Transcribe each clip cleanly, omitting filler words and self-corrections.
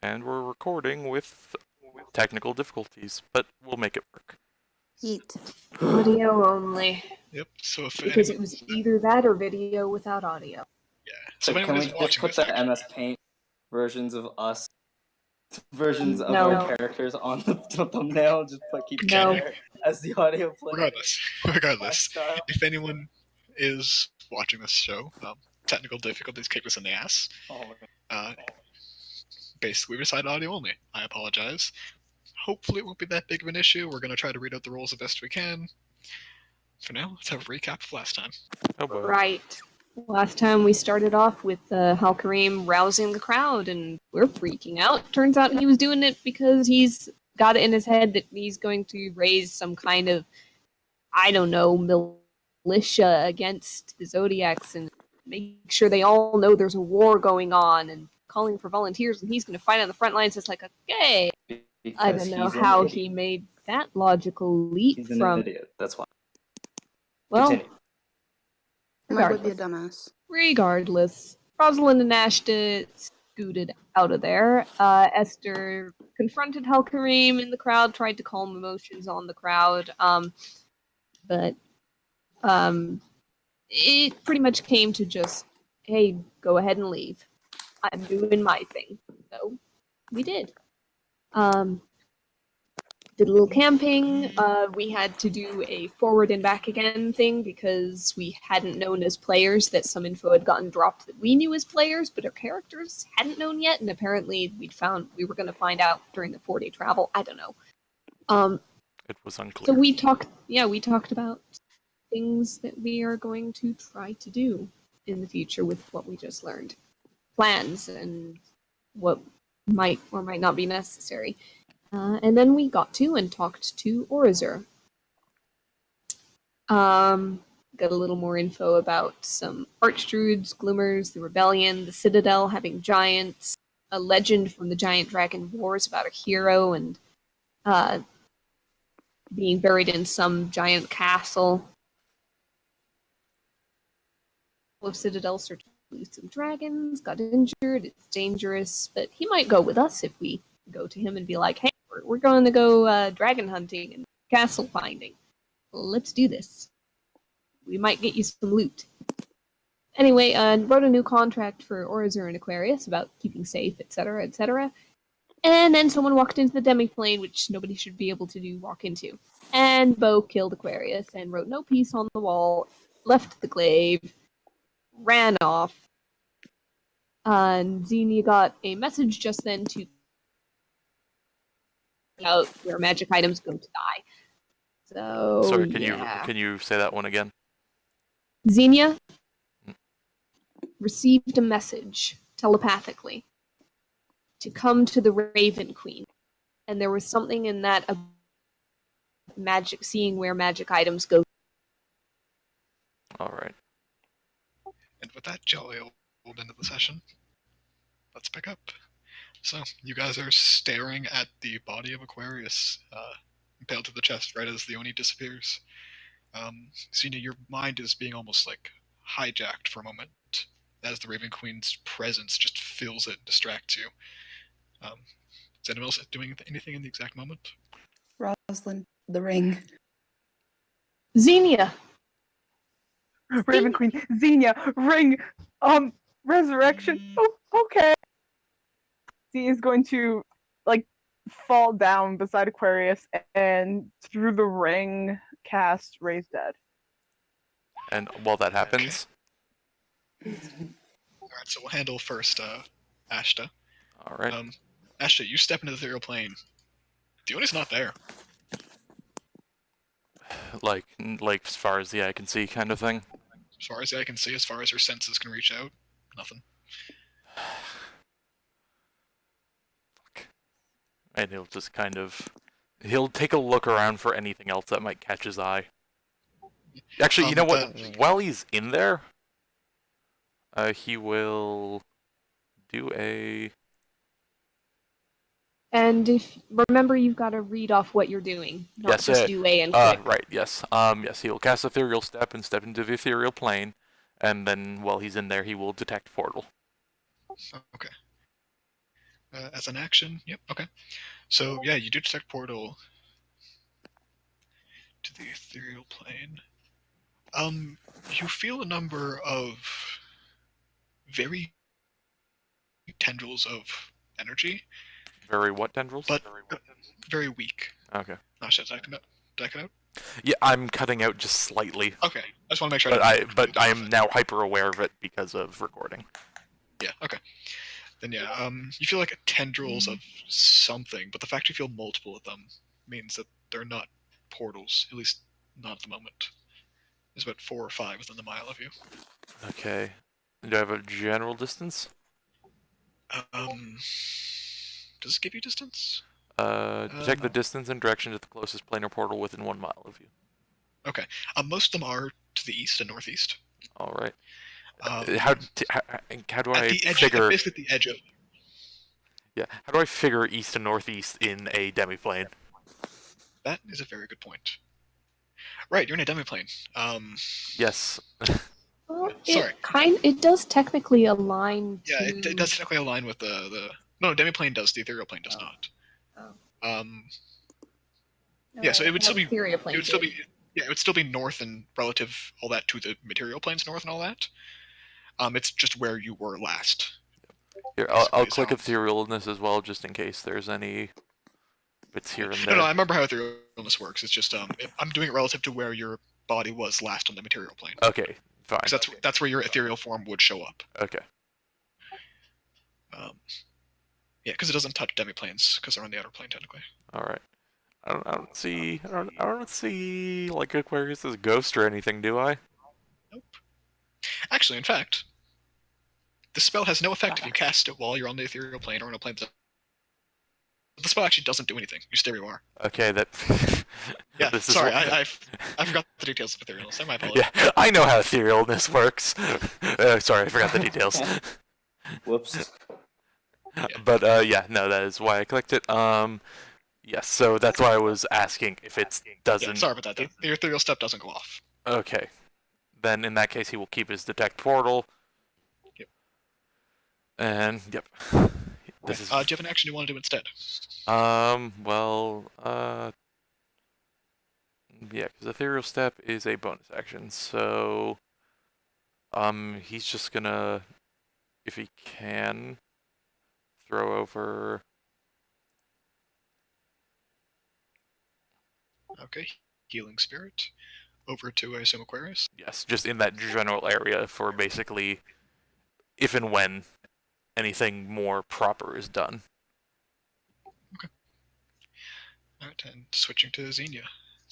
And we're recording with technical difficulties, but we'll make it work. Heat. Audio only. Yep, so if Because anyone... it was either that or video without audio. Yeah, So if can anyone we is just watching put this, the actually, MS Paint versions of us, versions of No. our characters on the thumbnail? Just keep it No. there as the audio play. regardless, if anyone is watching this show, technical difficulties kicked us in the ass. Basically, we decided audio only. I apologize. Hopefully it won't be that big of an issue. We're going to try to read out the rules the best we can. For now, let's have a recap of last time. Oh boy. Right. Last time we started off with Halkarim rousing the crowd, and we're freaking out. Turns out he was doing it because he's got it in his head that he's going to raise some kind of, I don't know, militia against the Zodiacs and make sure they all know there's a war going on and calling for volunteers, and he's going to fight on the front lines. It's like, okay. I don't know how he made that logical leap He's an from... idiot, that's why. Well, Continue. Mike would be a dumbass. regardless, Rosalind and Ashta scooted out of there. Esther confronted Halkarim in the crowd, tried to calm emotions on the crowd, but it pretty much came to just, hey, go ahead and leave. I'm doing my thing. So we did. Did a little camping. We had to do a forward and back again thing because we hadn't known as players that some info had gotten dropped that we knew as players, but our characters hadn't known yet, and apparently we were going to find out during the 4-day travel. I don't know. It was unclear. So we talked about things that we are going to try to do in the future with what we just learned. Plans and what might or might not be necessary. And then we got to and talked to Orizer. Got a little more info about some archdruids, glimmers, the rebellion, the citadel having giants, a legend from the Giant Dragon Wars about a hero and being buried in some giant castle. Of Citadel searching to lose some dragons, got injured, it's dangerous, but he might go with us if we go to him and be like, hey, we're going to go dragon hunting and castle finding. Let's do this. We might get you some loot. Anyway, wrote a new contract for Orizer and Aquarius about keeping safe, etc., etc. And then someone walked into the demiplane, which nobody should be able to walk into. And Bo killed Aquarius and wrote no peace on the wall, left the glaive, ran off. And Xenia got a message just then to out where magic items go to die. So Sorry, can you say that one again? Xenia received a message telepathically to come to the Raven Queen, and there was something in that of magic, seeing where magic items go. All right. And with that jolly old end of the session, let's pick up. So, you guys are staring at the body of Aquarius, impaled to the chest right as the Oni disappears. Xenia, your mind is being almost like hijacked for a moment as the Raven Queen's presence just fills it and distracts you. Is anyone else doing anything in the exact moment? Rosalind, the ring. Xenia! Raven Queen, Xenia, ring, resurrection. Oh, okay. He is going to, fall down beside Aquarius and through the ring cast Raise Dead. And while that happens... Okay. Alright, so we'll handle first, Ashta. Alright. Ashta, you step into the ethereal plane. The Oni's not there. Like as far as the eye can see kind of thing? As far as the eye can see, as far as her senses can reach out, nothing. And he'll just he'll take a look around for anything else that might catch his eye. Actually, you know what? While he's in there, he will do a... And remember, you've got to read off what you're doing, not just do A and click. Right, yes. Yes, he will cast Ethereal Step and step into the ethereal plane, and then while he's in there, he will detect portal. Okay. as an action. Yep. Okay. So yeah, you do detect portal to the ethereal plane. You feel a number of very tendrils of energy. Very what tendrils? But very weak. Okay. Oh shit! Did I cut out? Yeah, I'm cutting out just slightly. Okay. I just want to make sure. But I am now hyper aware of it because of recording. Yeah. Okay. Then yeah, you feel like tendrils of something, but the fact you feel multiple of them means that they're not portals, at least not at the moment. There's about 4 or 5 within the mile of you. Okay. Do I have a general distance? Does it give you distance? Detect the distance and direction to the closest planar portal within 1 mile of you. Okay. Most of them are to the east and northeast. All right. How do I figure? Basically, at the edge of. Yeah. How do I figure east and northeast in a demiplane? That is a very good point. Right, you're in a demiplane. Yes. Well, sorry. It does technically align. Yeah, it does technically align with the. No, demiplane does. The ethereal plane does not. Oh. Yeah, so it would still be. Ethereal plane. It would still be. Yeah, it would still be north and relative all that to the material planes north and all that. It's just where you were last. Here, I'll click etherealness as well, just in case there's any bits here and there. No, I remember how etherealness works. It's just I'm doing it relative to where your body was last on the material plane. Okay, fine. Because that's where your ethereal form would show up. Okay. Yeah, because it doesn't touch demiplanes because they're on the outer plane technically. All right. I don't see like Aquarius's ghost or anything, do I? Nope. Actually, in fact, the spell has no effect if you cast it while you're on the ethereal plane or on a plane. The spell actually doesn't do anything. You stay where you are. Okay, that. Yeah, sorry, I forgot the details of etherealness. My apologies. Yeah, I know how etherealness works. Sorry, I forgot the details. Whoops. But yeah, no, that is why I clicked it. Yes, so that's why I was asking if it doesn't. Yeah, sorry about that. The ethereal step doesn't go off. Okay, then in that case he will keep his detect portal. Yep. And yep. This is. Do you have an action you want to do instead? Well, yeah, because ethereal step is a bonus action, so he's just gonna, if he can, throw over. Okay, healing spirit over to, I assume, Aquarius. Yes, just in that general area for basically, if and when anything more proper is done. Okay. Alright, and switching to Xenia.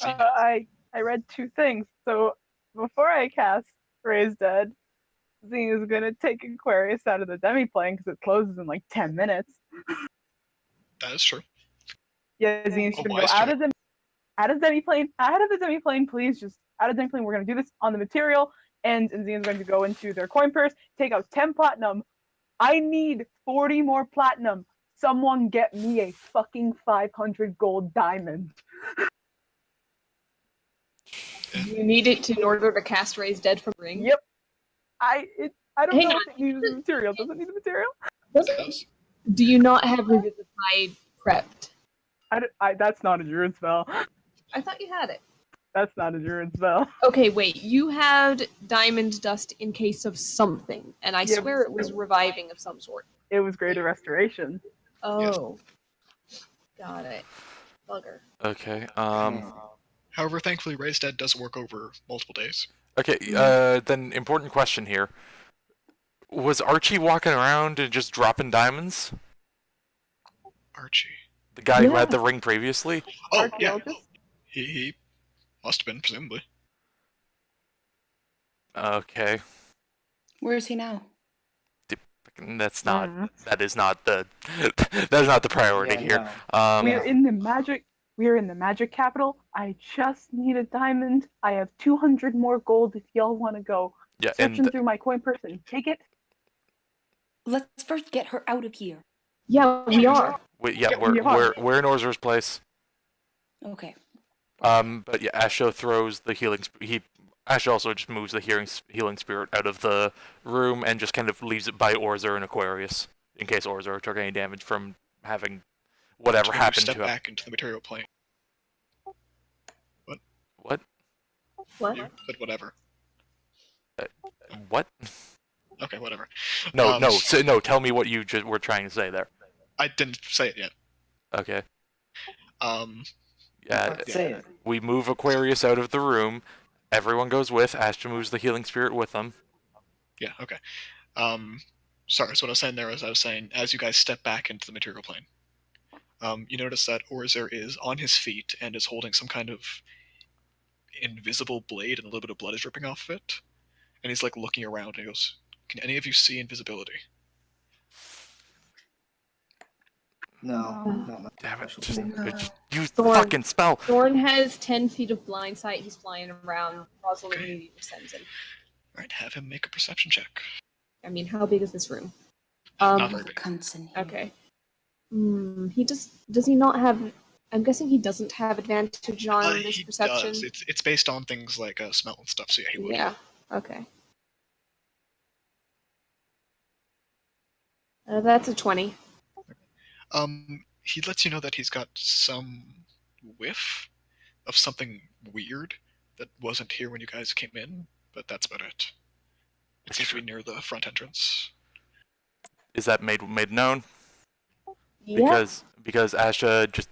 I read 2 things. So before I cast Raise Dead, Xenia's gonna take Aquarius out of the demiplane because it closes in like 10 minutes. That is true. Yeah, Xenia's gonna go out of the demiplane, please. Just out of the demiplane. We're gonna do this on the material, and Xenia's going to go into their coin purse, take out 10 platinum. I need 40 more platinum. Someone get me a fucking 500 gold diamond. You need it in order to cast Raise Dead from Ring? Yep. I don't Hang know on. if it needs the material. Does it need the material? Do you not have Revivify prepped? That's not a druid spell. I thought you had it. That's not a druid spell. Okay, wait. You had Diamond Dust in case of something, and I swear it was reviving of some sort. It was Greater Restoration. Oh. Got it. Bugger. Okay, However, thankfully, Raise Dead does work over multiple days. Okay, then important question here. Was Archie walking around and just dropping diamonds? Archie. The guy who had the ring previously? Oh, yeah. He must have been, presumably. Okay. Where is he now? That's not. That is not the. That is not the priority here. No. We're in the magic capital. I just need a diamond. I have 200 more gold if y'all want to go. Yeah, searching through my coin purse and take it. Let's first get her out of here. Yeah, we are. We're in Orzer's place. Okay. But yeah, Asho throws the healing. Asho also just moves the healing spirit out of the room and just kind of leaves it by Orzer and Aquarius. in case Orzor took any damage from having whatever When you happened step to him. back into the material plane. What? What? You said whatever. What? Okay, whatever. No, Um, no, tell me what you just were trying to say there. I didn't say it yet. Okay. Yeah, Say it. we move Aquarius out of the room. Everyone goes with. Astra moves the healing spirit with them. Yeah, okay. Sorry, so what I was saying there is I was saying, as you guys step back into the material plane, you notice that Orzer is on his feet and is holding some kind of invisible blade, and a little bit of blood is dripping off of it. And he's like looking around and he goes, "Can any of you see invisibility?" No, not my Damn it! specialty. Just use the Thorn. fucking spell. Thorn has 10 feet of blind sight. He's flying around. Rosalind Okay. immediately sends him. Alright, have him make a perception check. I mean, how big is this room? Not very big. Okay. He does he not have... I'm guessing he doesn't have advantage on this He perception? does. It's based on things like smell and stuff, so yeah, he would. Yeah, okay. That's a 20. He lets you know that he's got some whiff of something weird that wasn't here when you guys came in, but that's about it. It seems to be near the front entrance. Is that made known? Yeah. Because Asha just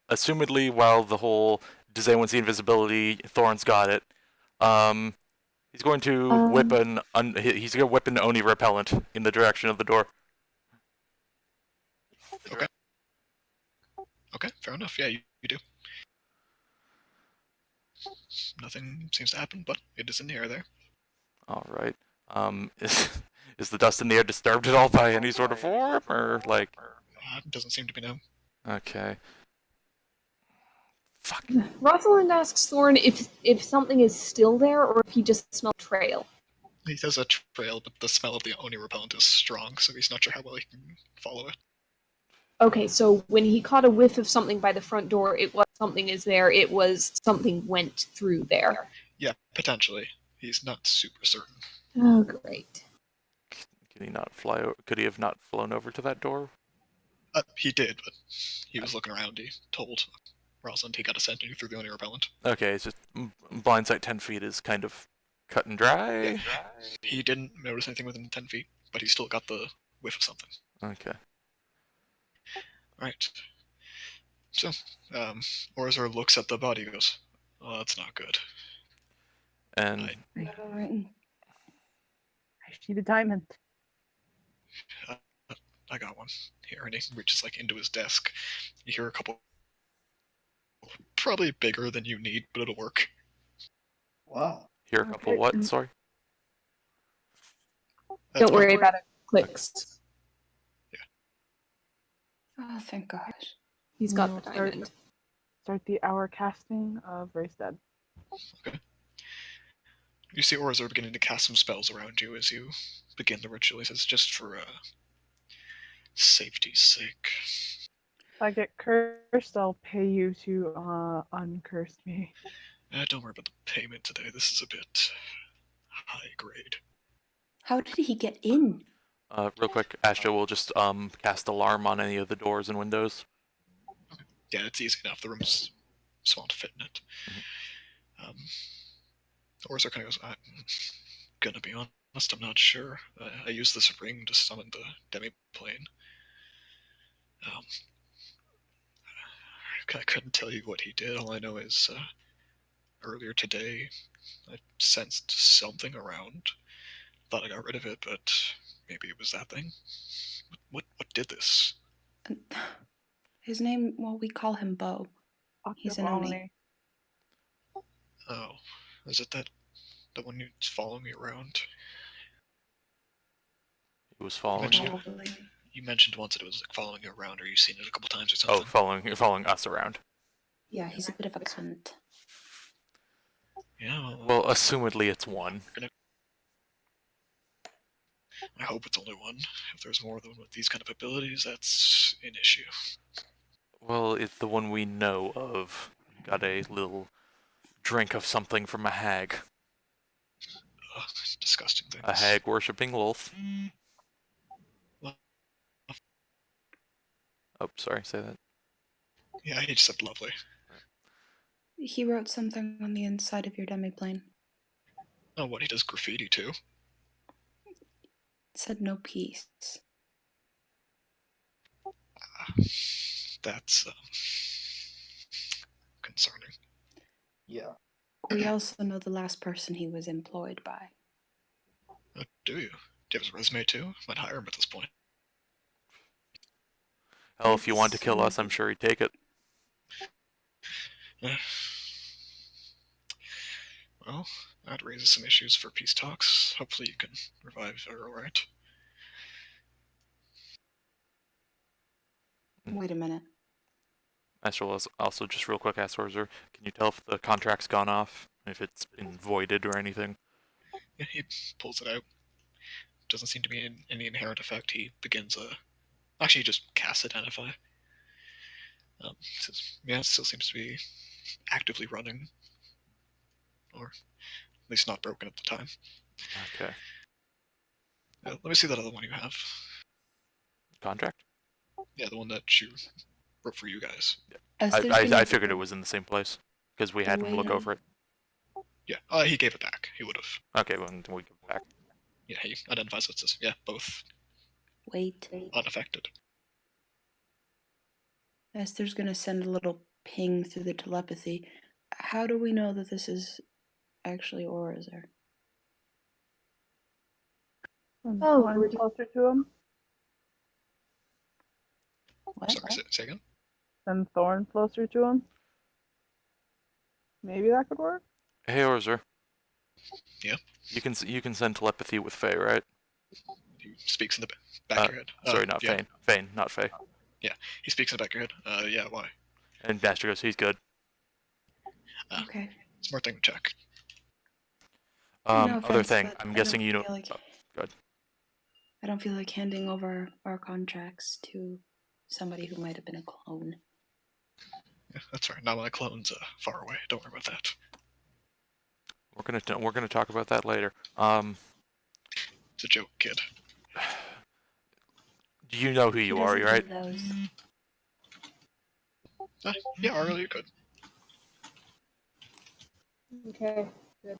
assumedly while the whole does anyone see invisibility, Thorn's got it. He's going to whip he's gonna whip an Oni repellent in the direction of the door. Okay, fair enough. Yeah, you do. Nothing seems to happen, but it is in the air there. All right. Is the dust in the air disturbed at all by any sort of form, or like? Doesn't seem to be, no. Okay. Fuck. Rosalind asks Thorn if something is still there or if he just smelled trail. He says a trail, but the smell of the Oni repellent is strong, so he's not sure how well he can follow it. Okay, so when he caught a whiff of something by the front door, it was something is there, it was something went through there. Yeah, potentially. He's not super certain. Oh, great. Can he not fly? Could he have not flown over to that door? He did, but he was looking around. He told Rosalind he got a sending through the Oni repellent. Okay, it's just blindside 10 feet is kind of cut and dry. He didn't notice anything within 10 feet, but he still got the whiff of something. Okay. Right. So, Orzor looks at the body and goes, "Oh, that's not good." And I see the diamond. I got one here, and he reaches like into his desk. You hear a couple, probably bigger than you need, but it'll work. Wow. hear a couple what? Sorry. Don't worry about it. Clicks. Oh, thank God. He's got the diamond. Start the hour casting of Race Dead. You see Orzor beginning to cast some spells around you as you begin the ritual. He says, "Just for safety's sake." If I get cursed, I'll pay you to uncurse me. Don't worry about the payment today. This is a bit high grade. How did he get in? Real quick, Astra will just cast alarm on any of the doors and windows. Yeah, it's easy enough. The room's small to fit in it. Orzor kind of goes, "I'm gonna be honest, I'm not sure. I used this ring to summon the demi-plane. I couldn't tell you what he did. All I know is earlier today I sensed something around. Thought I got rid of it, but maybe it was that thing. What did this?" His name, well, we call him Bo. He's an Oni. Oh, is it the one who's following me around? He was following you. Probably. You mentioned once that it was like following you around, or you've seen it a couple times or Oh, something. following us around. Yeah, he's a bit of a cunt. Yeah, Well, assumedly it's one. I hope it's only one. If there's more than with these kind of abilities, that's an issue. Well, it's the one we know of. Got a little drink of something from a hag. Ugh, disgusting things. A hag worshipping wolf. sorry, say that. Yeah, he just said lovely. He wrote something on the inside of your demiplane. Oh, what, he does graffiti too? It said no peace. That's concerning. Yeah. We also know the last person he was employed by. Do you? Do you have his resume too? Might hire him at this point. Hell, if you want to It's kill us, I'm sure he'd take it. Well, that raises some issues for peace talks. Hopefully you can revive her, alright? Wait a minute. Astral also just real quick ask Orzer, can you tell if the contract's gone off? If it's been voided or anything? Yeah, he pulls it out. Doesn't seem to be any inherent effect. He begins actually, he just casts Identify. Says, yeah, it still seems to be actively running. Or at least not broken at the time. Okay. Let me see that other one you have. Contract? Yeah, the one that you wrote for you guys. I figured it was in the same place, because we had him look Wait. over it. Yeah, he gave it back. He would have. Okay, well, then we give it back. Yeah, he identifies it as, yeah, both Wait. unaffected. Esther's gonna send a little ping through the telepathy. How do we know that this is actually Orizer? Oh, Thorn we're closer to him. What? Sorry, say again? Send Thorn closer to him. Maybe that could work. Hey, Orzer. Yeah? You can send telepathy with Faye, right? He speaks in the back of your head. Sorry, not yeah. Fane. Fane, not Faye. Yeah, he speaks in the back of your head. Yeah, why? And Dasher goes, he's good. Okay. Smart thing to check. No Other offense, thing, but I'm I guessing don't you know. feel like- Good. I don't feel like handing over our contracts to somebody who might have been a clone. Yeah, that's right. Now my clone's far away. Don't worry about that. We're gonna talk about that later. It's a joke, kid. Do you know who He you are, doesn't right? do those. Yeah, Arlo, you could. Okay. Good.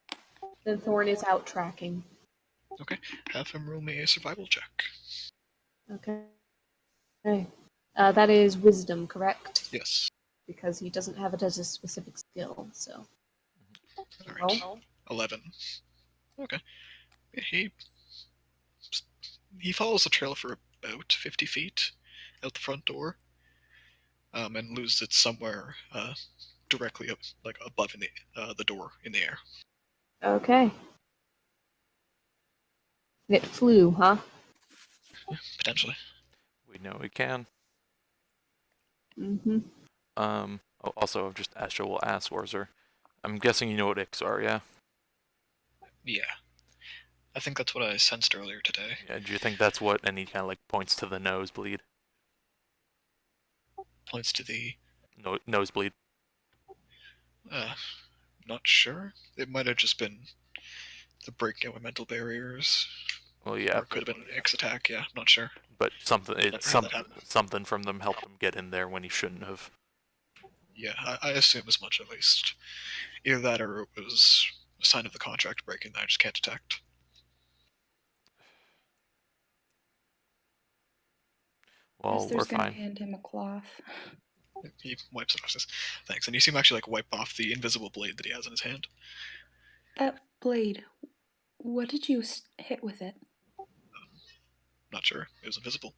Then Thorn is out tracking. Okay, have him roll me a survival check. Okay. Okay. That is wisdom, correct? Yes. Because he doesn't have it as a specific skill, so. Alright. 11. Okay. He follows the trail for about 50 feet out the front door, and loses it somewhere directly up, like above in the door in the air. Okay. It flew, huh? Potentially. We know we can. Mm-hmm. Also, just Astro will ask Orzer. I'm guessing you know what Icks are, yeah? Yeah. I think that's what I sensed earlier today. Yeah, do you think that's what any kind of like points to the nosebleed? Points to the... Nosebleed. Not sure. It might have just been the breaking of mental barriers. Well, yeah. Or it could have been an X attack, yeah, not sure. But something happened. something from them helped him get in there when he shouldn't have. Yeah, I assume as much at least. Either that or it was a sign of the contract breaking that I just can't detect. Well, Esther's we're gonna fine. hand him a cloth. He wipes it off. Says, "Thanks." And you see him actually like wipe off the invisible blade that he has in his hand. That blade, what did you hit with it? Not sure. It was invisible.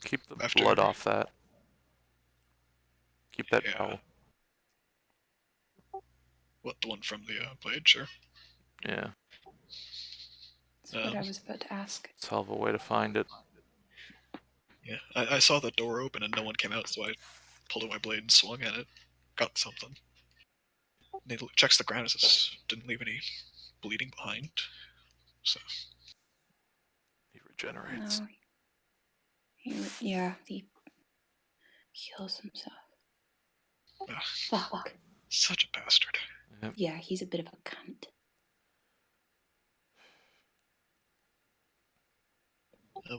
Keep the after- blood off that. Keep that Yeah. towel. What, the one from the blade? Sure. Yeah. That's what I was about to ask. It's a hell of a way to find it. Yeah, I saw the door open and no one came out, so I pulled out my blade and swung at it. Got something. And he checks the ground and says, didn't leave any bleeding behind. So, He regenerates. No. He heals himself. Fuck. such a bastard. Yep. Yeah, he's a bit of a cunt.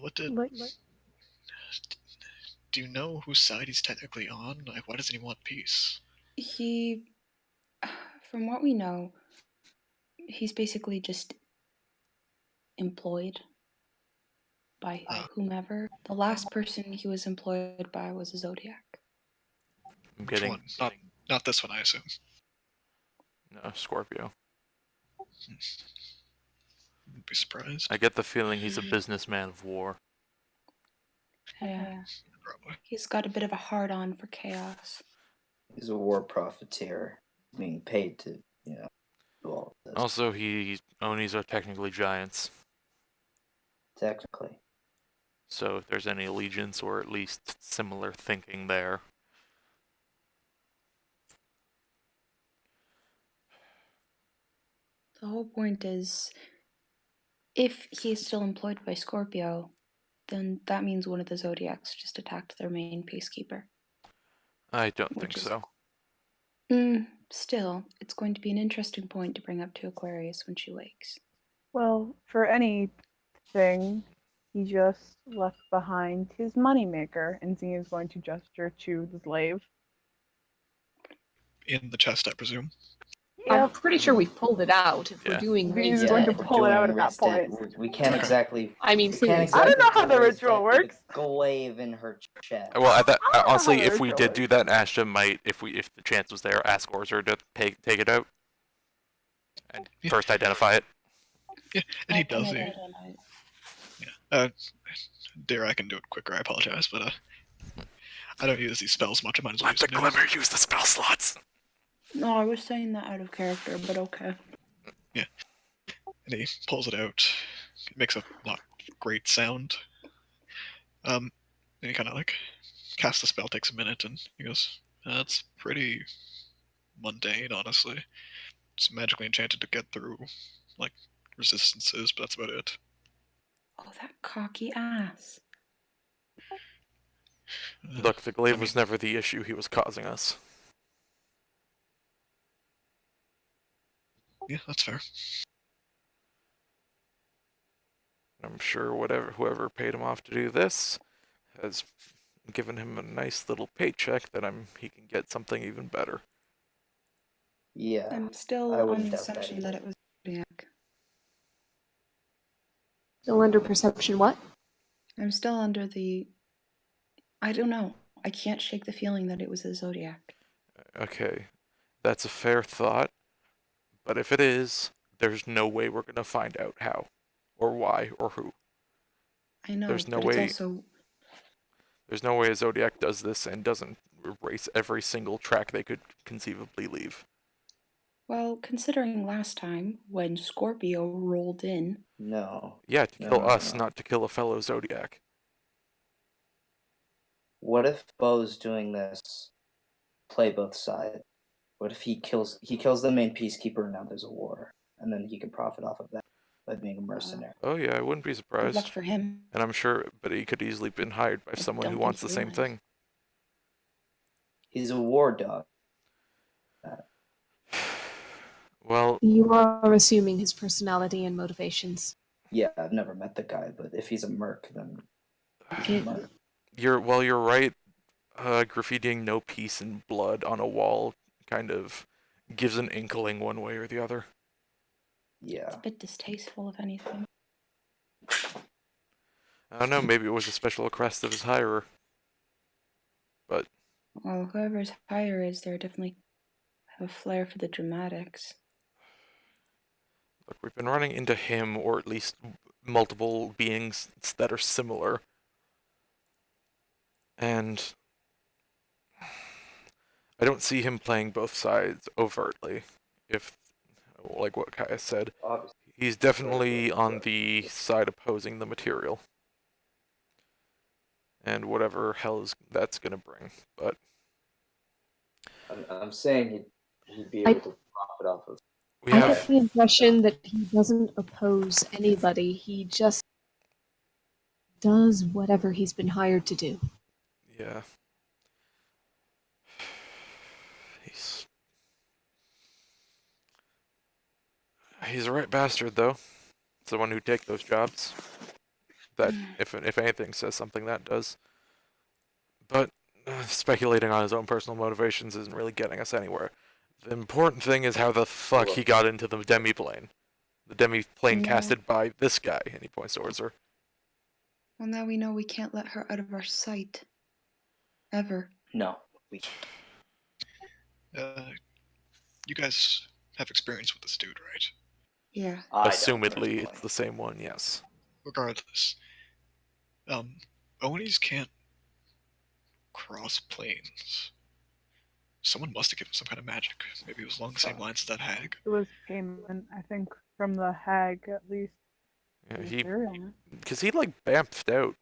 What did... do you know whose side he's technically on? Like, why doesn't he want peace? He, from what we know, he's basically just employed by whomever. The last person he was employed by was a Zodiac. I'm Which getting one? Not this one, I assume. no Scorpio. Wouldn't be surprised. I get the feeling he's a businessman of war. Yeah. Probably. He's got a bit of a hard-on for chaos. He's a war profiteer, being paid to, do all of this. Also, Onis are technically giants. Technically. So if there's any allegiance or at least similar thinking there. The whole point is, if he is still employed by Scorpio, then that means one of the Zodiacs just attacked their main peacekeeper. I don't Which think is- so. Still, it's going to be an interesting point to bring up to Aquarius when she wakes. Well, for anything, he just left behind his moneymaker, and Zia is going to gesture to the slave. In the chest, I presume. I'm pretty sure we pulled it out if Yeah. we're doing He's raised going to if we're pull it doing out at that wristed, point. we can't exactly. I mean, We can't seriously. I don't know exactly how the wrist ritual it with a works. glaive in her chest. Well, honestly, how if we ritual did works. do that, Ashta might, if the chance was there, ask Orzer to take it out and Yeah. first identify it. Yeah, and he I can does. identify it. Yeah. Dare I can do it quicker. I apologize, but I don't use these spells much. I might as well Let use the some glimmer use the spell slots. No, I was saying that out of character, but okay. Yeah. And he pulls it out. It makes a not great sound. And he kind of like casts the spell. Takes a minute, and he goes, "That's pretty mundane, honestly. It's magically enchanted to get through like resistances, but that's about it." Oh, that cocky ass. Look, the glaive I was mean, never the issue he was causing us. Yeah, that's fair. I'm sure whoever paid him off to do this has given him a nice little paycheck that he can get something even better. Yeah. I'm still I on wouldn't the doubt that assumption either. that it was Zodiac. Still under perception, what? I'm still under the. I don't know. I can't shake the feeling that it was a Zodiac. Okay, that's a fair thought, but if it is, there's no way we're gonna find out how, or why, or who. I know, There's no but way. it's also. There's no way a Zodiac does this and doesn't erase every single track they could conceivably leave. Well, considering last time when Scorpio rolled in. No. Yeah, to No, kill no, us, no. not to kill a fellow Zodiac. What if Bo's doing this? Play both sides. What if he kills the main peacekeeper and now there's a war, and then he can profit off of that by being a mercenary? Oh yeah, I wouldn't be Good surprised. luck for him. And I'm sure, but he could easily been hired by I someone who don't wants the think he same was. thing. He's a war dog. Well, You are assuming his personality and motivations. Yeah, I've never met the guy, but if he's a merc, then he's a merc. you're right. Graffitiing "No Peace in Blood" on a wall kind of gives an inkling one way or the other. Yeah. It's a bit distasteful, if anything. I don't know, maybe it was a special request of his hirer. But Well, whoever's higher is, they definitely have a flair for the dramatics. look, we've been running into him, or at least multiple beings that are similar. And I don't see him playing both sides overtly. If, like what Kaya said, Obviously. he's definitely on the side opposing the material. And whatever hell that's gonna bring. But I'm saying he'd be able to profit off of. I get the impression that he doesn't oppose anybody. He just does whatever he's been hired to do. Yeah. He's a right bastard, though. It's the one who take those jobs. That, if anything, says something that does. But speculating on his own personal motivations isn't really getting us anywhere. The important thing is how the fuck he got into the demi-plane. The demi-plane No. casted by this guy, and he points towards her. Well, now we know we can't let her out of our sight. Ever. No. We You guys have experience with this dude, right? Yeah. I don't Assumedly, personally. it's the same one, yes. Regardless, Onis can't cross planes. Someone must have given some kind of magic. Maybe it was along the same lines as that hag. It was payment, I think, from the hag at least. Yeah, It was he, very on it. because he like bamfed out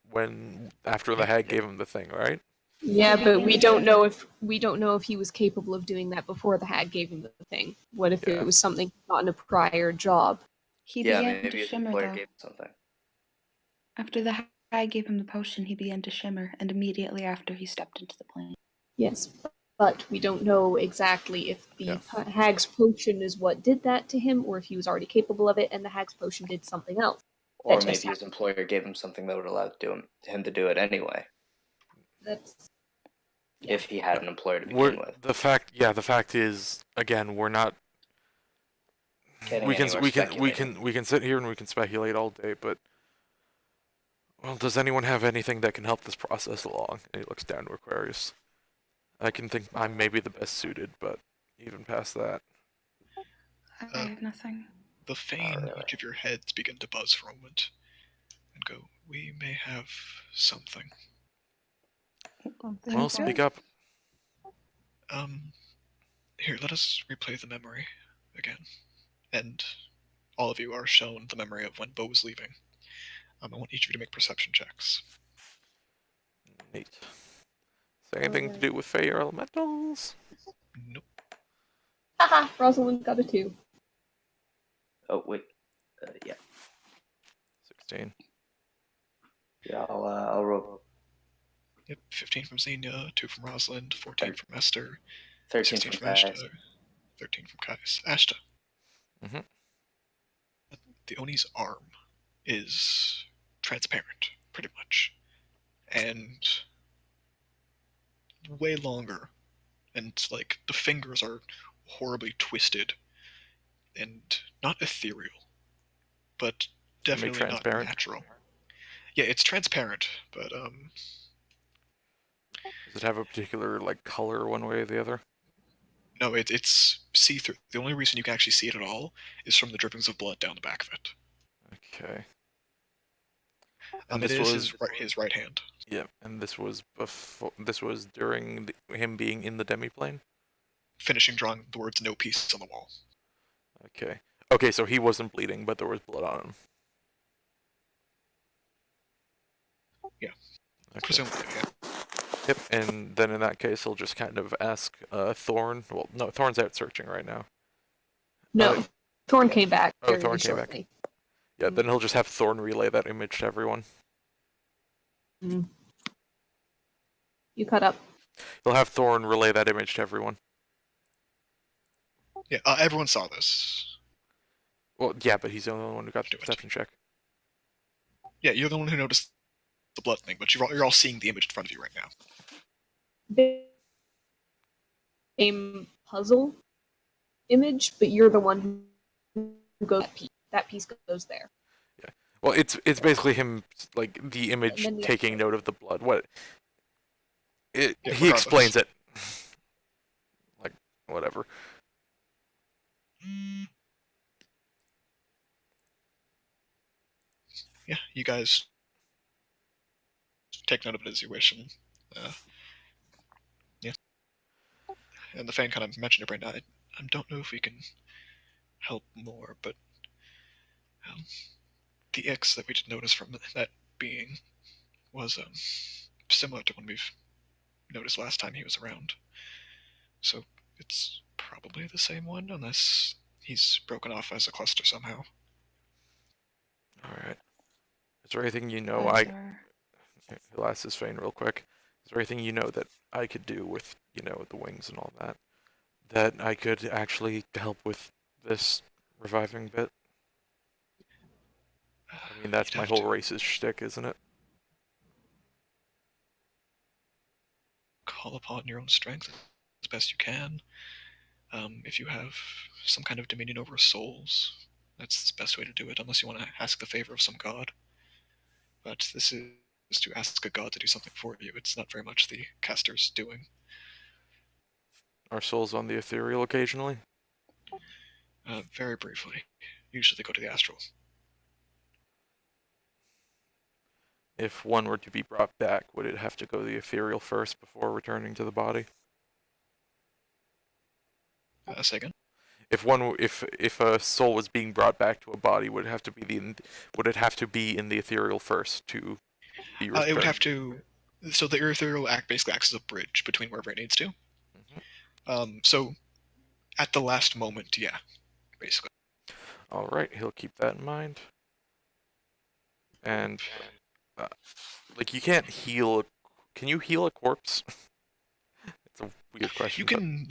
after the hag gave him the thing, right? Yeah, but we don't know if he was capable of doing that before the hag gave him the thing. What if Yeah. it was something he got in a prior job? He Yeah, began maybe to his shimmer, employer though. gave him something. After the hag gave him the potion, he began to shimmer, and immediately after, he stepped into the plane. Yes, but we don't know exactly if the Yeah. hag's potion is what did that to him, or if he was already capable of it and the hag's potion did something else. Or That maybe just his employer gave him something that would allow him to do it anyway, That's if he had an employer to We're, begin with. the fact is, again, we're not. Getting We can anywhere we can sit here and we can speculate all day, but well, does anyone have anything that can help this process along? And he looks down to Aquarius. I can think I'm maybe the best suited, but even past that, I have nothing. The Fane, really. each of your heads begin to buzz for a moment and go, we may have something. well, speak up. Here, let us replay the memory again. And all of you are shown the memory of when Bo was leaving. I want each of you to make perception checks. Neat. Is there anything to do with Fey or elementals? Nope. haha. Rosalind got a 2. Oh wait, yeah, 16. yeah. I'll roll Yep, 15 from Xenia, 2 from Rosalind, 14 from Esther, 13 16 from from Kais. Ashta, 13 from Kais. Ashta. Mhm. The Oni's arm is transparent, pretty much, and way longer, and like the fingers are horribly twisted and not ethereal, but definitely not transparent? natural. Yeah, it's transparent, but Does it have a particular like color one way or the other? no, it's see-through. The only reason you can actually see it at all is from the drippings of blood down the back of it. Okay. It is his right hand. Yeah, and this was before. This was during him being in the demi-plane. Finishing drawing the words "no peace" on the wall. Okay. Okay, so he wasn't bleeding, but there was blood on him. Yeah. Okay. Presumably, yeah. Yep, and then in that case, he'll just kind of ask Thorn. Well, no, Thorn's out searching right now. No, Thorn came back. Oh, very Thorn came back. shortly. Yeah, then he'll just have Thorn relay that image to everyone. Mm. You cut up. He'll have Thorn relay that image to everyone. Yeah, everyone saw this. Well, yeah, but he's the only one who got the Do it. perception check. Yeah, you're the one who noticed the blood thing, but you're all seeing the image in front of you right now. Same puzzle image, but you're the one who goes that piece goes there. Yeah. Well, it's basically him, like the image And then taking note of the blood. What? Yeah, He regardless. explains it. Like whatever. Yeah, you guys take note of it as you wish, and yeah. And the fan kind of mentioned it right now. I don't know if we can help more, but the X that we did notice from that being was similar to one we've noticed last time he was around. So it's probably the same one, unless he's broken off as a cluster somehow. All right. Is there anything you know he'll ask his Fane real quick. Is there anything you know that I could do with, the wings and all that? That I could actually help with this reviving bit? I mean, that's You'd my have whole to- race's shtick, isn't it? call upon your own strength as best you can. If you have some kind of dominion over souls, that's the best way to do it, unless you want to ask the favor of some god. But this is to ask a god to do something for you. It's not very much the caster's doing. Are souls on the ethereal occasionally? Very briefly. Usually they go to the astral. If one were to be brought back, would it have to go the ethereal first before returning to the body? Say again? If a soul was being brought back to a body, would it have to be in the ethereal first to be returned? It would have to. So the ethereal act basically acts as a bridge between wherever it needs to. So at the last moment, yeah, basically. All right, he'll keep that in mind. And like, you can't heal. Can you heal a corpse? It's a weird question. You can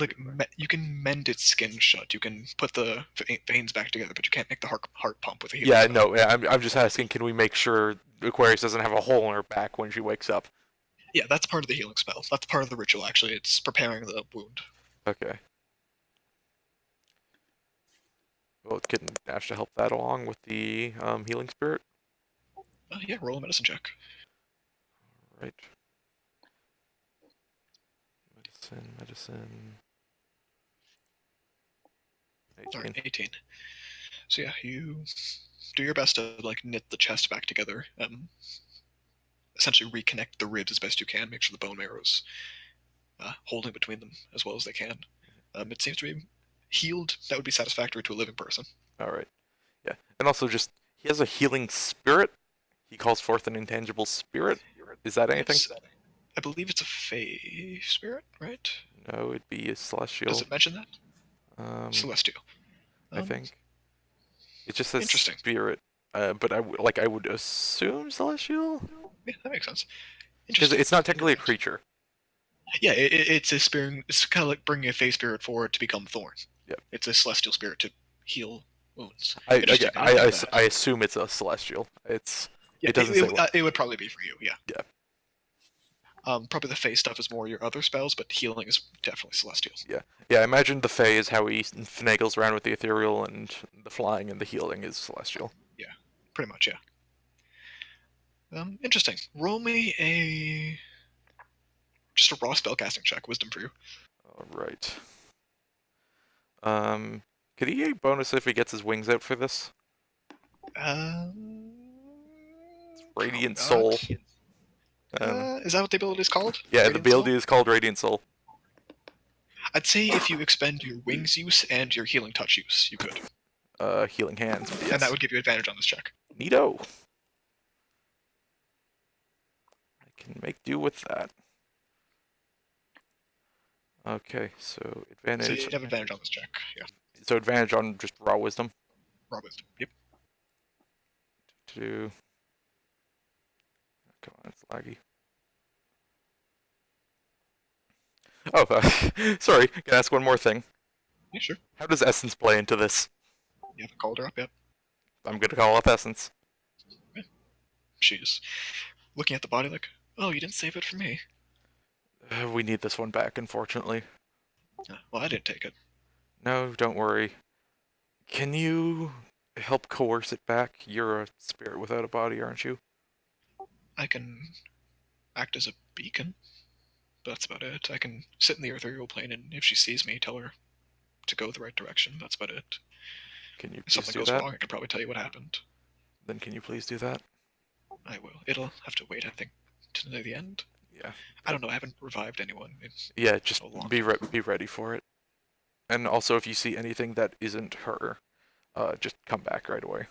you can mend its skin shut. You can put the veins back together, but you can't make the heart pump with a healing spell. No. I'm just asking. Can we make sure Aquarius doesn't have a hole in her back when she wakes up? Yeah, that's part of the healing spell. That's part of the ritual. Actually, it's preparing the wound. Okay. Well, can Asha help that along with the healing spirit? Yeah, roll a medicine check. Right. Medicine. 18. Alright, 18. So yeah, you do your best to like knit the chest back together. Essentially reconnect the ribs as best you can. Make sure the bone marrow's holding between them as well as they can. It seems to be healed. That would be satisfactory to a living person. All right. Yeah, and also just he has a healing spirit. He calls forth an intangible spirit. Is that anything? I believe it's a Fey spirit, right? No, it'd be a celestial. Does it mention that? Celestial. I think. It just says interesting. Spirit, but I would assume celestial. Yeah, that makes sense. Because it's not technically a creature. Yeah, it's a spirit. It's kind of like bringing a Fey spirit forward to become Thorn. Yeah. It's a celestial spirit to heal wounds. I assume it's a celestial. It doesn't say what. It would probably be for you. Yeah. Yeah. Probably the Fey stuff is more your other spells, but healing is definitely celestial. Yeah. I imagine the Fey is how he finagles around with the ethereal, and the flying and the healing is celestial. Yeah, pretty much, yeah. Interesting. Roll me just a raw spellcasting check, wisdom for you. All right. Could he get a bonus if he gets his wings out for this? Radiant Soul. Is that what the ability is called? Yeah, Radiant the ability Soul? is called Radiant Soul. I'd say if you expend your wings use and your healing touch use, you could. Healing hands. Yes. And that would give you advantage on this check. Neato. I can make do with that. Okay, so advantage. So you have advantage on this check, yeah. So advantage on just raw wisdom. Raw wisdom, yep. Come on, it's laggy. Oh, sorry. Can I ask one more thing? Yeah, sure. How does Essence play into this? You haven't called her up yet. I'm gonna call up Essence. Yeah. She's looking at the body like, oh, you didn't save it for me. We need this one back, unfortunately. Well, I didn't take it. No, don't worry. Can you help coerce it back? You're a spirit without a body, aren't you? I can act as a beacon. But that's about it. I can sit in the ethereal plane, and if she sees me, tell her to go the right direction. That's about it. Can you If please something do goes that? wrong, I can probably tell you what happened. Then can you please do that? I will. It'll have to wait, I think, to near the end. Yeah. I don't know. I haven't revived anyone. Yeah, just so long. be ready for it. And also, if you see anything that isn't her, just come back right away.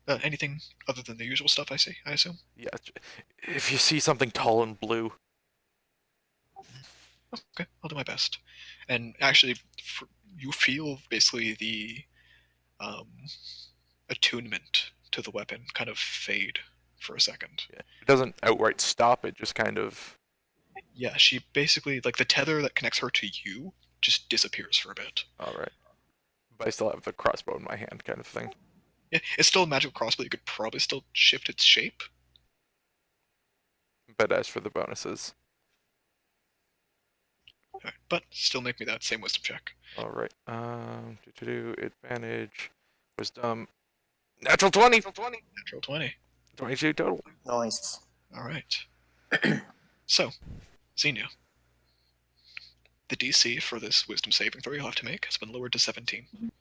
No. Anything other than the usual stuff I see, I assume? Yeah. If you see something tall and blue. Okay, I'll do my best. And actually, you feel basically the attunement to the weapon kind of fade for a second. Yeah. It doesn't outright stop, it just kind of... Yeah, she basically, like, the tether that connects her to you just disappears for a bit. Alright. But I still have the crossbow in my hand, kind of thing. Yeah, it's still a magical crossbow. You could probably still shift its shape. But as for the bonuses... Alright, but still make me that same wisdom check. All right. Advantage, wisdom, natural 20, Natural 20. 22 total. Nice. Alright. So, Xenia. The DC for this wisdom saving throw you'll have to make has been lowered to 17.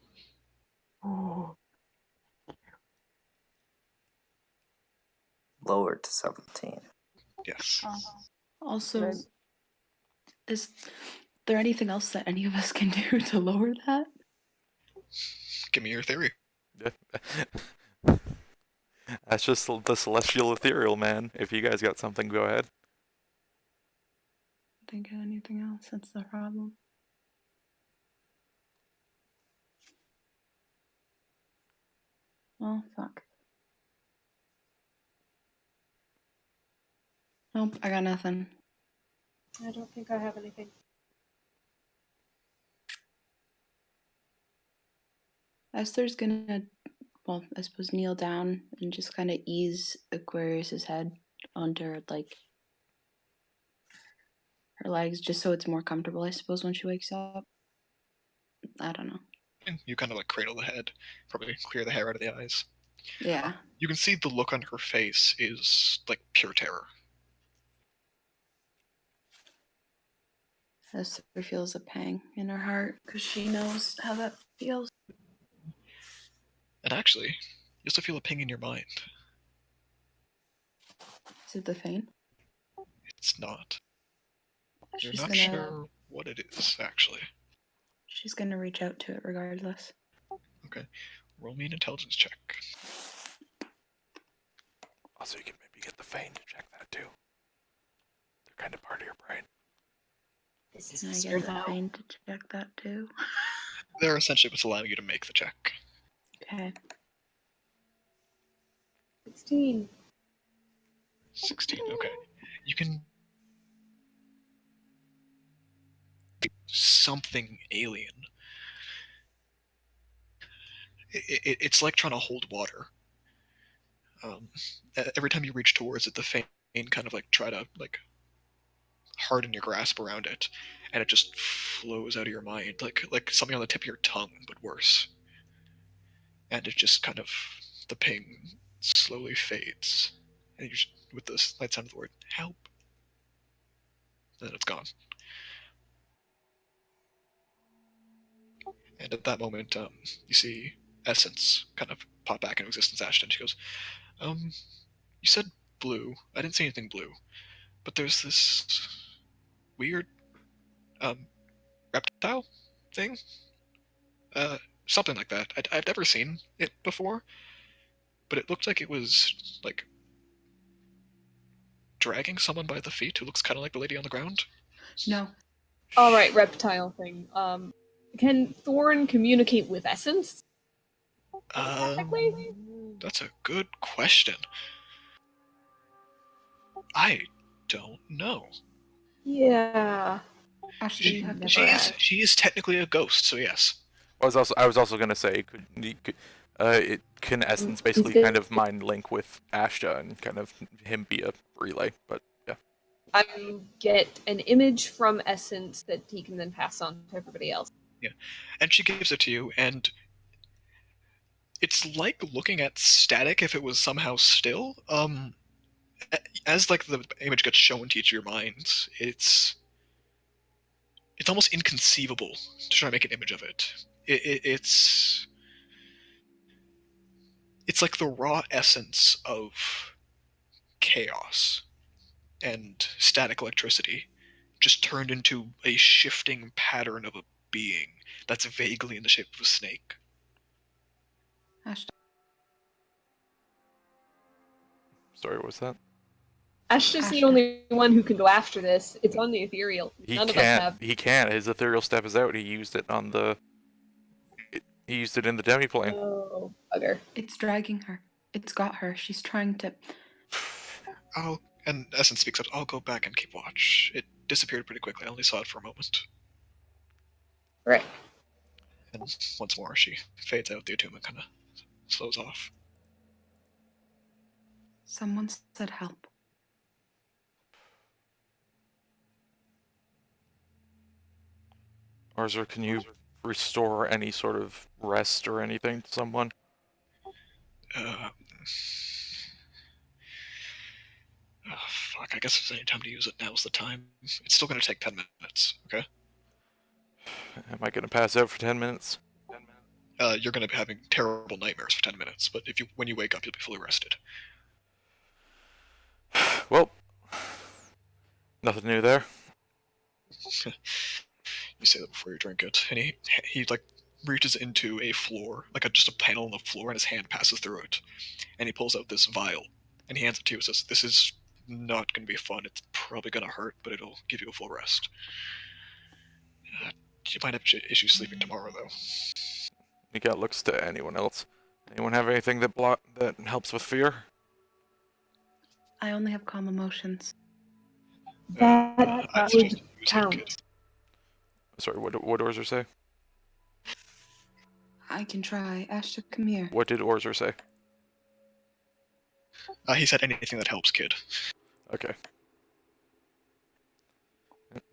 Lowered to 17. Yes. Also, Right. is there anything else that any of us can do to lower that? Give me your theory. That's just the celestial ethereal, man. If you guys got something, go ahead. Think of anything else? That's the problem. Oh, fuck. Nope, I got nothing. I don't think I have anything. Esther's gonna, well, I suppose kneel down and just kind of ease Aquarius's head onto like her legs, just so it's more comfortable, I suppose, when she wakes up. I don't know. And you kind of like cradle the head, probably clear the hair out of the eyes. Yeah. You can see the look on her face is like pure terror. Esther feels a pang in her heart because she knows how that feels. And actually, you also feel a ping in your mind. Is it the Fane? It's not. You're She's not gonna sure what it is, actually. she's gonna reach out to it regardless. Okay. Roll me an intelligence check. Also, you can maybe get the Fane to check that too. They're kind of part of your brain. This Can I is get weird the though. Fane to check that too? They're essentially what's allowing you to make the check. Okay. 16. 16, okay. You can... something alien. It's like trying to hold water. Every time you reach towards it, the Fane kind of like try to like harden your grasp around it, and it just flows out of your mind like something on the tip of your tongue, but worse. And it just kind of, the ping slowly fades, and you just, with the slight sound of the word "help," and then it's gone. And at that moment, you see Essence kind of pop back into existence. Ashton, she goes, "You said blue. I didn't see anything blue, but there's this weird, reptile thing, something like that. I've never seen it before, but it looked like it was like dragging someone by the feet who looks kind of like the lady on the ground." No. Alright, reptile thing. Can Thorn communicate with Essence? Technically? That's a good question. I don't know. Yeah. Ashley, you have to Never asked. She is technically a ghost, so yes. I was also gonna say, it can Essence basically kind of mind link with Ashta and kind of him be a relay, but yeah. I get an image from Essence that he can then pass on to everybody else. Yeah, and she gives it to you, and it's like looking at static if it was somehow still. As like the image gets shown to each of your minds, it's almost inconceivable to try to make an image of it. It's like the raw essence of chaos and static electricity just turned into a shifting pattern of a being that's vaguely in the shape of a snake. Ashley. Sorry, what was that? Ashta's the Ashta. only one who can go after this. It's on the ethereal. None of us have. He can't. His ethereal step is out. He used it on the. He used it in the demiplane. Oh, bugger. It's dragging her. It's got her. She's trying to. And Essence speaks up, "I'll go back and keep watch. It disappeared pretty quickly. I only saw it for a moment." Right. And once more, she fades out. The attunement kind of slows off. Someone said help. Arzer, can you restore any sort of rest or anything to someone? Oh, fuck, I guess if there's any time to use it, now's the time. It's still gonna take 10 minutes, okay? Am I gonna pass out for 10 minutes? You're gonna be having terrible nightmares for 10 minutes, but when you wake up, you'll be fully rested. Well, nothing new there. You say that before you drink it, and he like reaches into a floor, like just a panel on the floor, and his hand passes through it, and he pulls out this vial, and he hands it to you and says, "This is not gonna be fun. It's probably gonna hurt, but it'll give you a full rest. You might have issues sleeping tomorrow, though." Nika looks to anyone else. Anyone have anything that helps with fear? I only have calm emotions. That I would suggest you use it, count. kid. Sorry, what did Orzer say? I can try. Ashton, come here. What did Orzer say? He said anything that helps, kid. Okay.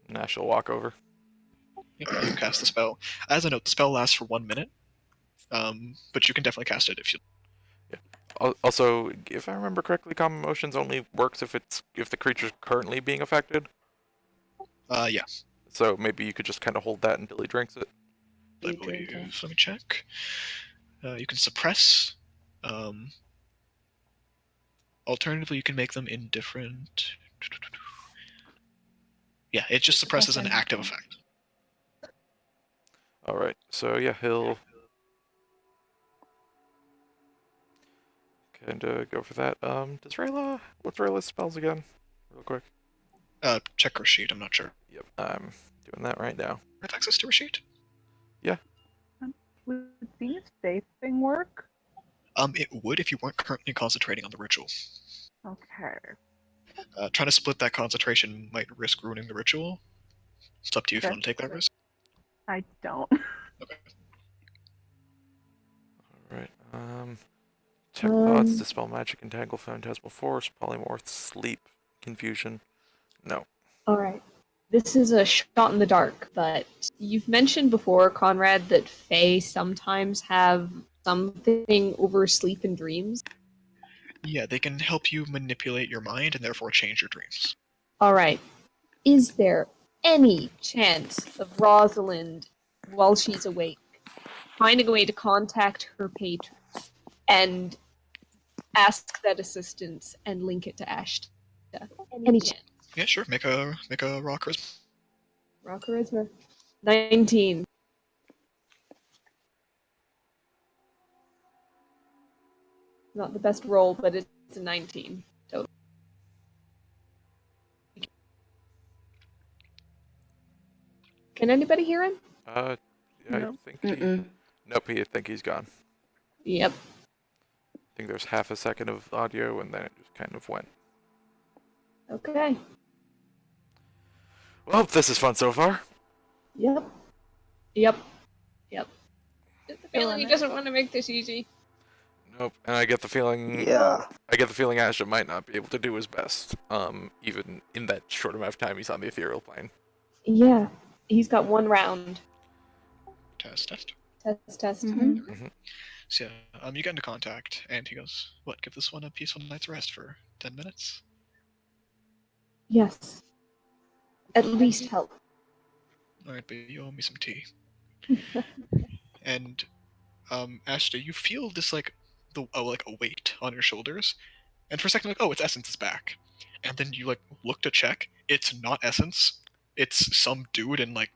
Nash will walk over. You cast the spell. As a note, the spell lasts for 1 minute, but you can definitely cast it if you. Also, if I remember correctly, calm emotions only works if the creature's currently being affected. Yeah. So maybe you could just kind of hold that until he drinks it. I believe. Let me check. You can suppress. Alternatively, you can make them indifferent. Yeah, it just suppresses an active effect. Alright, so yeah, he'll kind of go for that. What's Rayla's spells again? Real quick. Check her sheet, I'm not sure. Yep, I'm doing that right now. Have access to her sheet? Would the safe thing work? It would if you weren't currently concentrating on the ritual. Okay. Trying to split that concentration might risk ruining the ritual. It's up to you if you Okay. want to take that risk. I don't. Alright, check thoughts, dispel magic, entangle, phantasmal force, polymorph, sleep, confusion. No. Alright. This is a shot in the dark, but you've mentioned before, Conrad, that Fae sometimes have something over sleep and dreams. Yeah, they can help you manipulate your mind and therefore change your dreams. Alright. Is there any chance of Rosalind, while she's awake, finding a way to contact her patron and ask that assistance and link it to Ashta? Any chance? Yeah, sure. Make a raw charisma. Raw charisma. 19. Not the best roll, but it's a 19 total. Can anybody hear him? I No. think Nope, I think he's gone. Yep. I think there's half a second of audio and then it just kind of went. Okay. Well, this is fun so far. Yep. Get the feeling he doesn't want to make this easy. Nope, and I get the feeling Asha might not be able to do his best, even in that short amount of time he's on the ethereal plane. Yeah. He's got one round. Test. Test. So yeah, you get into contact, and he goes, "What? Give this one a peaceful night's rest for 10 minutes?" Yes. At least help. All right, but you owe me some tea. And Ashta, you feel this like a weight on your shoulders, and for a second, like, oh, it's Essence's back, and then you like look to check. It's not Essence. It's some dude in like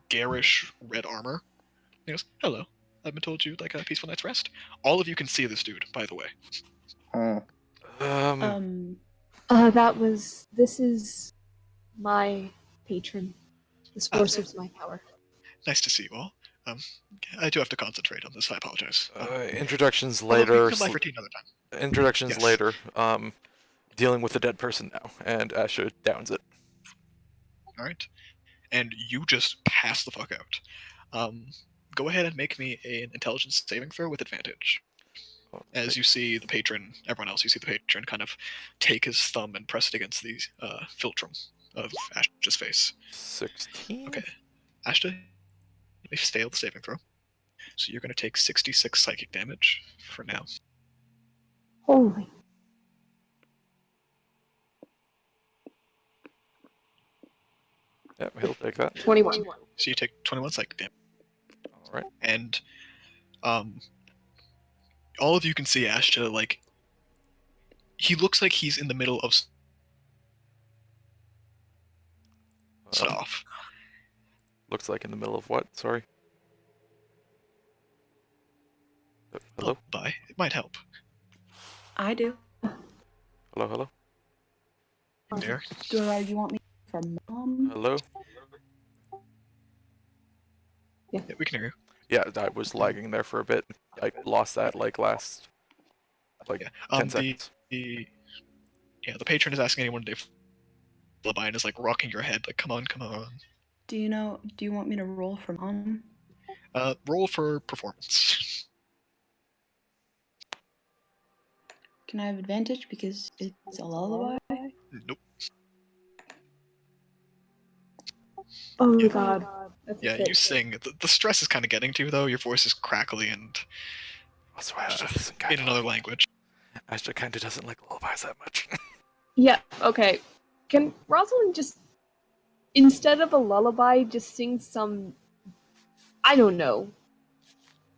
garish red armor. He goes, "Hello. I've been told you'd like a peaceful night's rest." All of you can see this dude, by the way. This is my patron. The source of my power. Nice to see you all. I do have to concentrate on this. I apologize. Introductions We later. can come by for tea another time. Introductions Yes. later. Dealing with a dead person now, and Asha downs it. All right, and you just pass the fuck out. Go ahead and make me an intelligence saving throw with advantage. As you see the patron, everyone else, you see the patron kind of take his thumb and press it against the philtrum of Ashta's face. 16. Okay, Ashta, They failed the saving throw. So you're going to take 66 psychic damage for now. Holy. Yep, he'll take that. 21. So you take 21 psychic damage. All right. And all of you can see Ashta, like, he looks like he's in the middle of stuff. Looks like in the middle of what? Sorry. Hello? Bye. It might help. I do. Hello, hello? There. Do you want me for mom? Hello? Yeah, we can hear you. Yeah, I was lagging there for a bit. I lost that like last 10 seconds. The patron is asking anyone to lullaby and is like rocking your head, like, come on, come on. Do you want me to roll for mom? Roll for performance. Can I have advantage because it's a lullaby? Nope. Oh Yeah. god. That's Yeah, you sing. The stress is kind of getting to you, though. Your voice is crackly and That's why Ashta doesn't in another language. Ashta kind of doesn't like lullabies that much. Yeah, okay. Can Rosalind just, instead of a lullaby, just sing some... I don't know.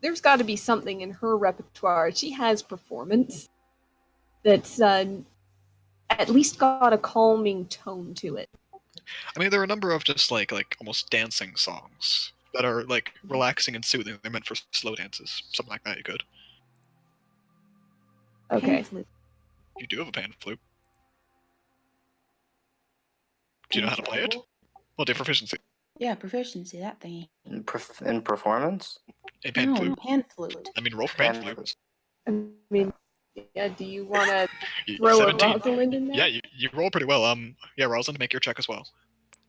There's got to be something in her repertoire. She has performance that's at least got a calming tone to it. I mean, there are a number of just like almost dancing songs that are like relaxing and soothing. They're meant for slow dances, something like that. You could. Okay. Pan flute. You do have a pan flute. Do you know how to play it? Well, do you have proficiency Yeah, proficiency, that thingy. In performance? in pan No, flute? pan flute. I mean, roll for pan Pan flute. flute. I mean, yeah, do you want to You- throw a 17. Rosalind in there? Yeah, you roll pretty well. Yeah, Rosalind, make your check as well.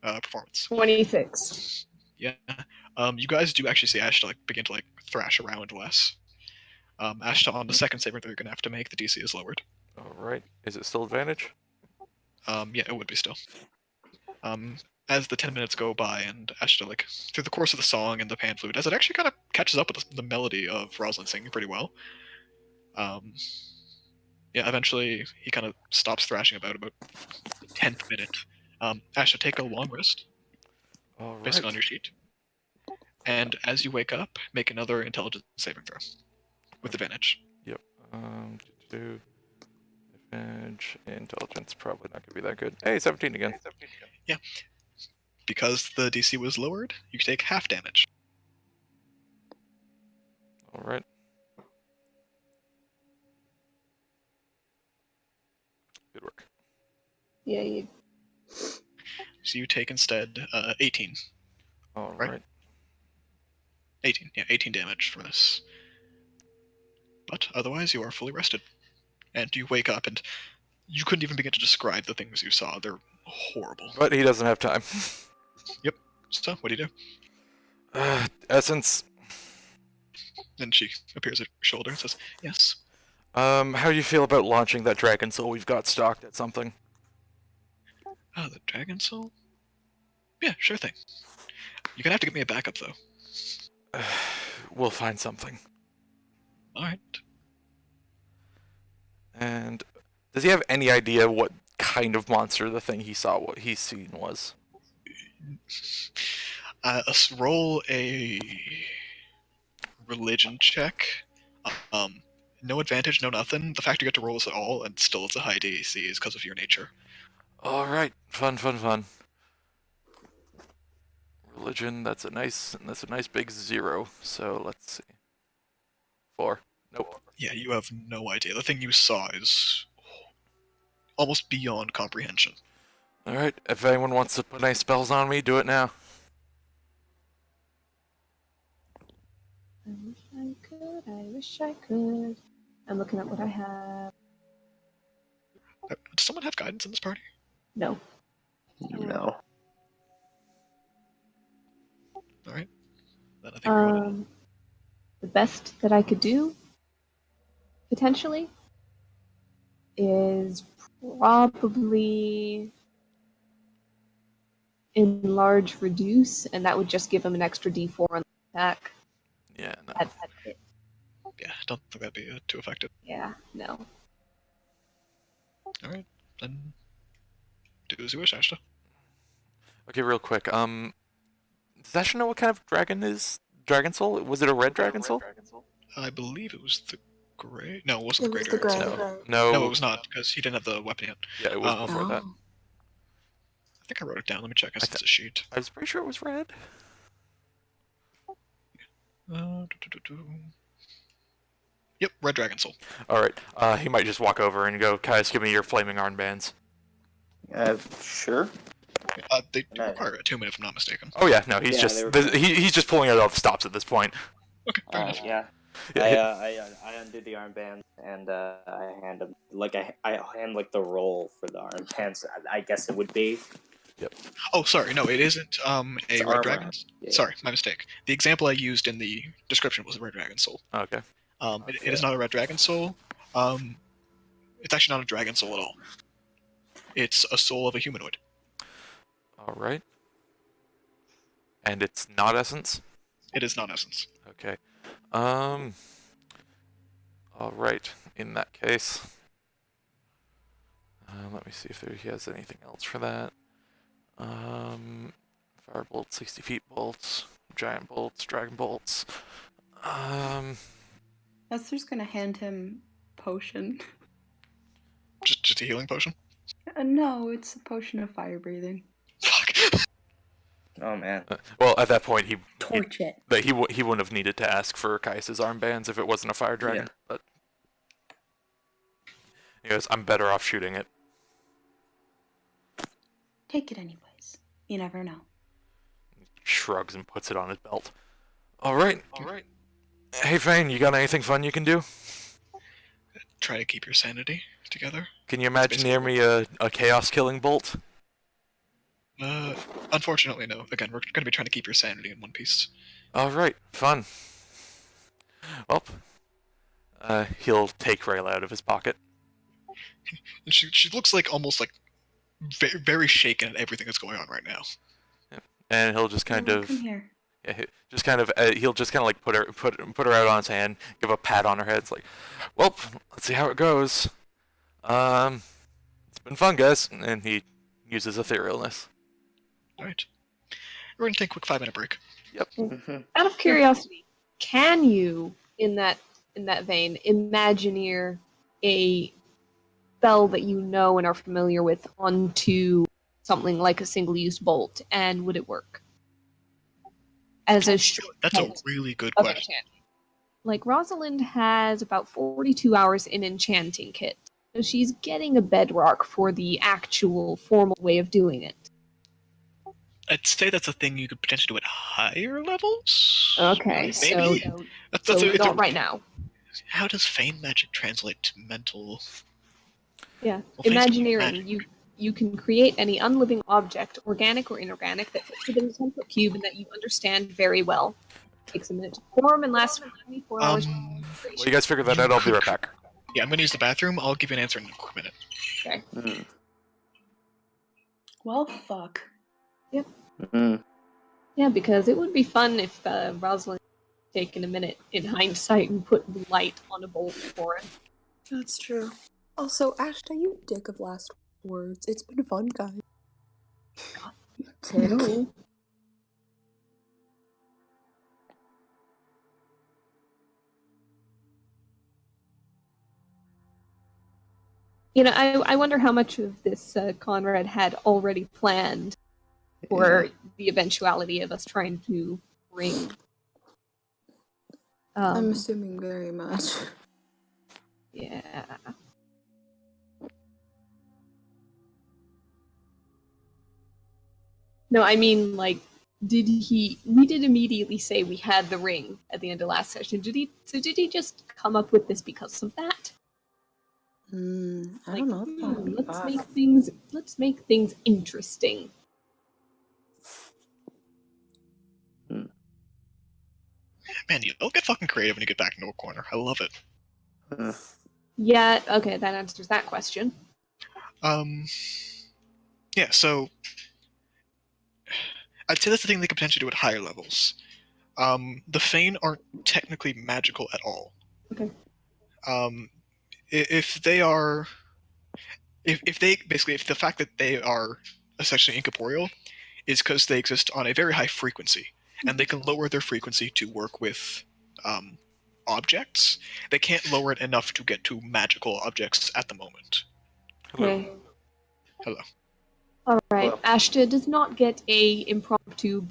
Performance. 26. Yeah. You guys do actually see Ashta like begin to like thrash around less. Ashta, on the second saving throw you're gonna have to make, the DC is lowered. Alright. Is it still advantage? Yeah, it would be still. As the 10 minutes go by and Ashta, like, through the course of the song and the pan flute, as it actually kind of catches up with the melody of Rosalind singing pretty well. Yeah, eventually he kind of stops thrashing about the 10th minute. Ashta, take a long rest, based on Alright. your sheet. And as you wake up, make another intelligence saving throw. With advantage. Yep. Do advantage. Intelligence probably not gonna be that good. Hey, 17 again. Yeah. Because the DC was lowered, you take half damage. Alright. Good work. Yeah, you... So you take instead 18. Alright. 18, yeah, 18 damage from this. But otherwise, you are fully rested. And you wake up, and you couldn't even begin to describe the things you saw. They're horrible. But he doesn't have time. So, what do you do? Essence. Then she appears at your shoulder and says, yes. How do you feel about launching that Dragon Soul we've got stocked at something? Oh, the Dragon Soul? Yeah, sure thing. You're gonna have to get me a backup, though. We'll find something. Alright. And does he have any idea what kind of monster the thing he saw, what he's seen was? Roll a religion check. No advantage, no nothing. The fact you get to roll this at all, and still it's a high DC, is because of your nature. Alright, fun. Religion, that's a nice big 0. So let's see. 4. Nope. Yeah, you have no idea. The thing you saw is almost beyond comprehension. Alright, if anyone wants to put any spells on me, do it now. I wish I could. I'm looking at what I have. Does someone have guidance in this party? No. No. Alright. Then I think we're going The best that I could do, potentially, is probably enlarge reduce, and that would just give him an extra d4 on back. Yeah, no. That hit. Yeah, I don't think that'd be too effective. Yeah, no. Alright, then do as you wish, Ashta. Okay, real quick. Does Asher know what kind of dragon is Dragon Soul? Was it a red Dragon Soul? I believe it was the gray. No, it wasn't It the gray was the dragon. gray. No. No, it was not, because he didn't have the weapon yet. Yeah, it was before that. Oh. I think I wrote it down. Let me check. It's a sheet. I was pretty sure it was red. Yep, red dragon soul. Alright, he might just walk over and go, Kaius, give me your flaming armbands. Sure. They do require a 2 minute, if I'm not mistaken. Oh yeah, no, he's Yeah, just they were- he's just pulling out all the stops at this point. Okay, fair enough. Yeah. Yeah, I undo the armband and I hand him I hand like the roll for the armbands. I guess it would be. Oh, sorry, no, it isn't a It's red armor. dragon. Yeah. Sorry, my mistake. The example I used in the description was a red dragon soul. Okay. It is not a red dragon soul. It's actually not a dragon soul at all. It's a soul of a humanoid. Alright. And it's not essence? It is not essence. Okay. Alright, in that case. Let me see if he has anything else for that. Firebolt, 60 feet bolts, giant bolts, dragon bolts. Esther's gonna hand him potion. Just a healing potion. No, it's a potion of fire breathing. Fuck. Oh man. Well, at that point, he It. wouldn't have needed to ask for Kaius's armbands if it wasn't a fire dragon. Yeah. But he goes, I'm better off shooting it. Take it anyways. You never know. Shrugs and puts it on his belt. Alright. Hey, Fane, you got anything fun you can do? Try to keep your sanity together. Can you imagineer me a chaos-killing bolt? Unfortunately, no. Again, we're going to be trying to keep your sanity in one piece. Alright, fun. Well, he'll take Rayla out of his pocket. And she looks like almost like very, very shaken at everything that's going on right now. And he'll just kind of... Come here. Yeah, he'll just kind of like put her out on his hand, give a pat on her head. It's like, well, let's see how it goes. It's been fun, guys. And he uses etherealness. Alright. We're going to take a quick 5-minute break. Out of curiosity, can you, in that vein, imagineer a spell that you know and are familiar with onto something like a single-use bolt, and would it work? As a That's a really good of question. enchanting. Like, Rosalind has about 42 hours in enchanting kit, so she's getting a bedrock for the actual formal way of doing it. I'd say that's a thing you could potentially do at higher levels? Okay, Maybe? so It's not right now. How does Feign magic translate to mental? Yeah, Well, Fein's Imagineering, magic. you can create any unliving object, organic or inorganic, that fits within a 10-foot cube and that you understand very well. Takes a minute to form and lasts for 24 hours. Well, you guys figure that out. I'll be right back. Yeah, I'm going to use the bathroom. I'll give you an answer in a quick minute. Okay. Mm. Well, fuck. Mm. Yeah, because it would be fun if Rosalind had taken a minute in hindsight and put the light on a bolt for him. That's true. Also, Ashta, you dick of last words. It's been fun, guys. Ew. You know, I wonder how much of this Conrad had already planned for the eventuality of us trying to bring. I'm assuming very much. Yeah. No, I mean, like, we did immediately say we had the ring at the end of last session. Did he just come up with this because of that? I Like, don't know. let's make things interesting. Man, you'll get fucking creative when you get back into a corner. I love it. Yeah, okay, that answers that question. Yeah, so I'd say that's the thing they could potentially do at higher levels. The Fane aren't technically magical at all. Okay. If they are, if they basically, if the fact that they are essentially incorporeal is because they exist on a very high frequency, and they can lower their frequency to work with objects. They can't lower it enough to get to magical objects at the moment. Hello. Okay. Hello. All right. Hello. Ashta does not get a impromptu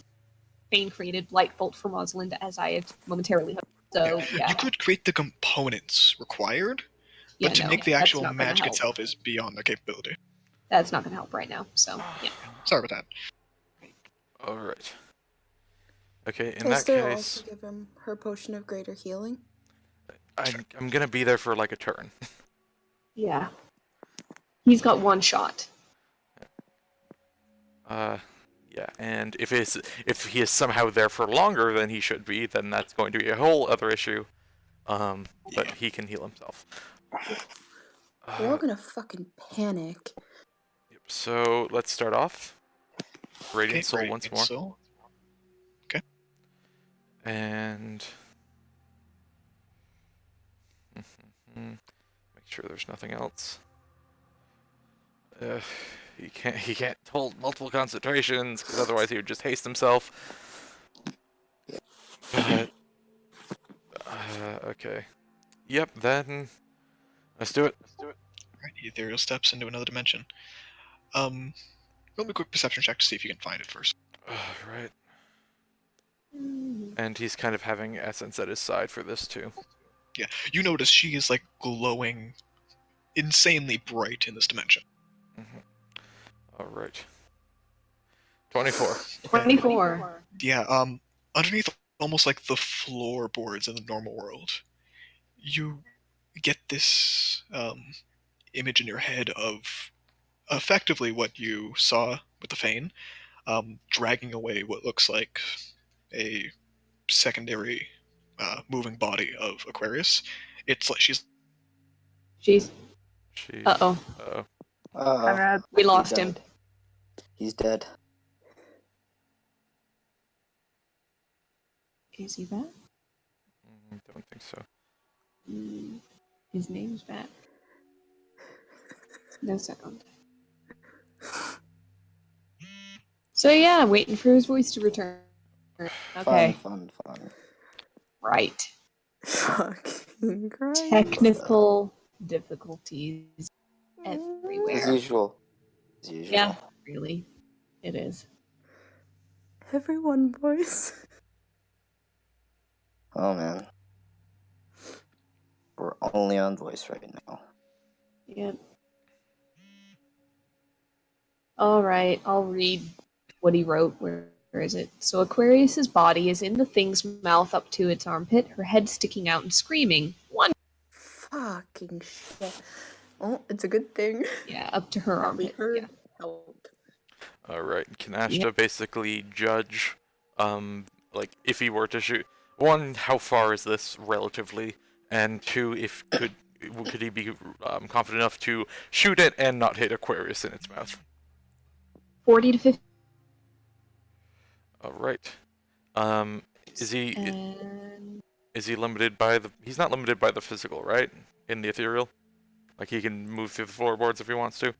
Fane-created light bolt from Rosalind, as I had momentarily hoped. So, yeah. You could create the components required, but Yeah, to no, make the that's actual not gonna magic help. itself is beyond their capability. That's not going to help right now. So, yeah. Sorry about that. Alright. Okay, in Can I that still case, also give him her potion of greater healing? I'm gonna be there for like a turn. Yeah. He's got one shot. Yeah, and if he is somehow there for longer than he should be, then that's going to be a whole other issue. But he can heal himself. We're all gonna fucking panic. Yep, so let's start off. Radiant Soul Radiant once more. Soul. And make sure there's nothing else. He can't hold multiple concentrations because otherwise he would just haste himself. But okay. Yep, then let's do it. Right, ethereal steps into another dimension. Roll me a quick perception check to see if you can find it first. Right. And he's kind of having Essence at his side for this too. Yeah, you notice she is like glowing insanely bright in this dimension. Alright. 24. 24. Yeah, underneath almost like the floorboards in the normal world, you get this image in your head of effectively what you saw with the Fane, dragging away what looks like a secondary moving body of Aquarius. It's like she's Jeez. She's, Uh-oh. Uh, We lost him. He's dead. Is he back? Don't think so. His name's back. No second. So yeah, waiting for his voice to return. Okay. Fun. Right. Fucking Christ. Technical difficulties As everywhere. usual. Yeah, really. It is. Everyone, boys. Oh man. We're only on voice right now. Yep. Alright, I'll read what he wrote. Where is it? So Aquarius's body is in the thing's mouth up to its armpit, her head sticking out and screaming. One. Fucking shit. Oh, it's a good thing. Yeah, up to her that we armpit. heard Yeah. helped. Alright, can Ashta basically judge, like, if he were to shoot... One, how far is this, relatively? And two, if could he be confident enough to shoot it and not hit Aquarius in its mouth? 40 to 50. Alright. Is he And... is he limited by the... He's not limited by the physical, right? In the ethereal? Like, he can move through the floorboards if he wants to?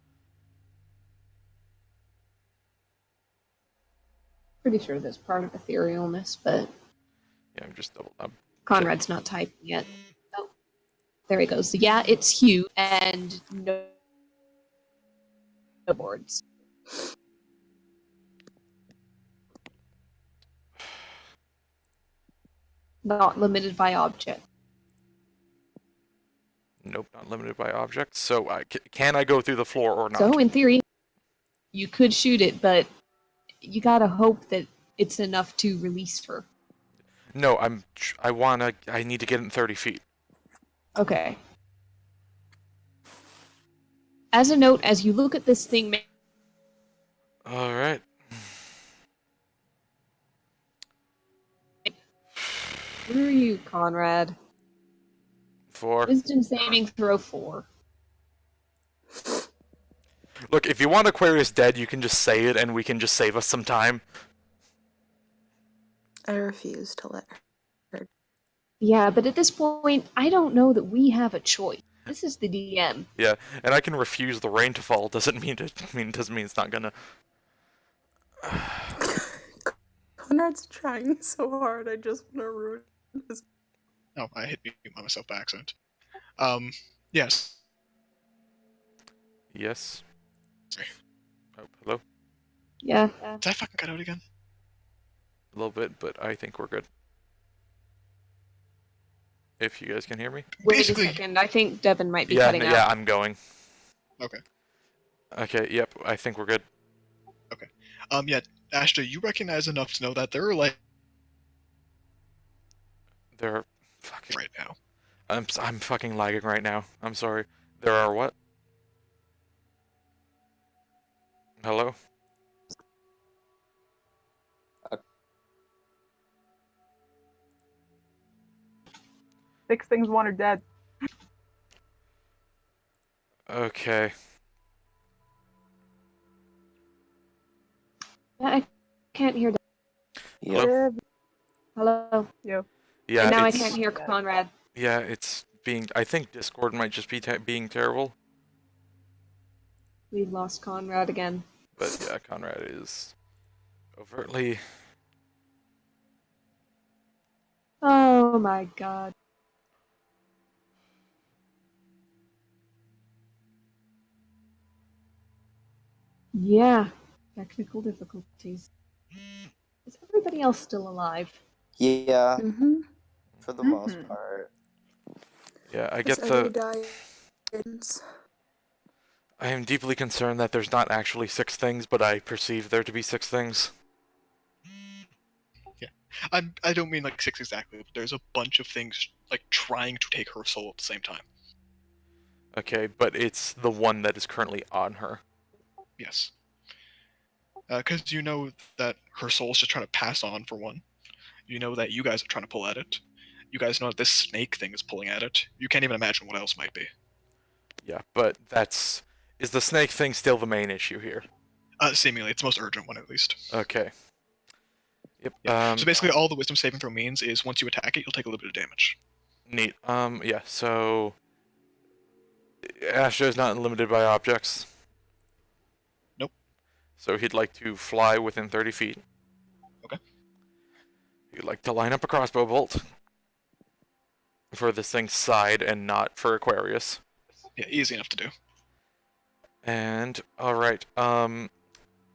Pretty sure that's part of etherealness, but Yeah, I'm just Conrad's not typing yet. Oh, there he goes. So yeah, it's Hugh and no boards. Not limited by object. Nope, not limited by objects. So, can I go through the floor or not? So in theory, you could shoot it, but you gotta hope that it's enough to release her. No, I need to get in 30 feet. Okay. As a note, as you look at this thing, Alright. where are you, Conrad? 4. Wisdom saving throw 4. Look, if you want Aquarius dead, you can just say it and we can just save us some time. I refuse to let her. Yeah, but at this point, I don't know that we have a choice. This is the DM. Yeah, and I can refuse the rain to fall. Doesn't mean it's not gonna. Conrad's trying so hard. I just want to ruin his. Oh, I hit mute by myself by accident. Yes. Yes. Sorry. Oh, hello. Yeah. Did I fucking cut out again? A little bit, but I think we're good. If you guys can hear me. Wait Basically- a second. I think Devin might be Yeah, cutting out. yeah, I'm going. Okay. Okay, yep, I think we're good. Yeah, Ashton, you recognize enough to know that there are like There are fucking. right now. I'm fucking lagging right now. I'm sorry. There are what? Hello? Six things one are dead. Okay. Yeah, I can't hear. Hello? Hello. Yo. Yeah, And now I it's, can't hear Conrad. Yeah, it's being. I think Discord might just be being terrible. We've lost Conrad again. But yeah, Conrad is overtly. Oh my god. Yeah. Technical difficulties. Is everybody else still alive? Yeah, Mm-hmm. for the most Mhm. part. Yeah, I get Every the. guidance. I am deeply concerned that there's not actually 6 things, but I perceive there to be 6 things. I don't mean like 6 exactly, but there's a bunch of things like trying to take her soul at the same time. Okay, but it's the one that is currently on her. Yes. Because you know that her soul's just trying to pass on, for one. You know that you guys are trying to pull at it. You guys know that this snake thing is pulling at it. You can't even imagine what else might be. Yeah, but that's. Is the snake thing still the main issue here? Seemingly, it's the most urgent one at least. Okay. Yep. Yeah. So basically, all the wisdom saving throw means is once you attack it, you'll take a little bit of damage. Neat. Yeah, so. Asha is not limited by objects. Nope. So he'd like to fly within 30 feet. Okay. He'd like to line up a crossbow bolt for this thing's side and not for Aquarius. Yeah, easy enough to do. And, alright,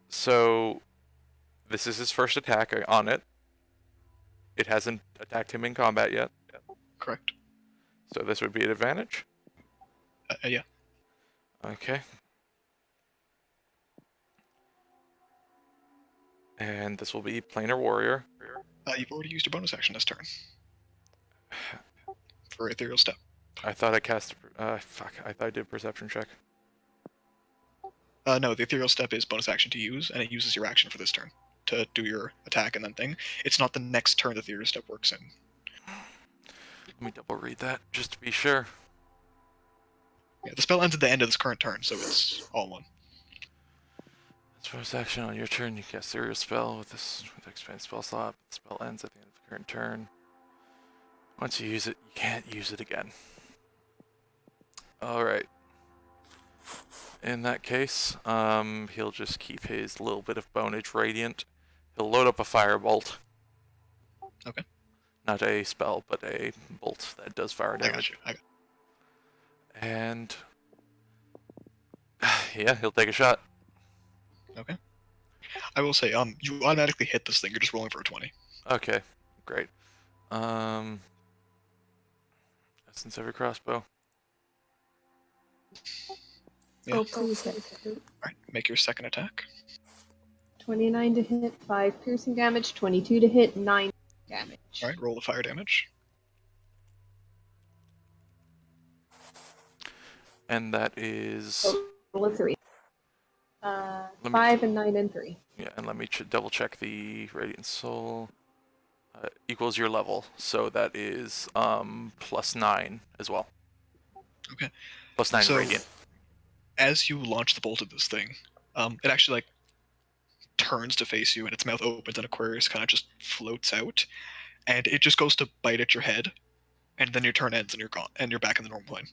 so this is his first attack on it. It hasn't attacked him in combat yet. Correct. So this would be an advantage. Yeah. Okay. And this will be Planar Warrior. You've already used your bonus action this turn. For Ethereal Step. I thought I cast. Fuck. I thought I did a perception check. No, the Ethereal Step is bonus action to use, and it uses your action for this turn to do your attack and then thing. It's not the next turn the Ethereal Step works in. Let me double read that, just to be sure. Yeah, the spell ends at the end of this current turn, so it's all one. Bonus action on your turn, you cast serious spell with expand spell slot. The spell ends at the end of the current turn. Once you use it, you can't use it again. Alright. In that case, he'll just keep his little bit of bonage radiant. He'll load up a firebolt. Okay. Not a spell, but a bolt that does fire I damage. got you. And yeah, he'll take a shot. Okay. I will say, you automatically hit this thing. You're just rolling for a 20. Okay, great. Essence every crossbow. Yeah. Oh, please hit. Alright, make your second attack. 29 to hit, 5 piercing damage, 22 to hit, 9 damage. Alright, roll the fire damage. And that is... Roll a 3. me- 5 and 9 and 3. Yeah, and let me double check the Radiant Soul. Equals your level, so that is +9 as well. Okay. +9 So- Radiant. As you launch the bolt at this thing, it actually, like, turns to face you, and its mouth opens, and Aquarius kind of just floats out, and it just goes to bite at your head, and then your turn ends, and you're gone, and you're back in the normal plane.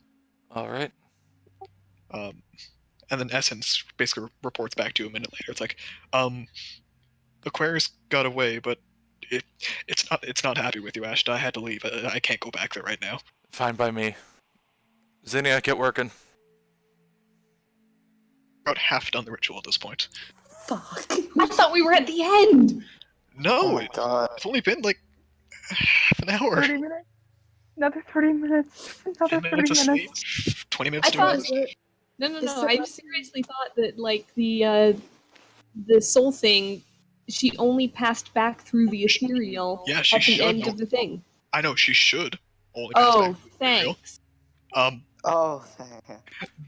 All right. And then Essence basically reports back to you a minute later. It's like, Aquarius got away, but it's not happy with you, Ashta. I had to leave. I can't go back there right now. Fine by me. Zinnia, get working. About half done the ritual at this point. Fuck. I thought we were at the end. No, Oh my god. it's only been like half an hour. 30 minutes. Another 30 minutes. Another 10 30 minutes of minutes. sleep. 20 minutes I to thought rest. no. Is I there- seriously thought that like the soul thing, she only passed back through the ethereal Yeah, she at the should. end of the thing. I know she should only pass Oh, back through the material. thanks. Oh, thank you.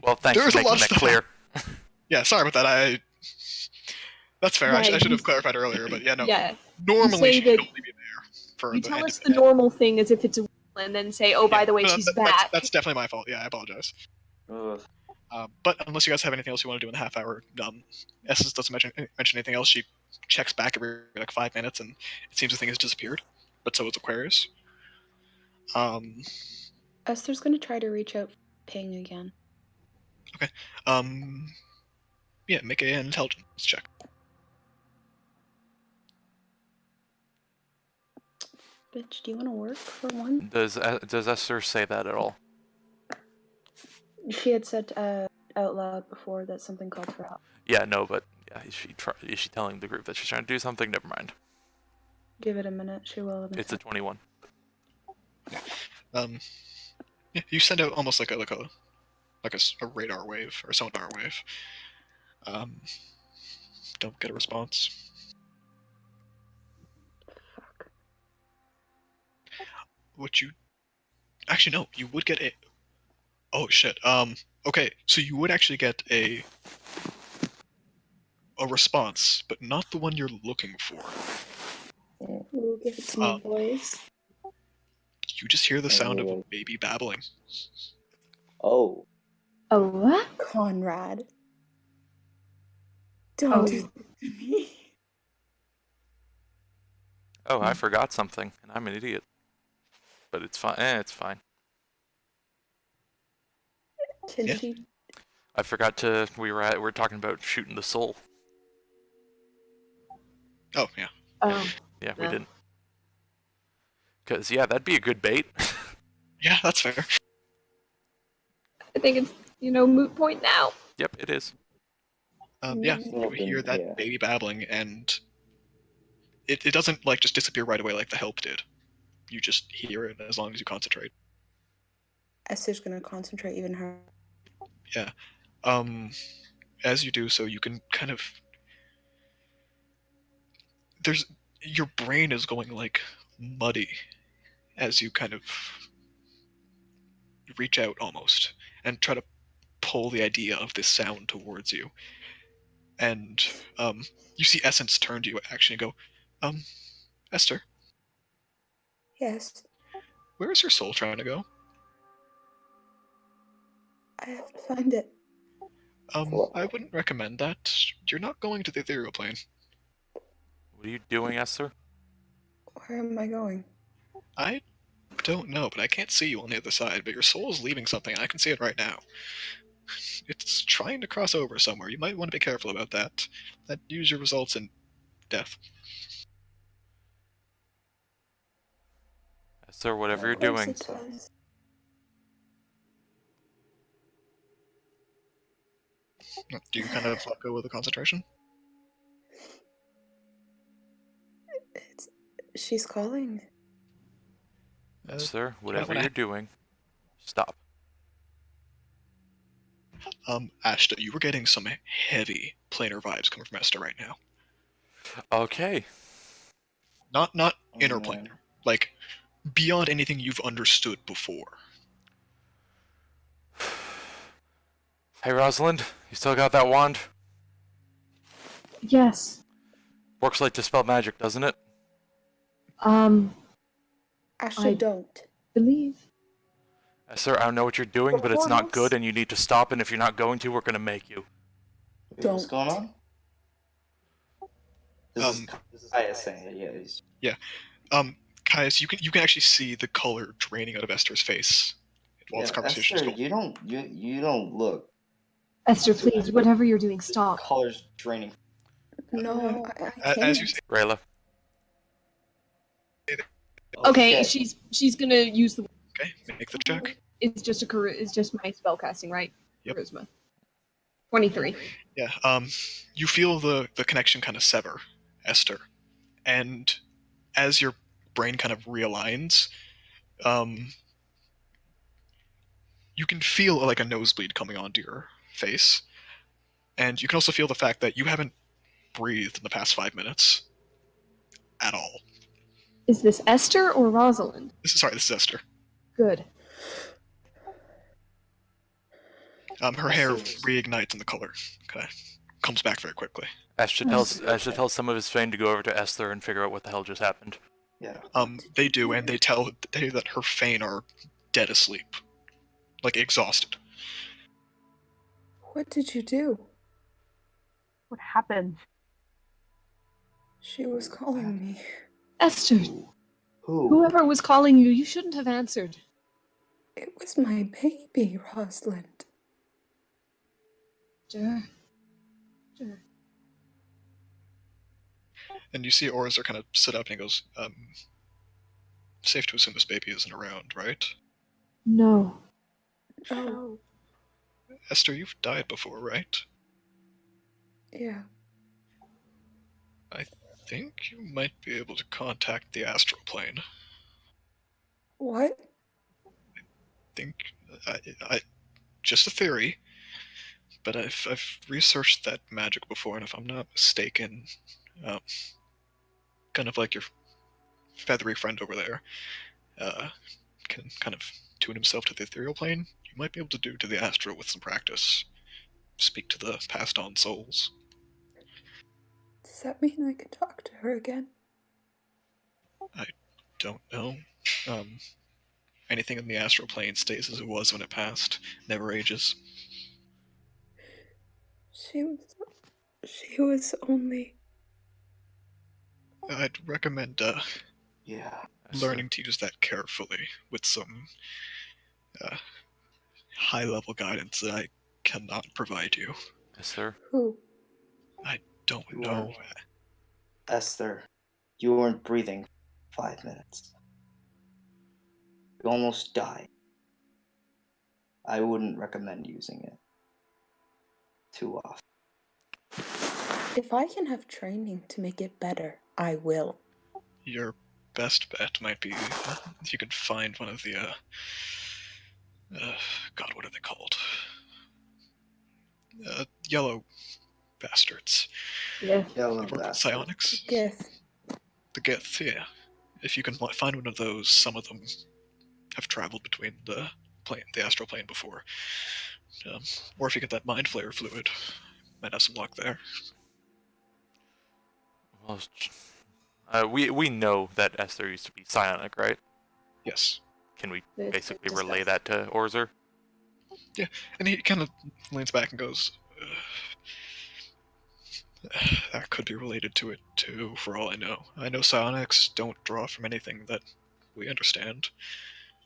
Well, thanks There's for a lot making of that clear. Yeah, sorry about that. That's fair. Yeah, I should you- have clarified earlier, but yeah, no. Yeah, Normally say she should that- only be there for you the tell end us of the normal thing as if it's a and then say, oh, by Yeah, the way, no, she's that's, back. That's definitely my fault. Yeah, I apologize. Ugh. But unless you guys have anything else you want to do in the half hour, Essence doesn't mention anything else. She checks back every like 5 minutes, and it seems the thing has disappeared. But so is Aquarius. Esther's gonna try to reach out for Ping again. Yeah, make an intelligence check. Bitch, do you want to work for one? Does Esther say that at all? She had said out loud before that something called for help. Yeah, no, but yeah, is she telling the group that she's trying to do something? Never mind. Give it a minute. She will. It's a 21. Yeah, you send out almost like a radar wave or sonar wave. Don't get a response. Fuck. What you actually no, you would get a. Oh shit. Okay, so you would actually get a response, but not the one you're looking for. We'll give it to me, boys. You just hear the sound of a baby babbling. Oh. Oh, what? Conrad. Oh. Don't do this to me. Oh, I forgot something, and I'm an idiot. But it's fine. It's fine. Can Yeah. she? I forgot to. We were talking about shooting the soul. Oh yeah. Oh, Yeah, we Yeah. didn't. Cause yeah, that'd be a good bait. Yeah, that's fair. I think it's moot point now. Yep, it is. Yeah, you hear that Yeah. baby babbling, and it doesn't like just disappear right away like the help did. You just hear it as long as you concentrate. Esther's gonna concentrate even harder. As you do so, you can kind of your brain is going like muddy as you kind of reach out almost and try to pull the idea of this sound towards you. And you see Essence turn to you actually and go, Esther, Yes, where is your soul trying to go? I have to find it. I wouldn't recommend that. You're not going to the ethereal plane. What are you doing, Esther? Where am I going? I don't know, but I can't see you on the other side, but your soul is leaving something, and I can see it right now. It's trying to cross over somewhere. You might want to be careful about that. That usually results in death. Esther, whatever you're Of course doing. it does. Do you kind of let go with the concentration? She's calling. Esther, whatever wanna- you're doing, stop. Ashta, you were getting some heavy planar vibes coming from Esther right now. Okay. Not Oh, interplanar, like beyond anything you've understood before. Hey, Rosalind, you still got that wand? Yes. Works like dispel magic, doesn't it? Ashley, I- don't. Believe. Esther, I don't know what you're doing, but it's not good, and you need to stop, and if you're not going to, we're gonna make you. What's going on? This is Kaya saying it. Yeah. Caius, you can actually see the color draining out of Esther's face while this conversation is Esther, going. you don't look. Esther, please, whatever you're doing, stop. Colors draining. No, I As you can't. say, Rayla. Okay, shit. she's gonna use the. okay, make the check. It's just it's just my spell casting, right? Yep. Charisma. 23. Yeah. You feel the connection kind of sever, Esther, and as your brain kind of realigns, you can feel like a nosebleed coming onto your face, and you can also feel the fact that you haven't breathed in the past 5 minutes at all. Is this Esther or Rosalind? This is Esther. Good. Her hair reignites and the color kind of comes back very quickly. Ash should tell some of his fame to go over to Esther and figure out what the hell just happened. Yeah. They do, and they tell that her Fane are dead asleep, like exhausted. What did you do? What happened? She was calling me. Esther, Who? whoever was calling you, you shouldn't have answered. It was my baby, Rosalind. Sure. And you see Orzer kind of sit up and he goes, safe to assume this baby isn't around, right? No. Oh, Esther, you've died before, right? yeah. I think you might be able to contact the astral plane. What? I just a theory, but I've researched that magic before, and if I'm not mistaken, kind of like your feathery friend over there, can kind of tune himself to the ethereal plane. You might be able to do to the astral with some practice. Speak to the passed on souls. Does that mean I can talk to her again? I don't know. Anything in the astral plane stays as it was when it passed. Never ages. She was only... I'd recommend learning to use that carefully with some high-level guidance that I cannot provide you. Esther? Who? I don't know. Esther, you weren't breathing 5 minutes. You almost died. I wouldn't recommend using it too often. If I can have training to make it better, I will. Your best bet might be if you could find one of the God, what are they called? Yellow bastards. Yeah. Yellow They work with bastard. psionics. Gith. The Gith, yeah. If you can find one of those, some of them have traveled between the astral plane before. Or if you get that mind flare fluid, might have some luck there. Well, we know that Esther used to be psionic, right? Yes. Can we It's basically discussed. relay that to Orzer? Yeah, and he kind of leans back and goes, that could be related to it too, for all I know. I know psionics don't draw from anything that we understand.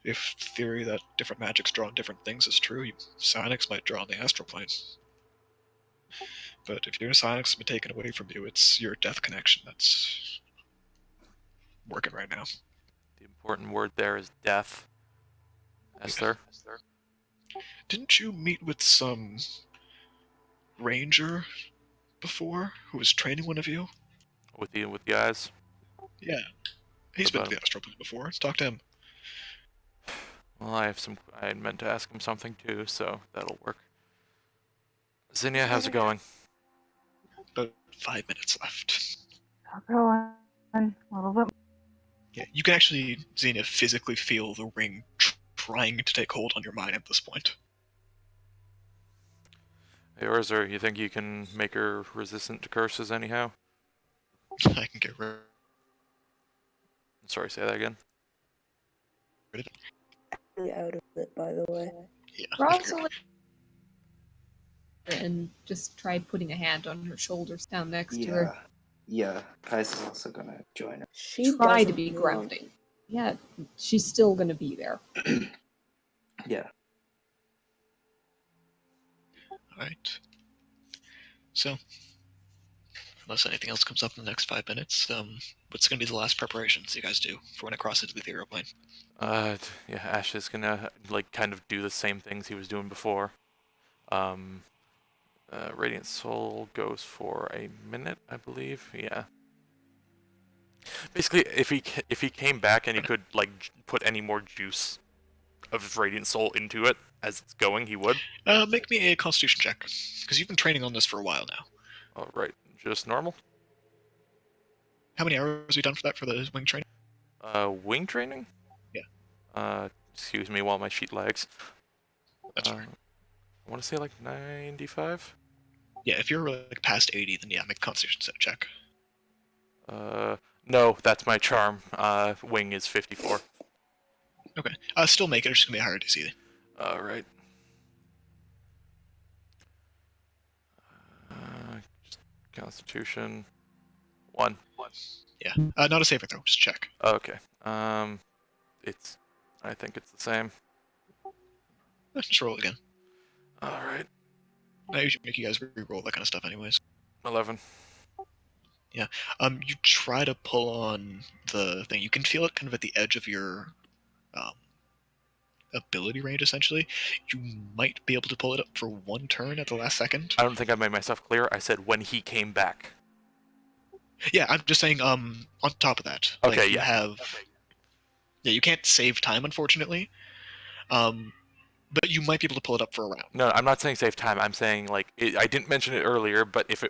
If the theory that different magics draw on different things is true, psionics might draw on the astral plane. But if your psionics has been taken away from you, it's your death connection that's working right now. The important word there is death. Esther? Didn't you meet with some ranger before who was training one of you? With the eyes? Yeah. He's been about to the astral plane before. Let's talk to him. Well, I had meant to ask him something too, so that'll work. Zinnia, how's it going? About 5 minutes left. I'll go on a little bit. Yeah, you can actually, Xenia, physically feel the ring trying to take hold on your mind at this point. Hey, Orzer, you think you can make her resistant to curses anyhow? I can get rid Sorry, say that again. of it. Out of it, by the way. Yeah. Rosalind. And just try putting a hand on her shoulders down next to her. Yeah, Kais is also gonna join her. She Try to doesn't be move. grounding. Yeah, she's still gonna be there. Yeah. Alright. So, unless anything else comes up in the next 5 minutes, what's going to be the last preparations you guys do for when it crosses the ethereal plane? Yeah, Ash is gonna, like, kind of do the same things he was doing before. Radiant Soul goes for a minute, I believe. Yeah. Basically, if he came back and he could, like, put any more juice of Radiant Soul into it as it's going, he would. Make me a Constitution check, because you've been training on this for a while now. Alright, just normal. How many hours have you done for that for the wing training? Wing training? Yeah. Excuse me while my sheet lags. That's fair. I want to say like 95? Yeah, if you're like past 80, then yeah, make a Constitution check. No, that's my charm. Wing is 54. Okay. Still make it, it's just going to be hard to see. Alright. Just Constitution. 1. Yeah. Not a saving throw, just check. Okay. I think it's the same. Just roll again. Alright. I usually make you guys re-roll that kind of stuff anyways. 11. You try to pull on the thing. You can feel it kind of at the edge of your ability range, essentially. You might be able to pull it up for one turn at the last second. I don't think I made myself clear. I said when he came back. Yeah, I'm just saying, on top of that. Okay, like, you yeah. have... Yeah, you can't save time, unfortunately. But you might be able to pull it up for a round. No, I'm not saying save time. I'm saying, like, I didn't mention it earlier, but if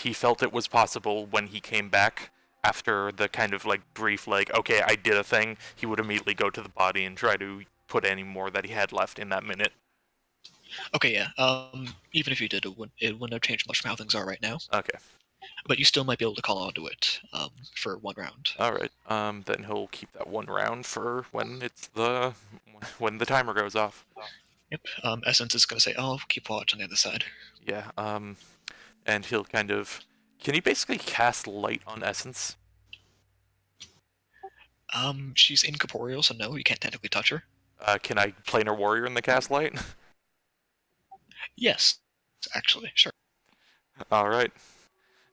he felt it was possible when he came back after the kind of, like, brief, like, okay, I did a thing, he would immediately go to the body and try to put any more that he had left in that minute. Okay, yeah. Even if you did, it wouldn't have changed much from how things are right now. Okay. But you still might be able to call onto it for one round. Alright. Then he'll keep that one round for when the timer goes off. Yep. Essence is going to say, "Oh, keep watch on the other side." Yeah, and he'll kind of... Can he basically cast light on Essence? She's incorporeal, so no, you can't technically touch her. Can I planar warrior in the cast light? Yes, actually, sure. Alright.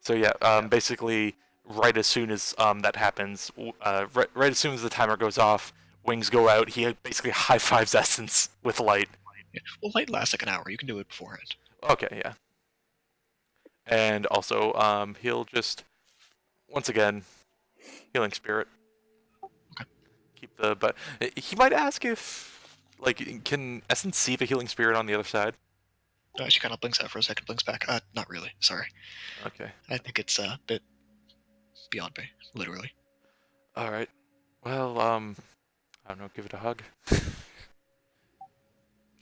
So yeah, basically, right as soon as that happens, right as soon as the timer goes off, wings go out, he basically high-fives Essence with light. Yeah. Well, light lasts like an hour. You can do it beforehand. Okay, yeah. And also, he'll just, once again, healing spirit. Okay. But he might ask if, like, can Essence see the healing spirit on the other side? She kind of blinks out for a second, blinks back. Not really. Sorry. Okay. I think it's a bit beyond me, literally. All right. Well, I don't know. Give it a hug.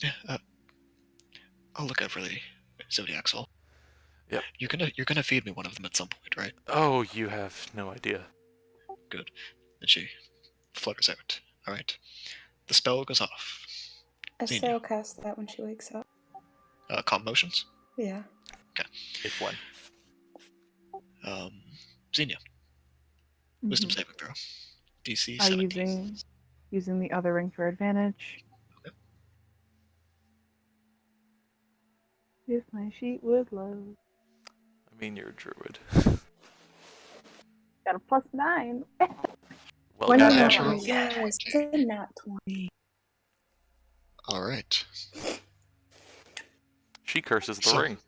Yeah. I'll look out for the Zodiac Soul. Yep. You're gonna feed me one of them at some point, right? Oh, you have no idea. Good. And she flutters out. All right. The spell goes off. Estelle will cast that when she wakes up. Calm motions. Yeah. If one. Xenia. Wisdom saving throw. DC I'm 17. using the other ring for advantage. Okay. If my sheet would load. I mean, you're a druid. Got a +9. Well, When goddamn. natural. Yes, it's a nat 20. All right. She curses the So- ring.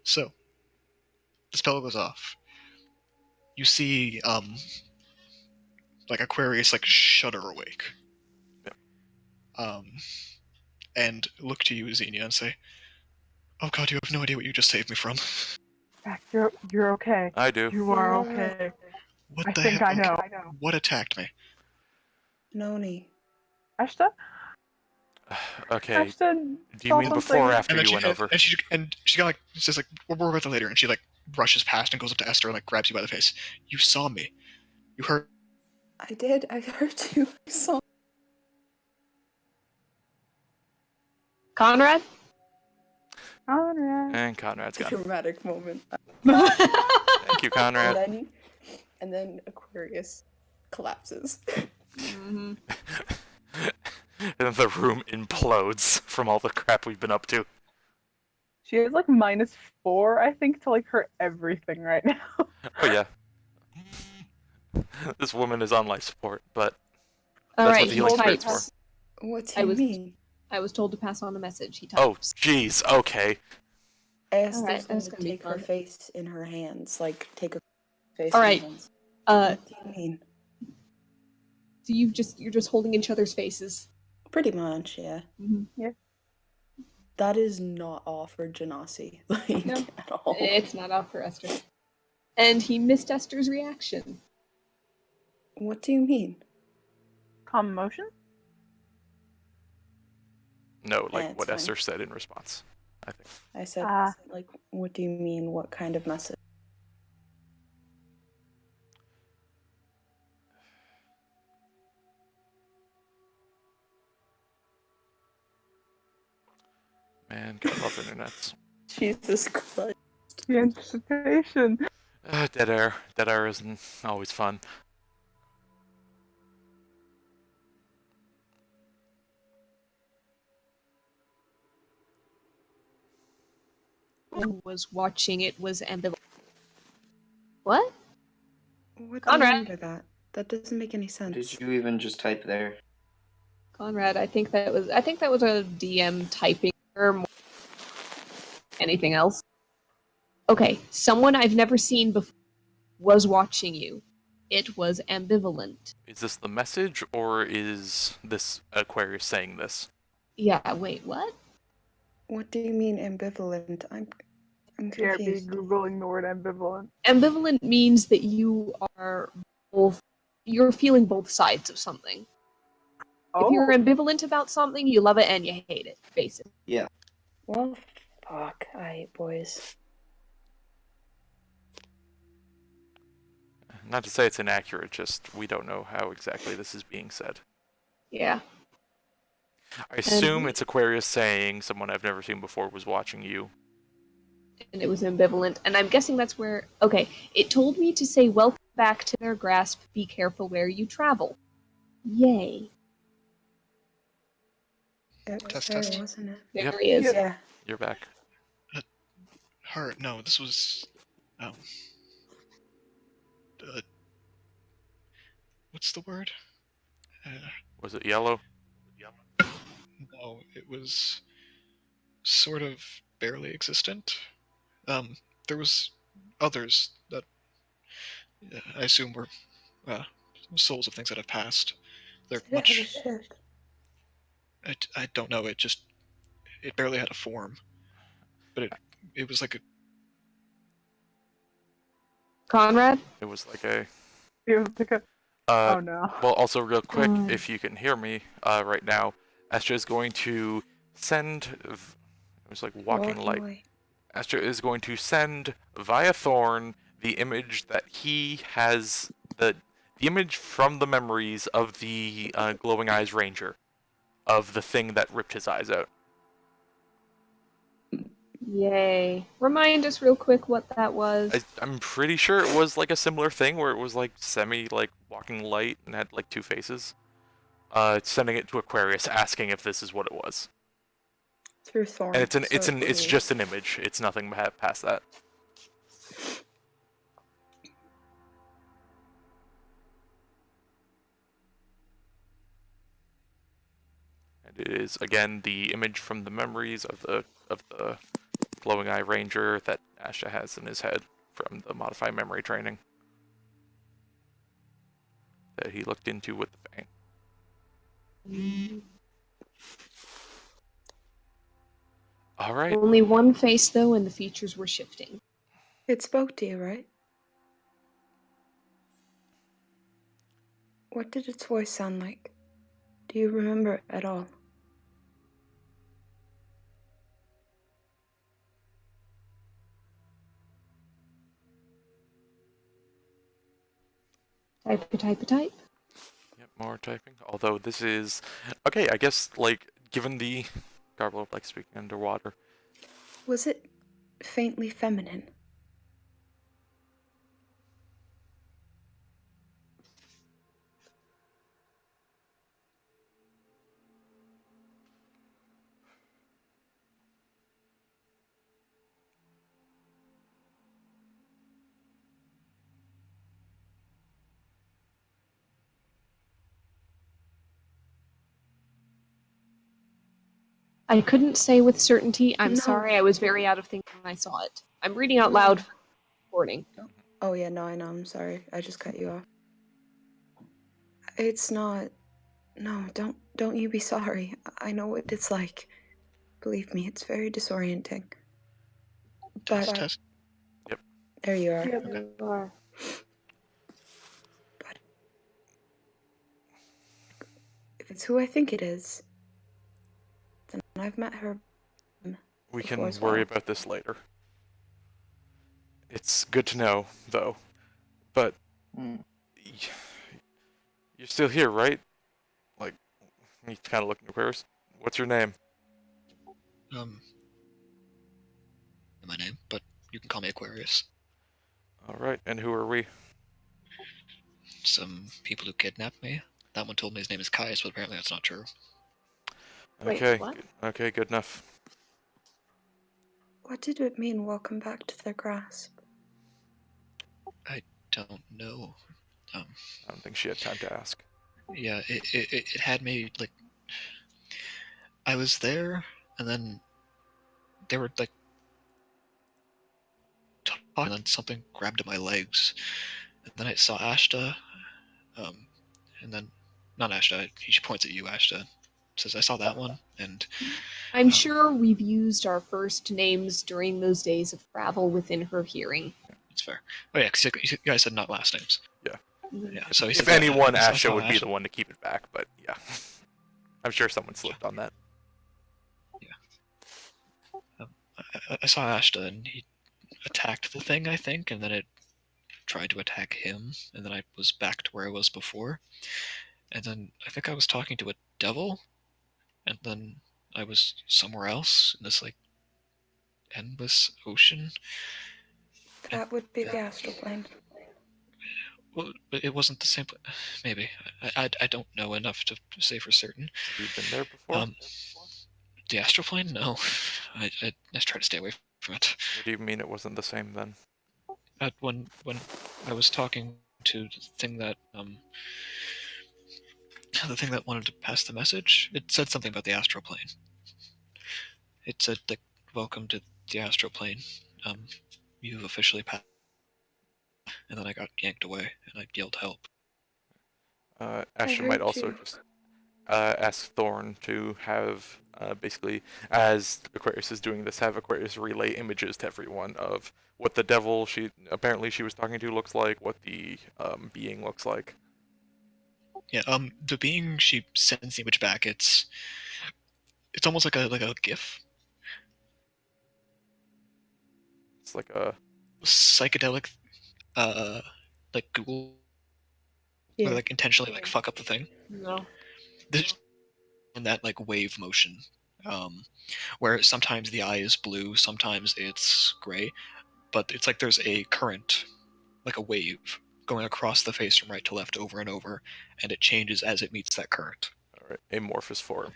So, the spell goes off. You see, like Aquarius, like shudder awake. Yep. And look to you, Xenia, and say, "Oh God, you have no idea what you just saved me from." Back, you're okay. I do. You are okay. What I the think hell? I know. What attacked me? Noni. Ashta? Okay. Ashta Do you mean before or after And then you went over? And she got like says like, "We'll worry about that later." And she like rushes past and goes up to Esther and like grabs you by the face. "You saw me. You heard." I did. I heard you. I saw. Conrad? Conrad. And Conrad's gone. Dramatic moment. Thank you, Conrad. And then Aquarius collapses. Mm-hmm. And then the room implodes from all the crap we've been up to. She has like -4, I think, to like her everything right now. Oh yeah. This woman is on life support, but All that's right, what the he healing spirit's for. types. What do I you was- mean? I was told to pass on a message. He Oh, types. jeez. Okay. Esther's Alright, going that's to gonna be take her fun. face in her hands, like take a face All in right. her hands. Uh, What do you mean? so you're just holding each other's faces. Pretty much, yeah. Mm-hmm. That is not offered Genasi, like, No. at all. It's not off for Esther. And he missed Esther's reaction. What do you mean? Calm motion? No, like it's what fine. Esther said in response, I think. I said, like, what do you mean? What kind of message? Man, gotta love internets. Jesus Christ. The anticipation. Dead air. Dead air isn't always fun. Who was watching it was ambivalent. What? What Conrad. do you mean by that? That doesn't make any sense. Did you even just type there? Conrad, I think that was a DM typing or more anything else. Okay, someone I've never seen before was watching you. It was ambivalent. Is this the message, or is this Aquarius saying this? Yeah, wait, what? What do you mean ambivalent? I'm Yeah, be confused. googling the word ambivalent. Ambivalent means that you are you're feeling both sides of something. If you're ambivalent about something, you love it and you hate it, basically. Yeah. Well, fuck. I hate boys. Not to say it's inaccurate, just we don't know how exactly this is being said. Yeah. I assume it's Aquarius saying someone I've never seen before was watching you. And it was ambivalent, and I'm guessing that's where... Okay, it told me to say welcome back to their grasp, be careful where you travel. Yay. It was Test, there, test. wasn't it? There Yep. he is. Yeah. You're back. Her. No, this was. What's the word? Was it yellow? No, it was sort of barely existent. There was others that I assume were souls of things that have passed. They're Did it have a much. ship? I don't know. It barely had a form, but it was like a. Conrad? It was like a... Oh no. Well, also real quick, God. if you can hear me right now, Astra is going to send... It was like walking light. Away. Astra is going to send via Thorn the image that he has... The image from the memories of the Glowing Eyes Ranger. Of the thing that ripped his eyes out. Yay. Remind us real quick what that was. I'm pretty sure it was like a similar thing where it was like like walking light and had like two faces. Sending it to Aquarius, asking if this is what it was. Through Thorn. And so it's just an image. It's nothing past that. And it is again the image from the memories of the Glowing Eye Ranger that Asha has in his head from the modified memory training that he looked into with the Fang. All right. Only one face, though, and the features were shifting. It spoke to you, right? What did its voice sound like? Do you remember it at all? Type. Yep, more typing. Although this is... Okay, I guess, like, given the garble of, like, speaking underwater. Was it faintly feminine? I couldn't say with certainty. I'm No. sorry, I was very out of things when I saw it. I'm reading out loud for recording. Oh yeah, no, I know. I'm sorry. I just cut you off. It's not. No, don't you be sorry. I know what it's like. Believe me, it's very disorienting. But Test. there you are. Yep, you are. But if it's who I think it is, then I've met her. We before can as worry well. about this later. It's good to know, though. But you're still here, right? Like, he's kind of looking at Aquarius. What's your name? My name, but you can call me Aquarius. All right, and who are we? Some people who kidnapped me. That one told me his name is Caius, but apparently that's not true. Okay, Wait, what? okay, good enough. What did it mean, welcome back to their grasp? I don't know. I don't think she had time to ask. Yeah, it had me, like... I was there, and then they were, like... talking, and then something grabbed at my legs. And then I saw Ashta, and then... Not Ashta, she points at you, Ashta. Says, I saw that one, and... I'm sure we've used our first names during those days of travel within her hearing. It's fair. Oh yeah, because you guys said not last names. Yeah. Yeah, so he If said, anyone, I Asha saw would be the one to keep it back, but yeah. I'm sure someone slipped on that. Yeah. I saw Ashta, and he attacked the thing, I think, and then it tried to attack him, and then I was back to where I was before. And then I think I was talking to a devil, and then I was somewhere else in this, like, endless ocean. That would be the astral plane. Well, but it wasn't the same. Maybe I don't know enough to say for certain. Have you been there before? The astral plane? No, I try to stay away from it. What do you mean it wasn't the same then? When I was talking to the thing that wanted to pass the message, it said something about the astral plane. It said, like, welcome to the astral plane. You've officially passed. And then I got yanked away, and I yelled help. Asha might also just ask Thorn to have, basically, as Aquarius is doing this, have Aquarius relay images to everyone of what the devil she was talking to looks like, what the being looks like. Yeah, the being she sends the image back, it's almost like a GIF. It's like a psychedelic, like Google, Yeah. like intentionally like fuck up the thing. No. And that like wave motion, where sometimes the eye is blue, sometimes it's gray, but it's like there's a current, like a wave, going across the face from right to left over and over, and it changes as it meets that current. Alright, amorphous form.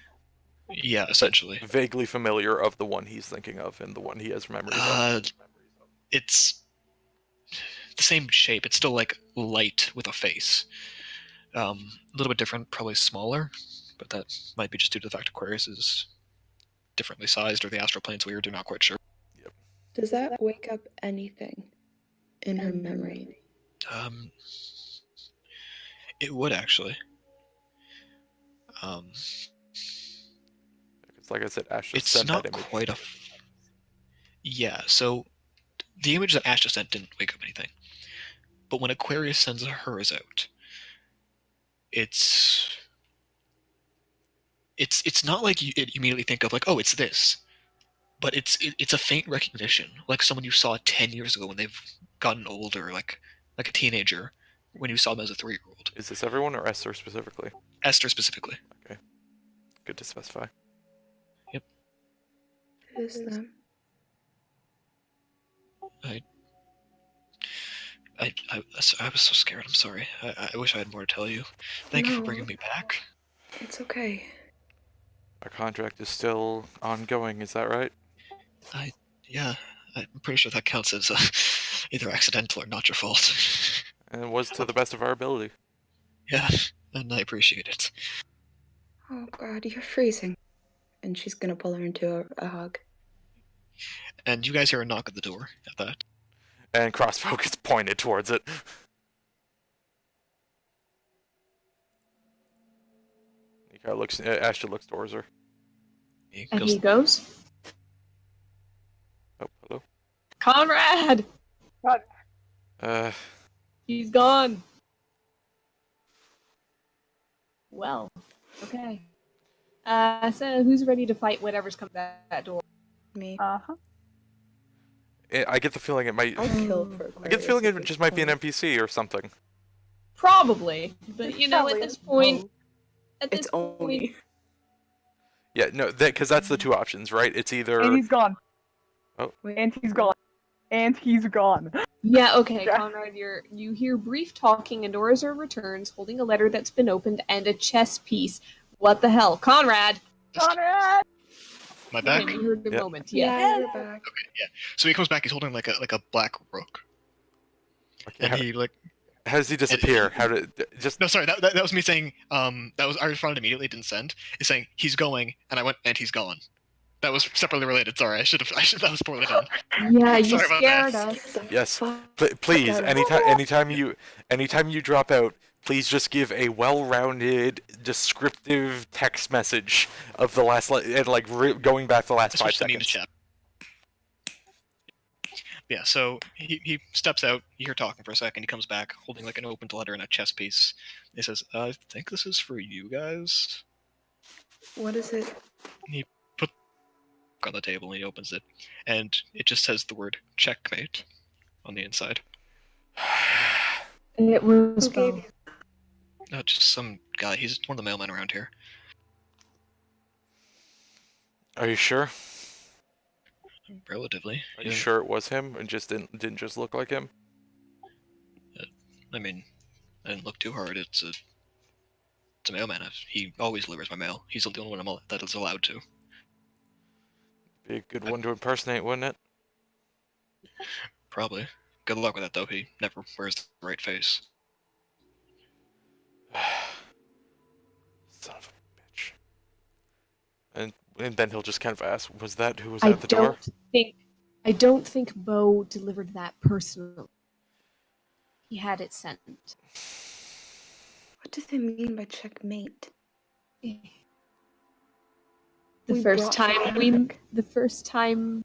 Yeah, essentially. But vaguely familiar of the one he's thinking of and the one he has memories of. It's the same shape. It's still like light with a face. A little bit different, probably smaller, but that might be just due to the fact Aquarius is differently sized, or the astral plane's weird. I'm not quite sure. Yep. Does that wake up anything in her memory? It would actually. It's like I said, Ash just It's sent not that image. quite a. Yeah, so the image that Ash just sent didn't wake up anything, but when Aquarius sends hers out, it's not like you immediately think of like, oh, it's this, but it's a faint recognition, like someone you saw 10 years ago when they've gotten older, like a teenager, when you saw them as a 3-year-old. Is this everyone or Esther specifically? Esther specifically. Okay. Good to specify. Yep. It is them. I was so scared. I'm sorry. I wish I had more to tell you. Thank you for bringing me back. It's okay. Our contract is still ongoing, is that right? Yeah, I'm pretty sure that counts as either accidental or not your fault. And it was to the best of our ability. Yeah, and I appreciate it. Oh god, you're freezing. and she's gonna pull her into a hug. And you guys hear a knock at the door at that. And crossbow gets pointed towards it. He kind of looks. Ashton looks towards her. And he goes, Oh, hello. Conrad! He's gone. Well, okay. So who's ready to fight whatever's coming at that door? Me. Uh-huh. I get the feeling it might. I'll kill for I get the feeling it just might be an NPC or something. Probably, but you know, at this point, It's only. Yeah, no, because that's the two options, right? It's either. And he's gone. Oh. And he's gone. And he's gone. Yeah, okay, Yeah. Conrad, you hear brief talking, and Orzer returns, holding a letter that's been opened and a chess piece. What the hell? Conrad! Conrad! My back? Okay, you heard the Yep. moment, Yeah, yes. you're back. Okay, yeah. So he comes back, he's holding like a black rook. Okay, And he like how does he disappear? How did just? no, sorry, that was me saying that was I responded immediately, didn't send. It's saying he's going, and I went and he's gone. That was separately related. Sorry, that was poorly done. Yeah, you Sorry about scared that. us. Yes. Please, anytime you drop out, please just give a well-rounded, descriptive text message of the last and going back the last 5 Switch the meme to seconds. chat. Yeah, so he steps out, you hear talking for a second, he comes back holding like an opened letter and a chess piece. He says, I think this is for you guys. What is it? He put on the table and he opens it, and it just says the word checkmate on the inside. It was Okay. Just some guy, he's one of the mailmen around here. Are you sure? Relatively. Are you sure it was him and just didn't just look like him? I mean, I didn't look too hard. It's a mailman. He always delivers my mail. He's the only one that is allowed to. Be a good one to impersonate, wouldn't it? Probably. Good luck with that, though. He never wears the right face. Son of a bitch. And then he'll just kind of ask, who was at the door? I don't think Bo delivered that personally. He had it sent. What does it mean by checkmate? The We first brought time,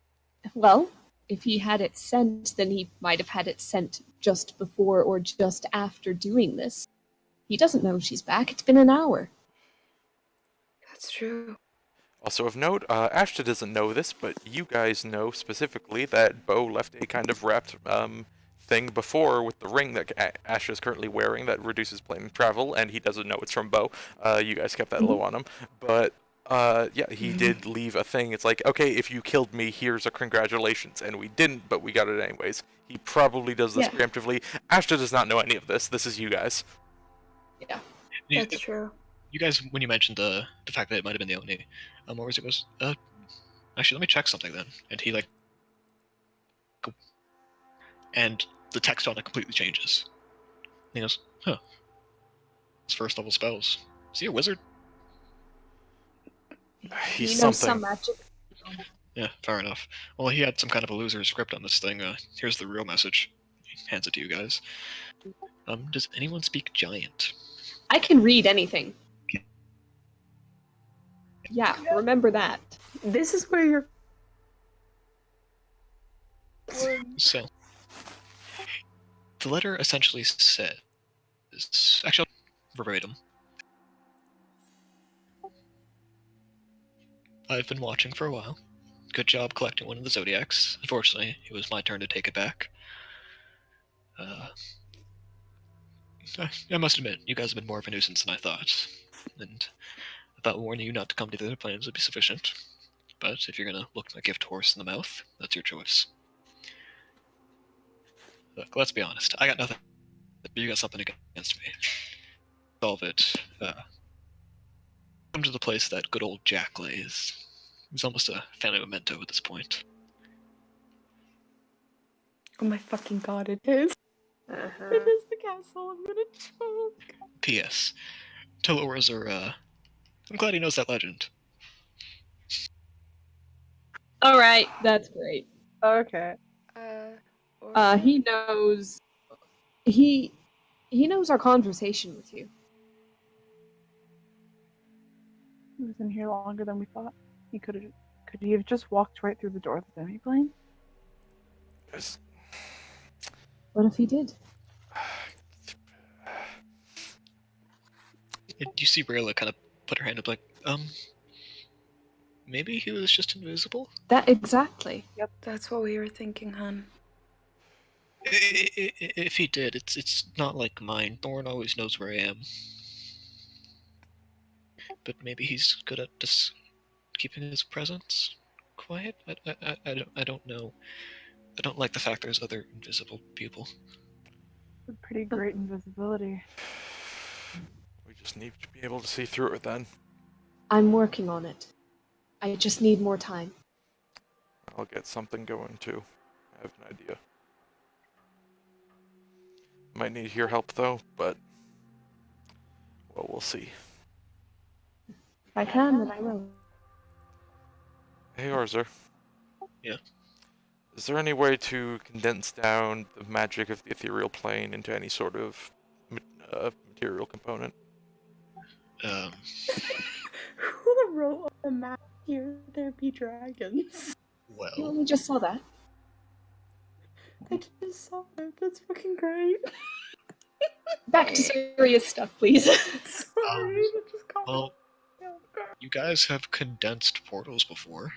well, if he had it sent, then he might have had it sent just before or just after doing this. He doesn't know she's back. It's been an hour. That's true. Also of note, Ashta doesn't know this, but you guys know specifically that Bo left a kind of wrapped thing before with the ring that Ashta is currently wearing that reduces plane travel, and he doesn't know it's from Bo. You guys kept that low on him, but yeah, he did leave a thing. It's like, okay, if you killed me, here's a congratulations, and we didn't, but we got it anyways. He probably does this preemptively. Ashta does not know any of this. This is you guys. Yeah. That's true. You guys, when you mentioned the fact that it might have been the Oni, Orzer goes, actually, let me check something then. And he, and the text on it completely changes. And he goes, huh. It's first level spells. Is he a wizard? He's He knows something. some magic. Yeah, fair enough. Well, he had some kind of a loser script on this thing. Here's the real message. He hands it to you guys. Does anyone speak giant? I can read anything. Yeah, remember that. This is where you're. So, the letter essentially says, actually, verbatim. I've been watching for a while. Good job collecting one of the Zodiacs. Unfortunately, it was my turn to take it back. I must admit, you guys have been more of a nuisance than I thought. And I thought warning you not to come to the other planes would be sufficient. But if you're gonna look my gift horse in the mouth, that's your choice. Look, let's be honest. I got nothing. You got something against me. Solve it. Come to the place that good old Jack lays. He's almost a family memento at this point. Oh my fucking god, it is. It is the castle. I'm gonna choke. P.S. Tell Orzer, I'm glad he knows that legend. All right, that's great. Okay. He knows. He knows our conversation with you. He was in here longer than we thought. Could he have just walked right through the door of the demi-plane? What if he did? You see Rayla kind of put her hand up like, maybe he was just invisible? That exactly. Yep. That's what we were thinking, hon. If he did, it's not like mine. Thorn always knows where I am. But maybe he's good at just keeping his presence quiet? I don't know. I don't like the fact there's other invisible people. It's a pretty great invisibility. We just need to be able to see through it then. I'm working on it. I just need more time. I'll get something going too. I have an idea. Might need your help though, but well, we'll see. If I can, then I will. Hey, Arzer. Yeah. Is there any way to condense down the magic of the ethereal plane into any sort of material component? Who wrote on the map here there be dragons? Well, we just saw that. I just saw it. That's fucking great. Back to serious stuff, please. Sorry, that just caught me. Well, you guys have condensed portals before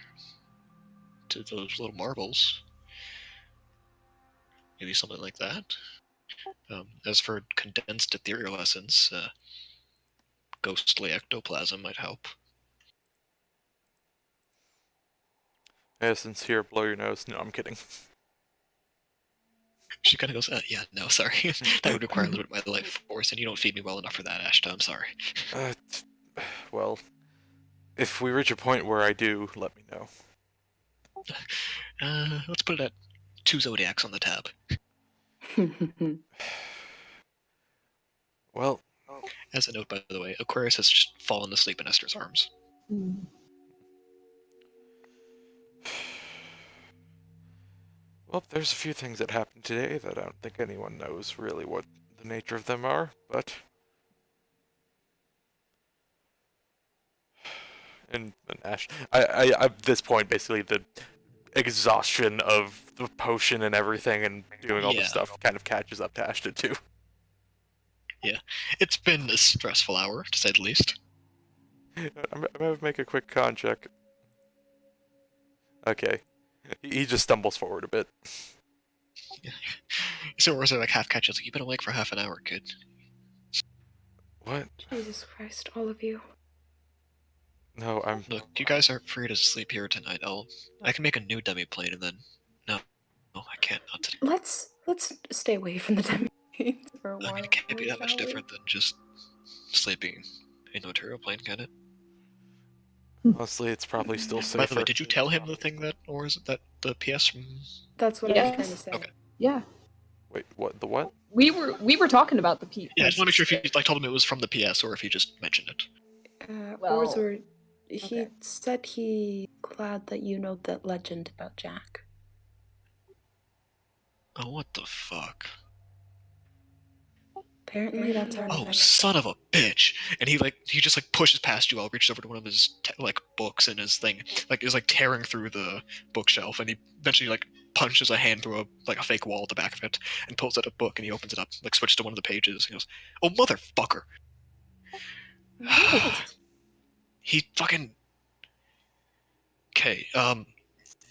to those little marbles. Maybe something like that. As for condensed ethereal essence, ghostly ectoplasm might help. Since here, blow your nose. No, I'm kidding. She kind of goes, yeah, no, sorry. That would require a little bit of my life force, and you don't feed me well enough for that, Ashta. I'm sorry. Well, if we reach a point where I do, let me know. Let's put it at 2 zodiacs on the tab. Well, as a note, by the way, Aquarius has just fallen asleep in Esther's arms. Well, there's a few things that happened today that I don't think anyone knows really what the nature of them are, but... And Ash, I at this point, basically, the exhaustion of the potion and everything and doing all the stuff kind of catches up to Ashton, too. Yeah, it's been a stressful hour, to say the least. I'm gonna make a quick con check. Okay. He just stumbles forward a bit. So we're like half catches, like, you've been awake for half an hour, kid. What? Jesus Christ, all of you. No, I'm... Look, you guys are free to sleep here tonight. I can make a new demi-plane and then... No, I can't, not today. Let's stay away from the demi for a while. I mean, it can't be that much different than just sleeping in the material plane, can it? Honestly, it's probably still safer. By the way, did you tell him the thing that, or is it that the PS from... That's what I was trying to say. Okay. Yeah. Wait, what? The what? We were talking about the PS. Yeah, I just want to make sure if you told him it was from the PS or if he just mentioned it. Or he said he glad that you know that legend about Jack. Oh, what the fuck? Apparently that's our Oh, son of a bitch! And he just pushes past you all, reaches over to one of his books and his thing, is tearing through the bookshelf, and he eventually punches a hand through a fake wall at the back of it, and pulls out a book, and he opens it up, switches to one of the pages, and he goes, "Oh, motherfucker!" He fucking... Okay,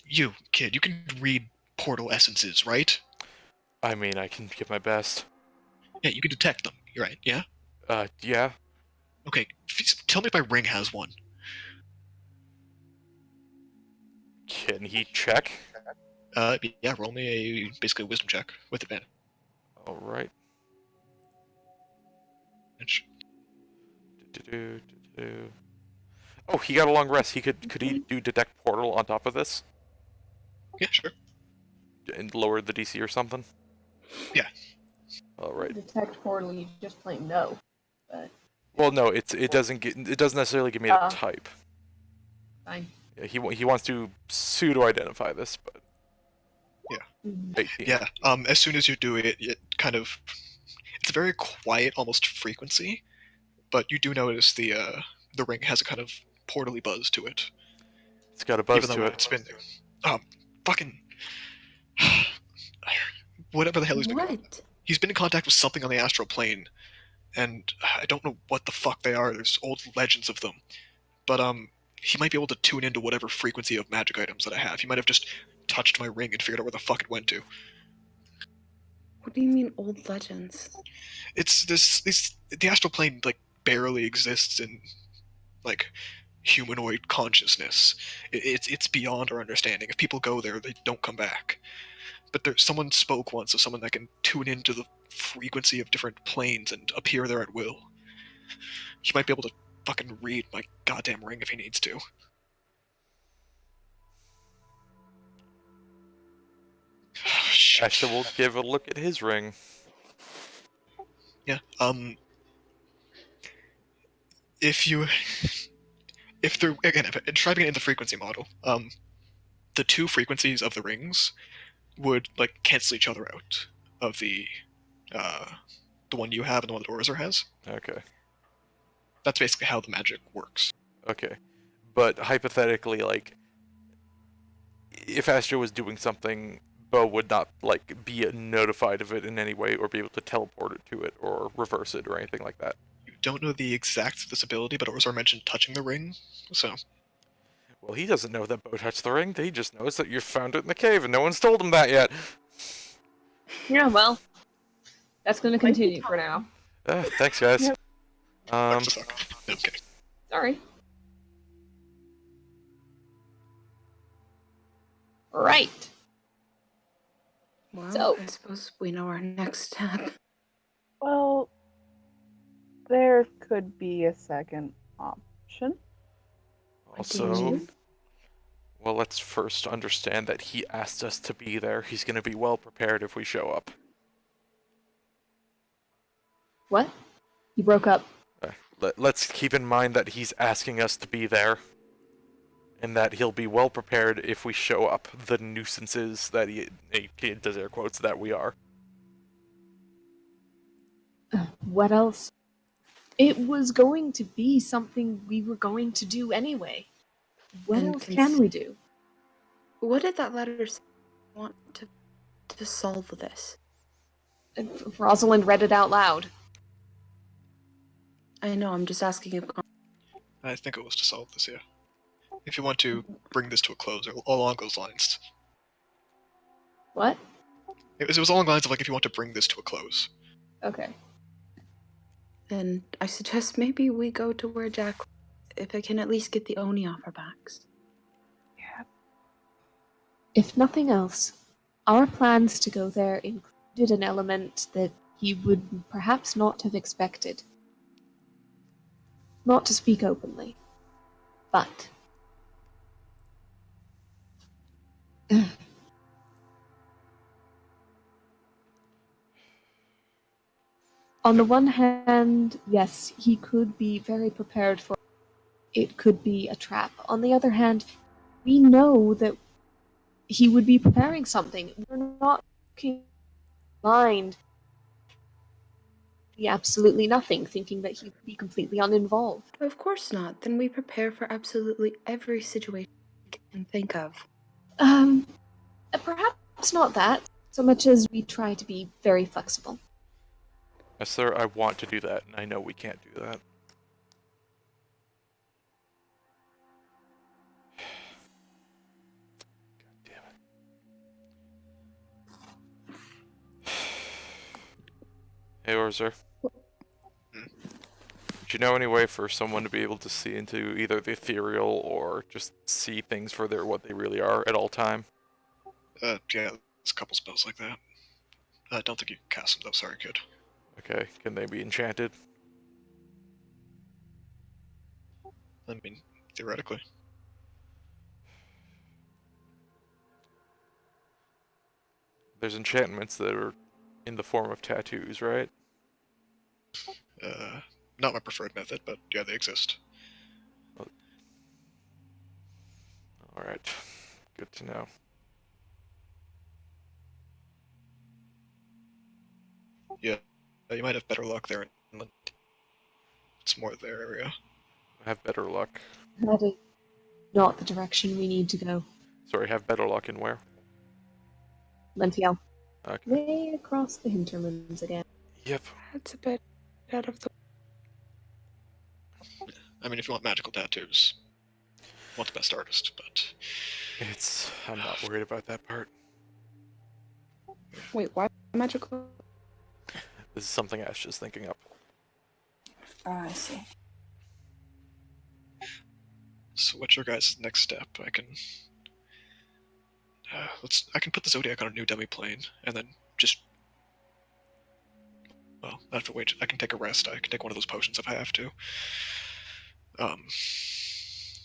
you, kid, you can read portal essences, right? I mean, I can give my best. Yeah, you can detect them. You're right, yeah? Yeah. Okay, tell me if my ring has one. Can he check? Yeah, roll me basically a wisdom check with advantage. Alright. Oh, he got a long rest. Could he do detect portal on top of this? Yeah, sure. And lower the DC or something? Yeah. Alright. Detect portal, you just plain no. But... Well, no, it doesn't necessarily give me the type. Fine. Yeah, he wants to pseudo-identify this, but... Mhm. 18. Yeah. As soon as you do it, it kind of it's a very quiet, almost frequency, but you do notice the ring has a kind of portally buzz to it, It's got a buzz even though to it. it's been fucking whatever the hell he's been doing. What? He's been in contact with something on the astral plane, and I don't know what the fuck they are. There's old legends of them, but he might be able to tune into whatever frequency of magic items that I have. He might have just touched my ring and figured out where the fuck it went to. What do you mean old legends? It's the astral plane like barely exists in like humanoid consciousness. It's beyond our understanding. If people go there, they don't come back. But someone spoke once of someone that can tune into the frequency of different planes and appear there at will. He might be able to fucking read my goddamn ring if he needs to. Shit. Ashton will give a look at his ring. Yeah. If they're again describing it in the frequency model, the two frequencies of the rings would like cancel each other out of the one you have and the one that Orzer has. Okay. That's basically how the magic works. Okay. But hypothetically, like, if Astro was doing something, Bo would not, like, be notified of it in any way or be able to teleport it to it or reverse it or anything like that. You don't know the exact disability, but Orzer mentioned touching the ring, so... Well, he doesn't know that Bo touched the ring. He just knows that you found it in the cave, and no one's told him that yet. Yeah, well, that's going to continue for now. Thanks, guys. Yep. Sucks to suck. No, I'm kidding. Sorry. Right. Well, So- I suppose we know our next step. Well, there could be a second option. What do you Also, mean? well, let's first understand that he asked us to be there. He's going to be well prepared if we show up. What? You broke up. Let's keep in mind that he's asking us to be there, and that he'll be well prepared if we show up. The nuisances that he does air quotes that we are. What else? It was going to be something we were going to do anyway. What And else can we do? What did that letter say? Want to solve this? And Rosalind read it out loud. I know. I'm just asking if. I think it was to solve this, yeah. If you want to bring this to a close, or along those lines. What? It was along the lines of, like, if you want to bring this to a close. Okay. Then I suggest maybe we go to where Jack. If I can at least get the Oni off our backs. Yeah. If nothing else, our plans to go there included an element that he would perhaps not have expected. Not to speak openly, but... On the one hand, yes, he could be very prepared for it could be a trap. On the other hand, we know that he would be preparing something. We're not looking blind. Be absolutely nothing, thinking that he'd be completely uninvolved. Of course not. Then we prepare for absolutely every situation we can think of. Perhaps not that, so much as we try to be very flexible. Yes, sir, I want to do that, and I know we can't do that. God damn it. Hey, Orzer. Do you know any way for someone to be able to see into either the ethereal or just see things for what they really are at all time? Yeah, there's a couple spells like that. I don't think you can cast them, though. Sorry, kid. Okay, can they be enchanted? I mean, theoretically. There's enchantments that are in the form of tattoos, right? Not my preferred method, but yeah, they exist. Alright. Good to know. Yeah, you might have better luck there. It's more their area. Have better luck. That is not the direction we need to go. Sorry, have better luck in where? Lentiel. Okay. Way across the hinterlands again. Yep. That's a bit out of the. I mean, if you want magical tattoos, want the best artist, but I'm not worried about that part. Wait, why magical? This is something Ash is thinking up. I see. so what's your guys' next step? I can put the Zodiac on a new demi-plane, and then just well, I have to wait. I can take a rest. I can take one of those potions if I have to.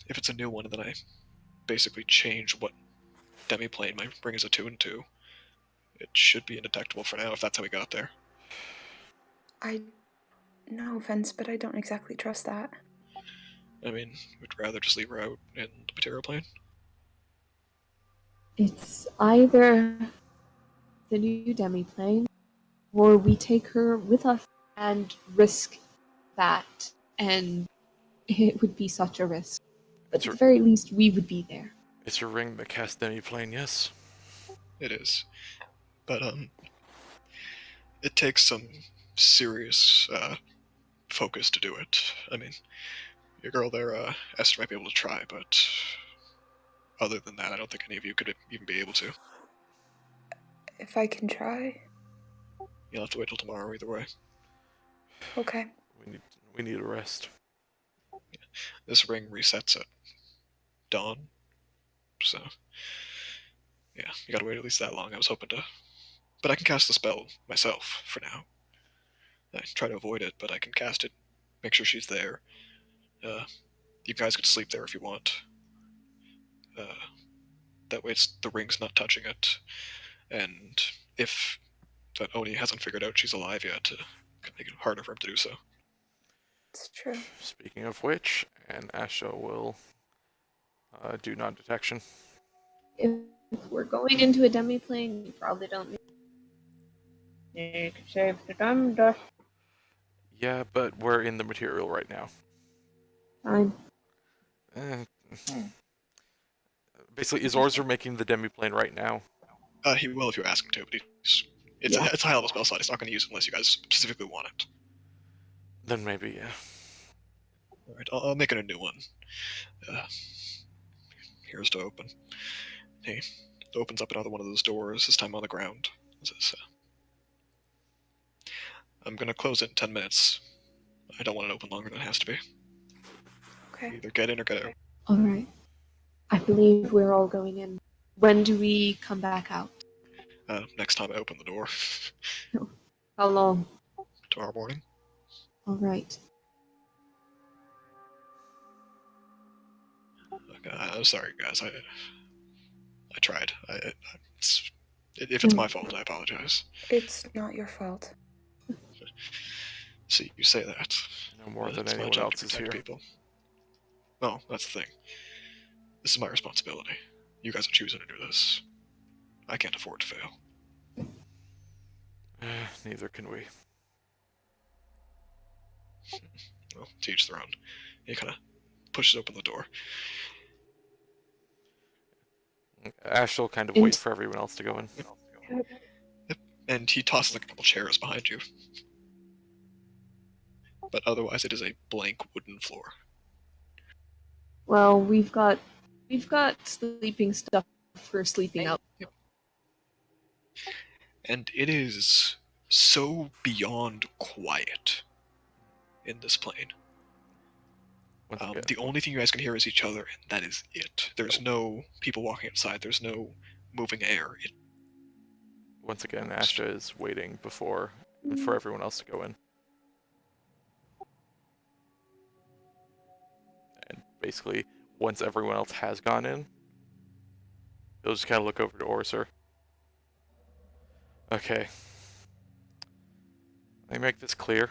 If it's a new one, then I basically change what demi-plane my ring is attuned to. It should be indetectable for now if that's how we got there. No offense, but I don't exactly trust that. I mean, we'd rather just leave her out in the material plane. It's either the new demi-plane, or we take her with us and risk that, and it would be such a risk. But at the very least, we would be there. It's your ring that casts demi-plane, yes? It is. But, it takes some serious, focus to do it. I mean, your girl there, Esther might be able to try, but other than that, I don't think any of you could even be able to. If I can try. You'll have to wait till tomorrow either way. Okay. We need a rest. This ring resets at dawn, so yeah, you gotta wait at least that long. I was hoping to, but I can cast the spell myself for now. I try to avoid it, but I can cast it, make sure she's there. You guys could sleep there if you want. That way the ring's not touching it, and if that Oni hasn't figured out she's alive yet, it can make it harder for him to do so. It's true. Speaking of which, and Asha will do non-detection. If we're going into a demi-plane, we probably don't need to save the dumb dust. Yeah, but we're in the material right now. Fine. Basically, is Orzer making the demi-plane right now? He will if you ask him to, but it's a high level spell slot. He's not going to use it unless you guys specifically want it. Then maybe, yeah. Alright, I'll make it a new one. Here's to open. He opens up another one of those doors, this time on the ground. Says, I'm going to close it in 10 minutes. I don't want it open longer than it has to be. Okay. Either get in or get out. Alright. I believe we're all going in. When do we come back out? Next time I open the door. How long? Tomorrow morning. Alright. Okay, I'm sorry, guys. I tried. If it's my fault, I apologize. It's not your fault. See, you say that. No more than It's my anyone job else to is protect here. people. No, that's the thing. This is my responsibility. You guys are choosing to do this. I can't afford to fail. Neither can we. Well, to each their own. He kind of pushes open the door. Ash will kind of wait for everyone else to go in. Yep. And he tosses like a couple chairs behind you. But otherwise, it is a blank wooden floor. Well, we've got sleeping stuff for sleeping out. Yep. And it is so beyond quiet in this plane. The only thing you guys can hear is each other, and that is it. There's no people walking outside. There's no moving air. Once again, Asha is waiting for everyone else to go in. And basically, once everyone else has gone in, he'll just kind of look over to Orzer. Okay. Let me make this clear.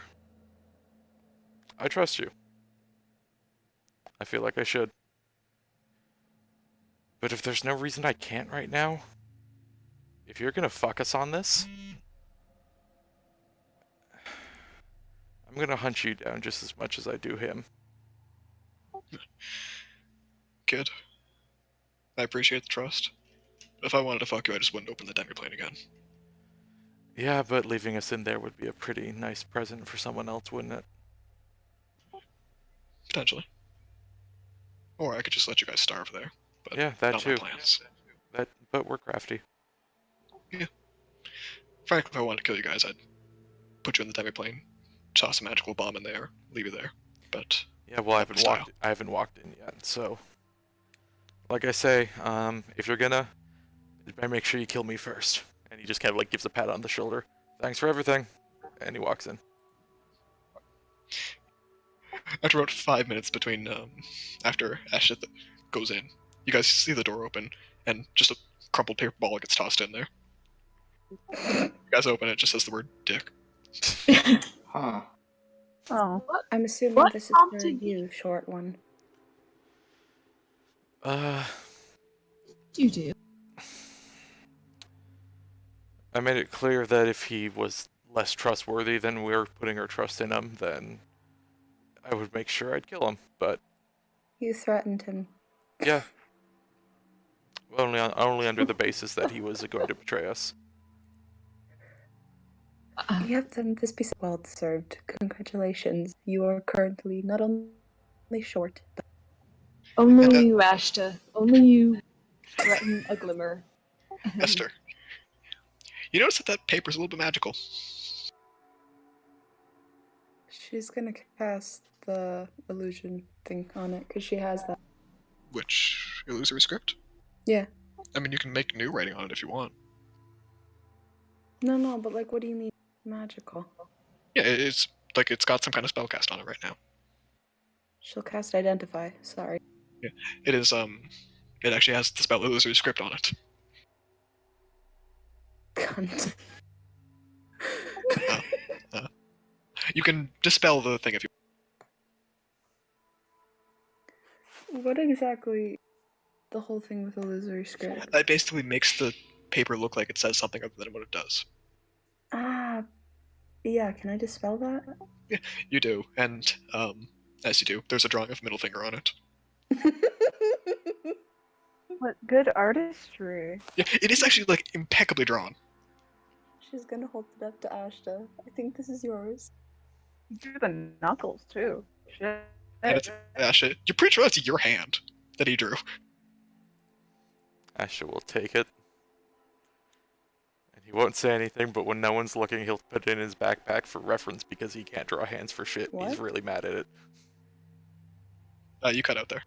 I trust you. I feel like I should. But if there's no reason I can't right now, if you're gonna fuck us on this, I'm gonna hunt you down just as much as I do him. Kid, I appreciate the trust. If I wanted to fuck you, I just wouldn't open the demiplane again. Yeah, but leaving us in there would be a pretty nice present for someone else, wouldn't it? Potentially. Or I could just let you guys starve there. But Yeah, that not too. my plans. But we're crafty. Frankly, if I wanted to kill you guys, I'd put you in the demiplane, toss a magical bomb in there, leave you there. But Yeah, well, Style. I haven't walked in yet, so like I say, if you're gonna, you better make sure you kill me first. And he just kind of like gives a pat on the shoulder. Thanks for everything. And he walks in. after about 5 minutes between after Ashit goes in, you guys see the door open and just a crumpled paper ball gets tossed in there. You guys open it, it just says the word dick. Huh. Oh. I'm assuming What this is for prompted you, short one. You do. I made it clear that if he was less trustworthy than we're putting our trust in him, then I would make sure I'd kill him. But You threatened him. yeah, only under the basis that he was going to betray us. You have done this piece of well deserved. Congratulations. You are currently not only short, but Only you, Ashta. Only you threaten a glimmer. Esther, you notice that paper's a little bit magical. she's gonna cast the illusion thing on it because she has that. Which illusory script? Yeah. I mean, you can make new writing on it if you want. No, but like, what do you mean magical? Yeah, it's like it's got some kind of spellcast on it right now. She'll cast Identify. Sorry. It is it actually has the spell illusory script on it. Cunt. You can dispel the thing if you. What exactly? The whole thing with illusory script. That basically makes the paper look like it says something other than what it does. Ah, yeah. Can I dispel that? You do, and as you do, there's a drawing of middle finger on it. What good artistry. Yeah, it is actually like impeccably drawn. She's gonna hold it up to Ashta. I think this is yours. Do the knuckles too. Shit. And it's Asha. You're pretty sure that's your hand that he drew. Asha will take it. And he won't say anything, but when no one's looking, he'll put it in his backpack for reference because he can't draw hands for shit. What? He's really mad at it. You cut out there.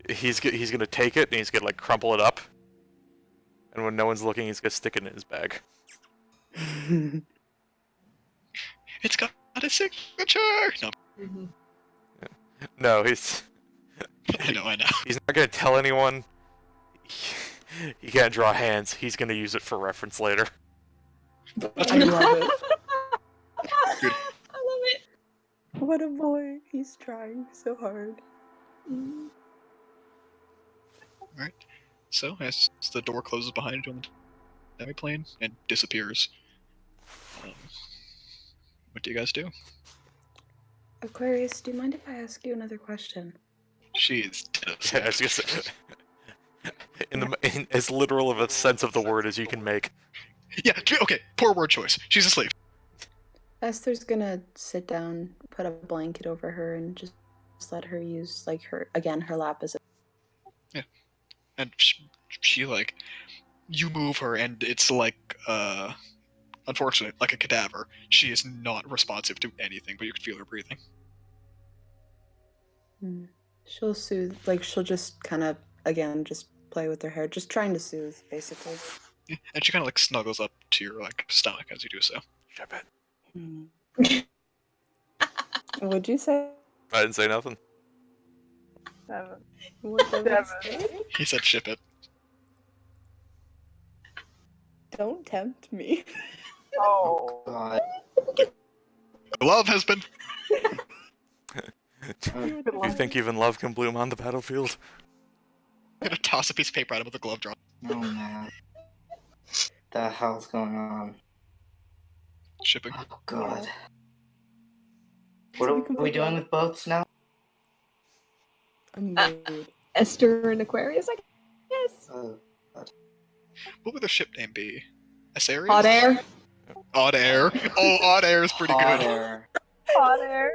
He's gonna take it and he's gonna like crumple it up. And when no one's looking, he's gonna stick it in his bag. It's got a signature. No, Mm-hmm. No, he's I know. he's not gonna tell anyone. He can't draw hands. He's gonna use it for reference later. I love it. Good. I love it. What a boy. He's trying so hard. Mm. Alright. So, as the door closes behind you on the demiplane and disappears, what do you guys do? Aquarius, do you mind if I ask you another question? She is dead Yeah, I was gonna say, in as literal of a sense of the word as you can make. Yeah, okay, poor word choice. She's asleep. Esther's gonna sit down, put a blanket over her, and just let her use, like, her lap as a... Yeah. And she like, you move her and it's like, unfortunate, like a cadaver. She is not responsive to anything, but you can feel her breathing. She'll soothe, like, she'll just kind of, again, just play with her hair, just trying to soothe, basically. Yeah, and she kind of like snuggles up to your like stomach as you do so. Ship it. What'd you say? I didn't say nothing. 7. What did I say? He said ship it. Don't tempt me. Oh. God. Love has been. Do you think even love can bloom on the battlefield? I'm gonna toss a piece of paper at him with a glove drop. Oh man. The hell's going on? Shipping. Oh god. Yeah. What To be are we completely doing honest, with boats now? a mood. Esther and Aquarius, I guess. What would the ship name be? Asarius? Hot air. Odd Air. Oh, Odd Air is pretty Hot good. air. Hot air.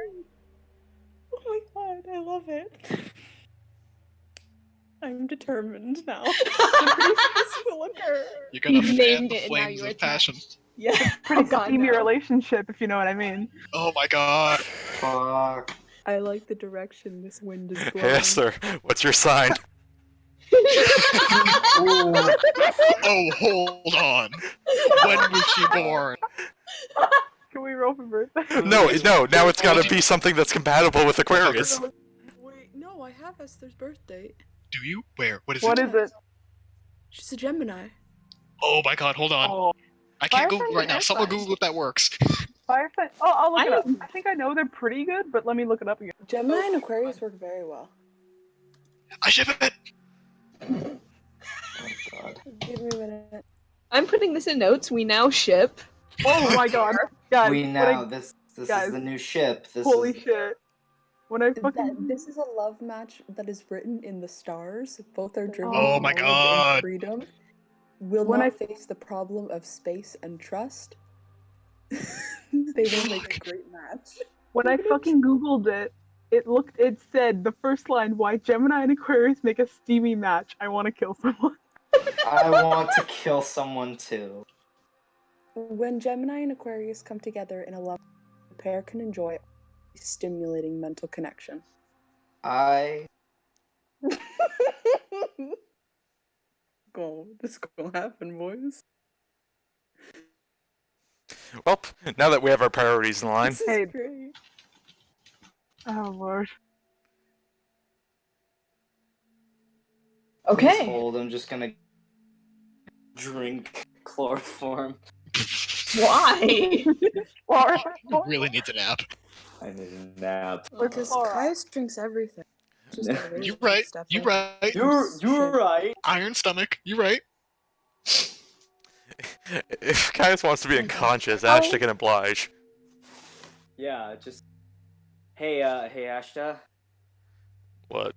Oh my god, I love it. I'm determined now. This will occur. You're gonna You've fan named the it and now flames you're of passion. Yeah. Pretty Oh god, steamy no. relationship, if you know what I mean. Oh my god. Fuck. I like the direction this wind is blowing. Hey, Esther, what's your sign? Ooh. Oh, hold on. When was she born? Can we roll for birthday? No, now it's gotta be something that's compatible with Aquarius. Wait, no, I have Esther's birthday. Do you? Where? What is What it? is it? She's a Gemini. Oh my god, hold on. Oh, I can't Firefly Google right now. and Someone Firefly. Google if that works. Firefly. Oh, I'll look it up. I'm- I think I know they're pretty good, but let me look it up again. Gemini and Aquarius work very well. I ship it! Oh god. Give me a minute. I'm putting this in notes. We now ship. Oh my god, guys! We when now I- this guys, is the new ship. This holy is shit! When I fucking This is a love match that is written in the stars. Both are driven Oh with my knowledge God. and freedom. Will When not I- face the problem of space and trust. They will make a great match. when I fucking googled it, it said the first line: "Why Gemini and Aquarius make a steamy match? I want to kill someone." I want to kill someone too. When Gemini and Aquarius come together in a love, the pair can enjoy a stimulating mental connection. I This is gonna happen, boys. Well, now that we have our priorities in line, This is Hey. great. Oh lord. please Okay. hold. I'm just gonna drink chloroform. Why? Or Really needs a nap. I need a nap. Because Alright. Caius drinks everything. Just Yeah. the You rich right. stuff You like- right. You're right. Iron stomach. You right. if Caius wants to be unconscious, Ashton can oblige. Yeah, just hey Ashta. What?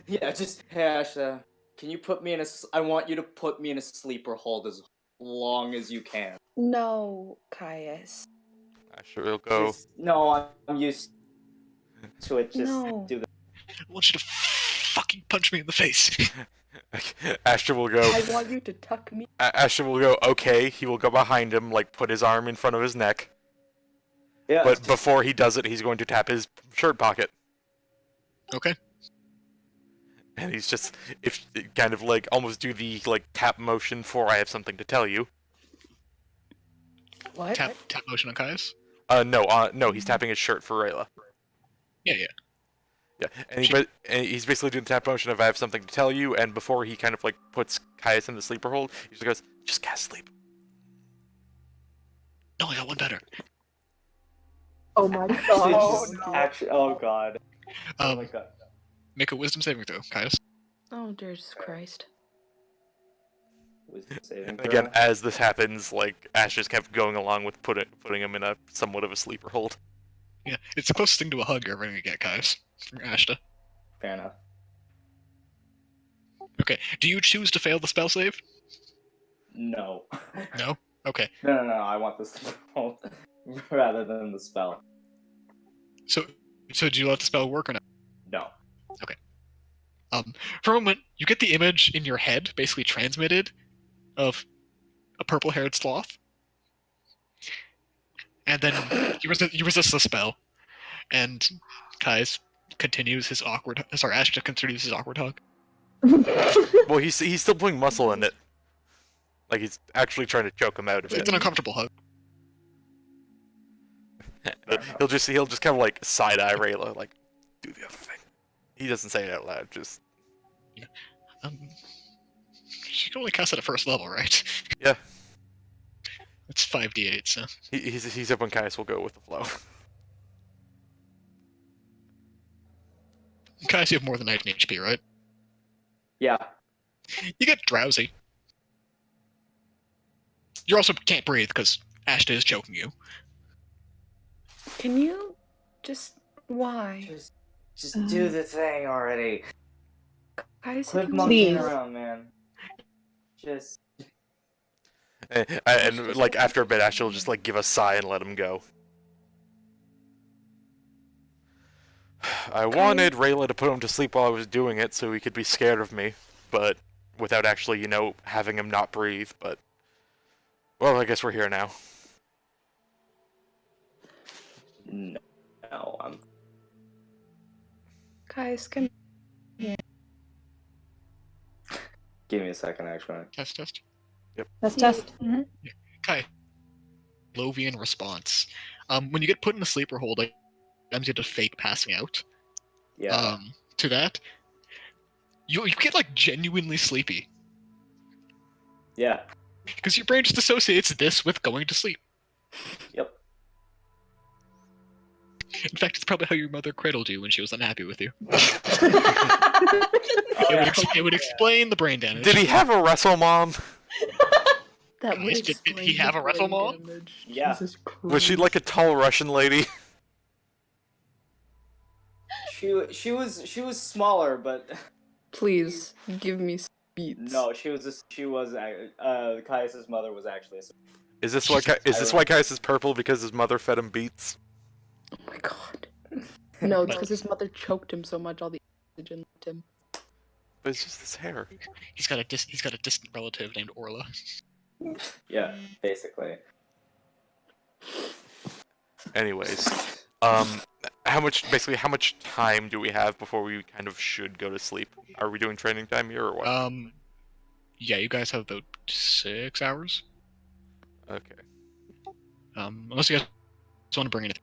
Yeah, just hey Ashta. Can you put me in a? I want you to put me in a sleeper hold as long as you can. No, Caius. Ashton will go. Just- no, I'm used to it. Just No. do that. I want you to fucking punch me in the face. Ashton will go. I want you to tuck me. Ashton will go. Okay, he will go behind him, like put his arm in front of his neck. Yeah. But just- before he does it, he's going to tap his shirt pocket, Okay. and he's just kind of like almost do the like tap motion for "I have something to tell you." What? Tap motion on Caius. No, he's tapping his shirt for Rayla. Yeah, yeah. Yeah, and he's basically doing the tap motion of "I have something to tell you," and before he kind of like puts Caius in the sleeper hold, he just goes, "Just cast sleep." No, I got one better. Oh my god. Oh, no. Actually, oh god. Oh my god. Make a wisdom saving throw, Caius. Oh, dear Jesus Christ. Wisdom saving And throw. again, as this happens, like Ash just kept going along with putting him in a somewhat of a sleeper hold. Yeah, it's the closest thing to a hug you're ever gonna get, Caius. From Ashta. Fair enough. Okay. Do you choose to fail the spell save? No. No? Okay. No. I want this to roll rather than the spell. So do you let the spell work or not? No. For a moment, you get the image in your head, basically transmitted, of a purple-haired sloth. And then you resist the spell. And Kai's continues his awkward... Sorry, Ashta continues his awkward hug. Well, he's still putting muscle in it. Like he's actually trying to choke him out of It's it. an uncomfortable hug. He'll just kind of like side eye Rayla, like do the other thing. He doesn't say it out loud. Just She can only cast it at first level, right? yeah. It's 5d8, so... He's up when Caius will go with the flow. Kai's, you have more than 19 HP, right? Yeah. You get drowsy. You also can't breathe because Ashton is choking you. Can you just why? Just do the thing already. Guys, Quit if you monkeying Please. around, man. Just And like after a bit, Ash will just like give a sigh and let him go. I wanted Rayla to put him to sleep while I was doing it so he could be scared of me, but without actually, having him not breathe, but... Well, I guess we're here now. no, I'm. guys, come here. Give me a second, actually. Test. Test. Okay. Lovian response. When you get put in a sleeper hold, like, sometimes you have to fake passing out. Yeah. To that, you get like genuinely sleepy Yeah. because your brain just associates this with going to sleep. Yep. In fact, it's probably how your mother cradled you when she was unhappy with you. Oh, It would explain the brain damage. Did he have a wrestle mom? That would Did he explain have the a wrestle brain mom? damage. Yeah. Jesus Christ. Was she like a tall Russian lady? She was smaller, but Please give me some beats. no, Caius's mother was actually a. Is this why Caius is purple because his mother fed him beets? Oh my god. No, it's because his mother choked him so much all the oxygen left him. But it's just his hair. He's got a distant relative named Orla. Yeah, basically. Anyways, how much time do we have before we kind of should go to sleep? Are we doing training time here or what? Yeah, you guys have about 6 hours. Okay. Unless you guys want to bring anything.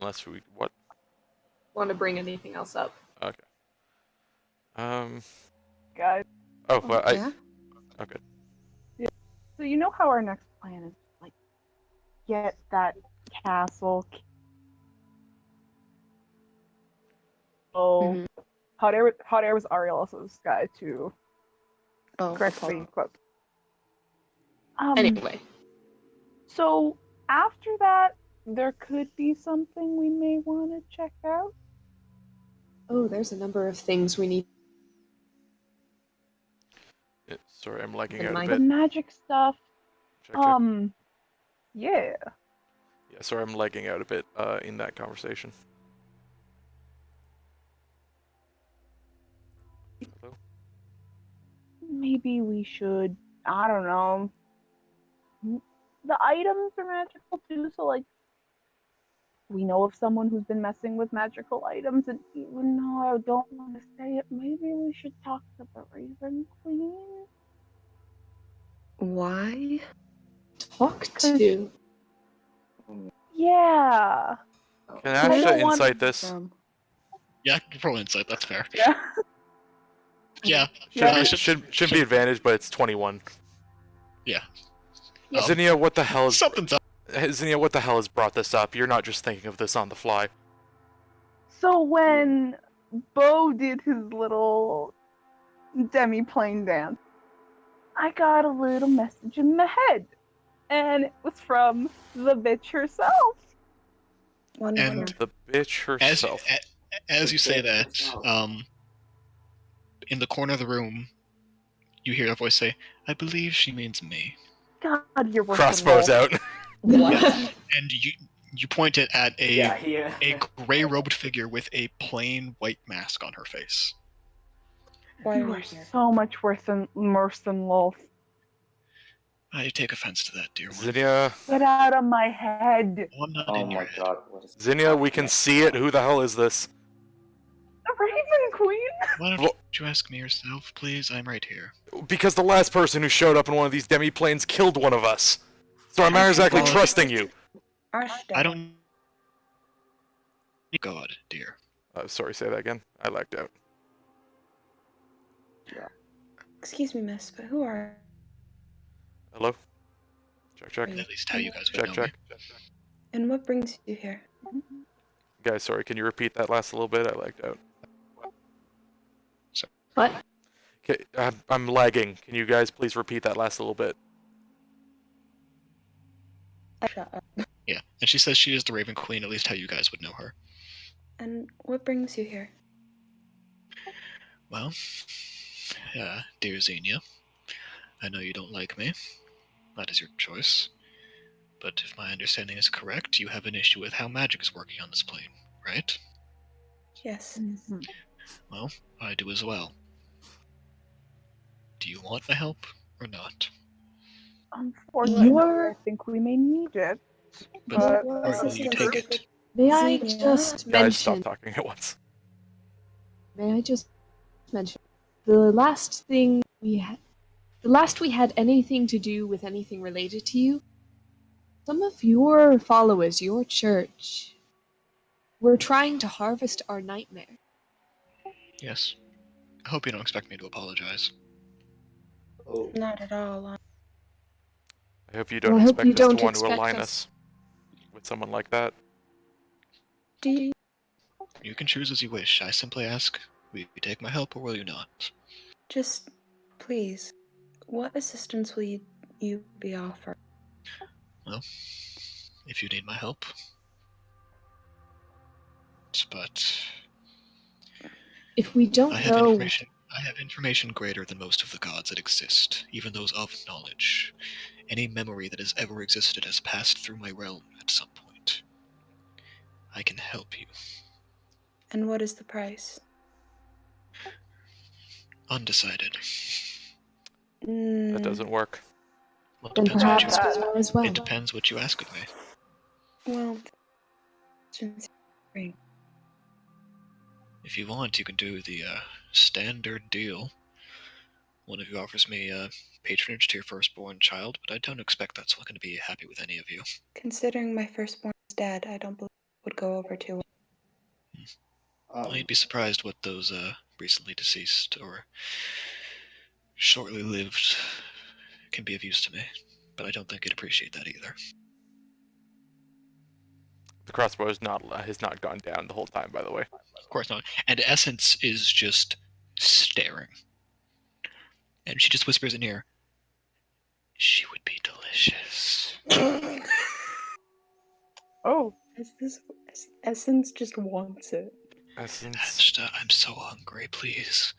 Unless we what? Want to bring anything else up? Okay. Guys, Oh well, Yeah? Okay. so you know how our next plan is like get that castle. Oh, Mhm. hot air was Ariel's guy too. Oh, Correctly quote. Anyway. So after that, there could be something we may want to check out. Oh, there's a number of things we need. Yeah, sorry, I'm lagging In out a mind. The bit. magic stuff. Check, check. Yeah. Yeah, sorry, I'm lagging out a bit in that conversation. Hello? Maybe we should. I don't know. The items are magical too, so like we know of someone who's been messing with magical items, and even though I don't want to say it, maybe we should talk to the Raven Queen. Why? Talk to. Yeah. Can I Asha don't want- insight this? Yeah, roll insight. That's fair. Yeah. Yeah. Should be advantage, but it's 21. Yeah. Zinnia, what the hell is Something's up. Zinnia, what the hell has brought this up? You're not just thinking of this on the fly. So when Bo did his little demi-plane dance, I got a little message in my head, and it was from the bitch herself. And The bitch herself. As you say that, in the corner of the room, you hear a voice say, "I believe she means me." God, you're worse Crossbows than out. What? And you point it at a gray-robed figure with a plain white mask on her face. Why You are are you here? so much worse than Lolf. I take offense to that, dear one. Zinnia, Get out of my head. Oh, I'm not Oh in your my head. god, what is Zinnia, we can see it. Who the hell is this? The Raven Queen? Why don't Well- you ask me yourself, please? I'm right here. Because the last person who showed up in one of these demi-planes killed one of us. So I'm not exactly Well- trusting you. I don't... God, dear. Sorry, say that again. I lagged out. Excuse me, miss, but who are... Hello? Check, check. At least how you guys would Check, know check. me. And what brings you here? Guys, sorry, can you repeat that last little bit? I lagged out. What? Okay, I'm lagging. Can you guys please repeat that last little bit? Shut up. Yeah, and she says she is the Raven Queen, at least how you guys would know her. And what brings you here? Well, dear Xenia, I know you don't like me. That is your choice. But if my understanding is correct, you have an issue with how magic is working on this plane, right? Yes. Mhm. Well, I do as well. Do you want my help or not? Unfortunately, You're- I think we may need it. But But will you take it? May I Xenia? just Guys, stop mention? talking at once. May I just mention the last thing we had? The last we had anything to do with anything related to you. Some of your followers, your church, were trying to harvest our nightmare. Yes. I hope you don't expect me to apologize. Oh, Not at all. I hope you Well, don't I hope expect you us to don't want to expect align us- us with someone like that. Do you You can choose as you wish. I simply ask, will you take my help or will you not? just, please, what assistance will you be offered? Well, if you need my help. But If we don't I have know, information greater than most of the gods that exist, even those of knowledge. Any memory that has ever existed has passed through my realm at some point. I can help you. And what is the price? Undecided. That doesn't work. Well, it then depends what you perhaps we are as well. It depends what you ask of me. Well, If you want, you can do the standard deal. One of you offers me patronage to your firstborn child, but I don't expect that's not going to be happy with any of you. considering my firstborn is dead, I don't believe it would go over too well. Well, you'd be surprised what those recently deceased or shortly lived can be of use to me, but I don't think you'd appreciate that either. The crossbow has not gone down the whole time, by the way. Of course not. And Essence is just staring. And she just whispers in ear, she would be delicious. oh, Essence just wants it. Essence. I'm so hungry, please.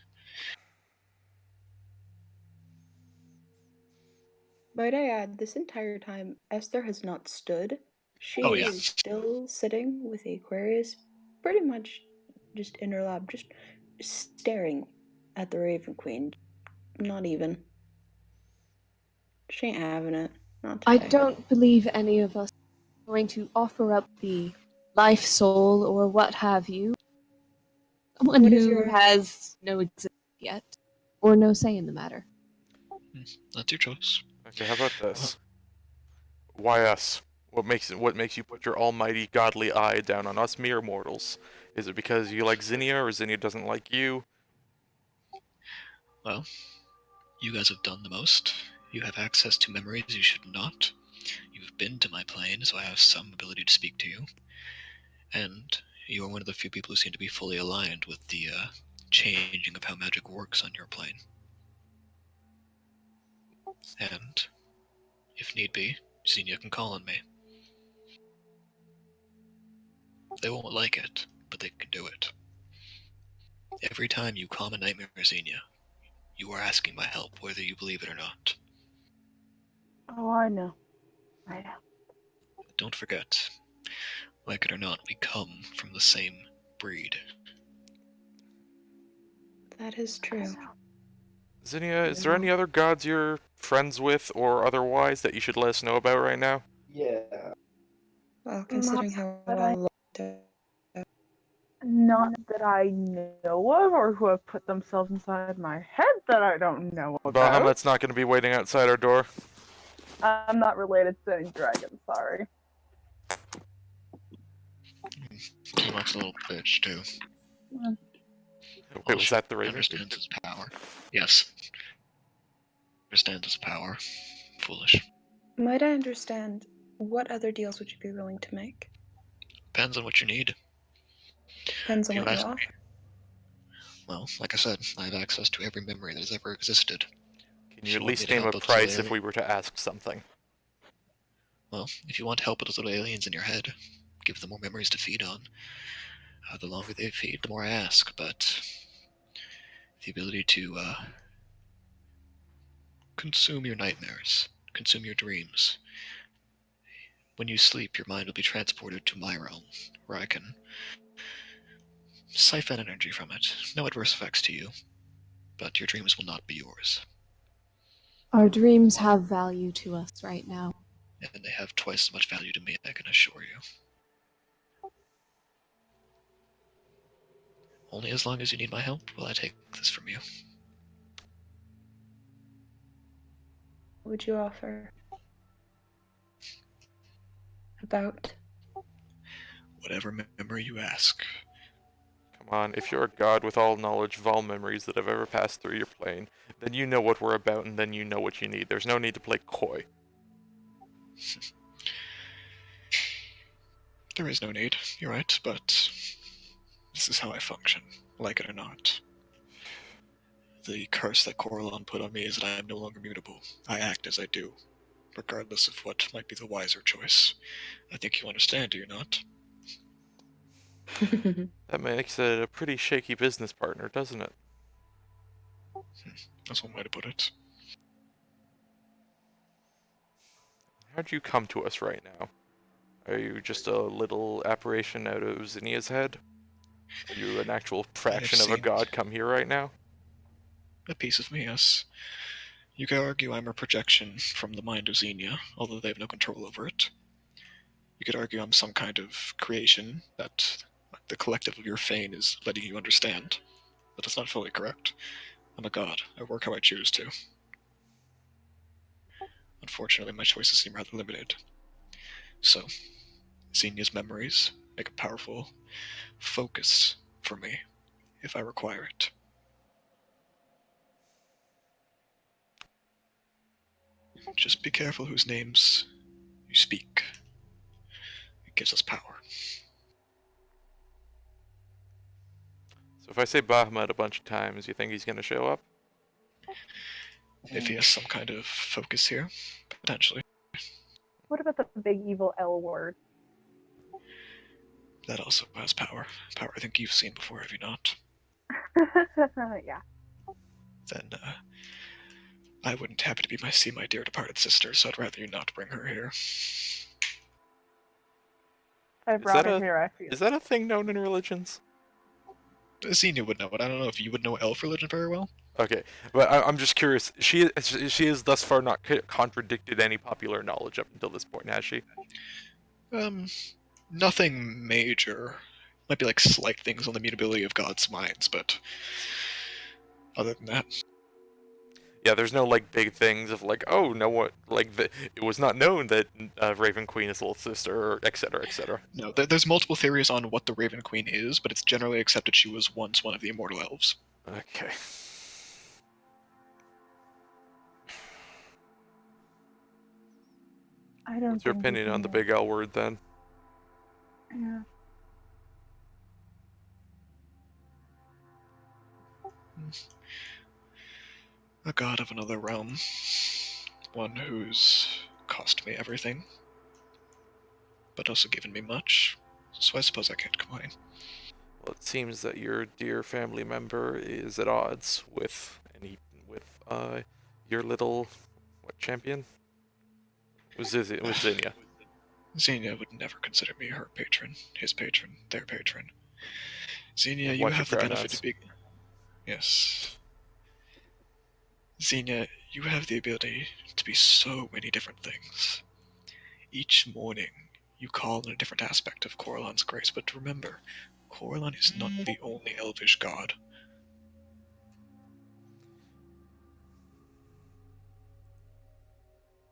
Might I add, this entire time, Esther has not stood. She Oh, yeah. is still sitting with the Aquarius, pretty much just in her lap, just staring at the Raven Queen. Not even. She ain't having it. Not I today. don't believe any of us are going to offer up the life, soul, or what have you. Someone What is who your- has no existence yet, or no say in the matter. That's your choice. Okay, how about this? Why us? What makes you put your almighty godly eye down on us mere mortals? Is it because you like Zinnia or Zinnia doesn't like you? Well, you guys have done the most. You have access to memories you should not. You've been to my plane, so I have some ability to speak to you. And you are one of the few people who seem to be fully aligned with the changing of how magic works on your plane. And, if need be, Xenia can call on me. They won't like it, but they can do it. Every time you calm a nightmare, Xenia, you are asking my help, whether you believe it or not. oh, I know. I know. Don't forget, like it or not, we come from the same breed. That is true. Zinnia, is there any other gods you're friends with or otherwise that you should let us know about right now? yeah. Well, considering how that I- well Not that I know of, or who have put themselves inside my head that I don't know about. Bahamut's not going to be waiting outside our door. I'm not related to any dragons, sorry. Tiamok's a little bitch, too. Wait, was that the She Raven? understands his power. Yes. Understands his power. Foolish. Might I understand, what other deals would you be willing to make? Depends on what you need. Depends on You what you ask me. offer. Well, like I said, I have access to every memory that has ever existed. Can you at least name a price if we were to ask something? Well, if you want help with those little aliens in your head, give them more memories to feed on. The longer they feed, the more I ask, but the ability to consume your nightmares, consume your dreams. When you sleep, your mind will be transported to my realm, where I can siphon energy from it. No adverse effects to you, but your dreams will not be yours. Our dreams have value to us right now. And they have twice as much value to me, I can assure you. Only as long as you need my help will I take this from you. What would you offer? About? Whatever memory you ask. Come on, if you're a god with all knowledge of all memories that have ever passed through your plane, then you know what we're about and then you know what you need. There's no need to play coy. There is no need, you're right, but this is how I function, like it or not. The curse that Coralon put on me is that I am no longer mutable. I act as I do, regardless of what might be the wiser choice. I think you understand, do you not? That makes it a pretty shaky business partner, doesn't it? That's one way to put it. How'd you come to us right now? Are you just a little apparition out of Zinnia's head? Are you an actual fraction of a god come here right now? A piece of me, yes. You could argue I'm a projection from the mind of Xenia, although they have no control over it. You could argue I'm some kind of creation that the collective of your fane is letting you understand. But that's not fully correct. I'm a god. I work how I choose to. Unfortunately, my choices seem rather limited. So, Xenia's memories make a powerful focus for me, if I require it. Just be careful whose names you speak. It gives us power. So if I say Bahamut a bunch of times, you think he's gonna show up? If he has some kind of focus here, potentially. What about the big evil L word? That also has power. Power I think you've seen before, have you not? Yeah. Then, I wouldn't happen to be see my dear departed sister, so I'd rather you not bring her here. I brought her here, I feel. Is that a thing known in religions? Xenia would know it. I don't know if you would know elf religion very well. Okay, but I'm just curious. She has thus far not contradicted any popular knowledge up until this point, has she? Nothing major. Might be like slight things on the mutability of God's minds, but other than that. Yeah, there's no like big things of like, oh, no, what like it was not known that Raven Queen is little sister, or etc. etc. No, there's multiple theories on what the Raven Queen is, but it's generally accepted she was once one of the immortal elves. Okay. I don't. What's your opinion on the big L word then? Yeah. A god of another realm. One who's cost me everything, but also given me much, so I suppose I can't complain. Well, it seems that your dear family member is at odds with your little champion? It was Zinnia. Xenia would never consider me her patron, his patron, their patron. Xenia, you Watch have the your benefit of being... Yes. Xenia, you have the ability to be so many different things. Each morning, you call in a different aspect of Coralon's grace, but remember, Coralon is not the only elvish god.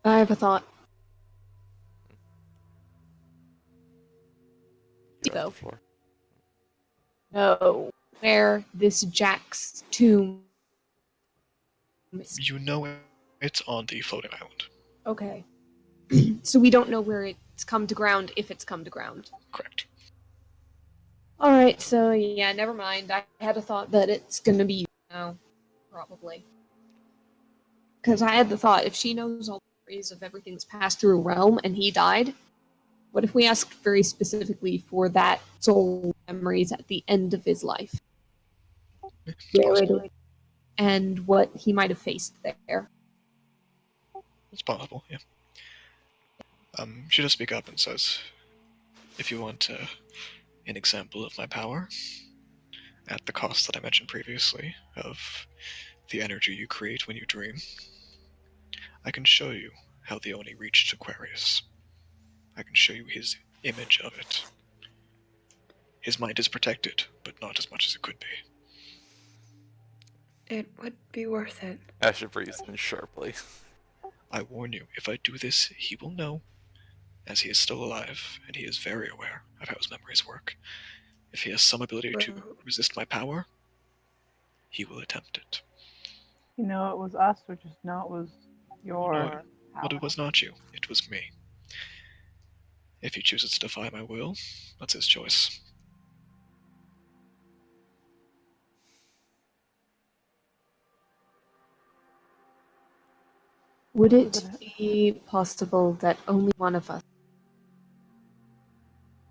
I have a thought. You're off the floor. No, where this Jack's tomb is. You know it's on the floating island. Okay. So we don't know where it's come to ground, if it's come to ground. Correct. Alright, so yeah, never mind. I had a thought that it's gonna be you now. Probably. Because I had the thought, if she knows all the stories of everything that's passed through a realm and he died, what if we asked very specifically for that soul memories at the end of his life? Where it and what he might have faced there. It's possible, yeah. She does speak up and says, if you want an example of my power, at the cost that I mentioned previously, of the energy you create when you dream, I can show you how the Oni reached Aquarius. I can show you his image of it. His mind is protected, but not as much as it could be. It would be worth it. Asher breathes in sharply. I warn you, if I do this, he will know, as he is still alive, and he is very aware of how his memories work. If he has some ability to resist my power, he will attempt it. You know, it was us, or just know it was your But it was not you, it was me. If he chooses to defy my will, that's his choice. Would it be possible that only one of us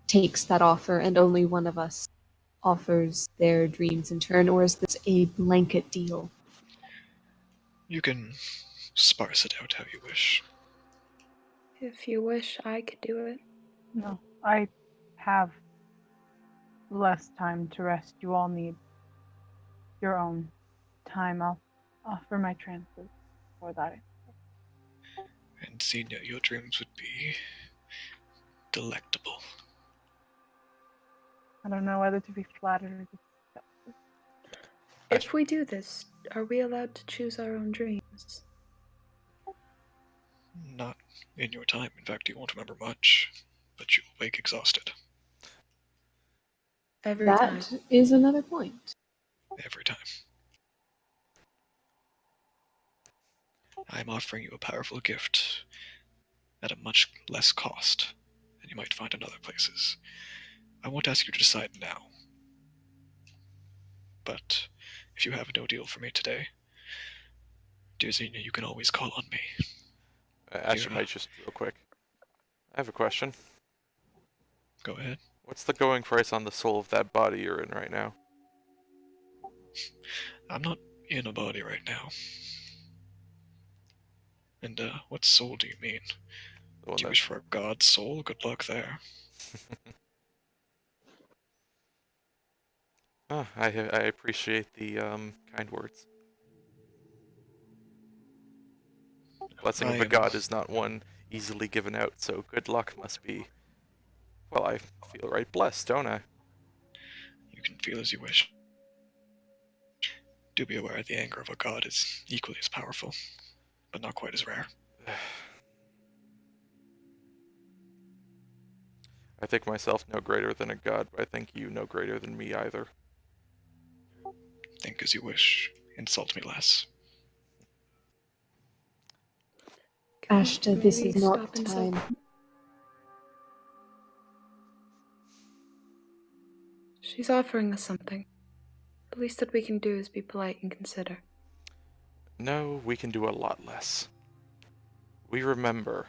takes that offer and only one of us offers their dreams in turn, or is this a blanket deal? You can sparse it out how you wish. If you wish, I could do it. No, I have less time to rest. You all need your own time. I'll offer my trances for that. And Xenia, your dreams would be delectable. I don't know whether to be flattered or disgusted. If we do this, are we allowed to choose our own dreams? Not in your time. In fact, you won't remember much, but you'll wake exhausted. Every That time. is another point. Every time. I'm offering you a powerful gift at a much less cost than you might find in other places. I won't ask you to decide now. But if you have no deal for me today, dear Xenia, you can always call on me. Asher might just real quick. I have a question. Go ahead. What's the going price on the soul of that body you're in right now? I'm not in a body right now. And, what soul do you mean? Do you wish for a god's soul? Good luck there. Oh, I appreciate the kind words. Blessing of a god is not one easily given out, so good luck must be. Well, I feel right blessed, don't I? You can feel as you wish. Do be aware the anger of a god is equally as powerful, but not quite as rare. I think myself no greater than a god, but I think you no greater than me either. Think as you wish. Insult me less. Ashta, this is not the time. She's offering us something. The least that we can do is be polite and consider. No, we can do a lot less. We remember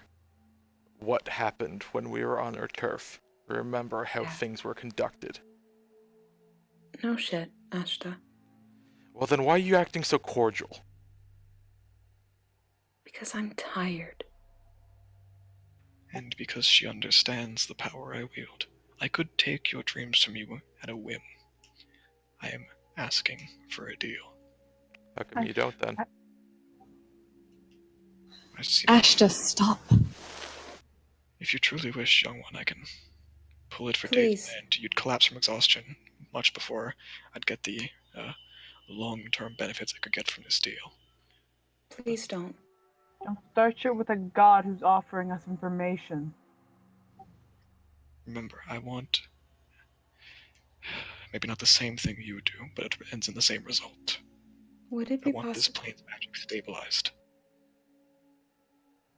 what happened when we were on our turf. We remember how things were conducted. No shit, Ashta. Well, then why are you acting so cordial? Because I'm tired. And because she understands the power I wield. I could take your dreams from you at a whim. I am asking for a deal. How come you don't then? Ashta, stop. If you truly wish, young one, I can pull it for Please. days, and you'd collapse from exhaustion much before I'd get the long-term benefits I could get from this deal. Please don't. Don't start shit with a god who's offering us information. Remember, I want maybe not the same thing you do, but it ends in the same result. Would it I be want this possible? plane's magic stabilized.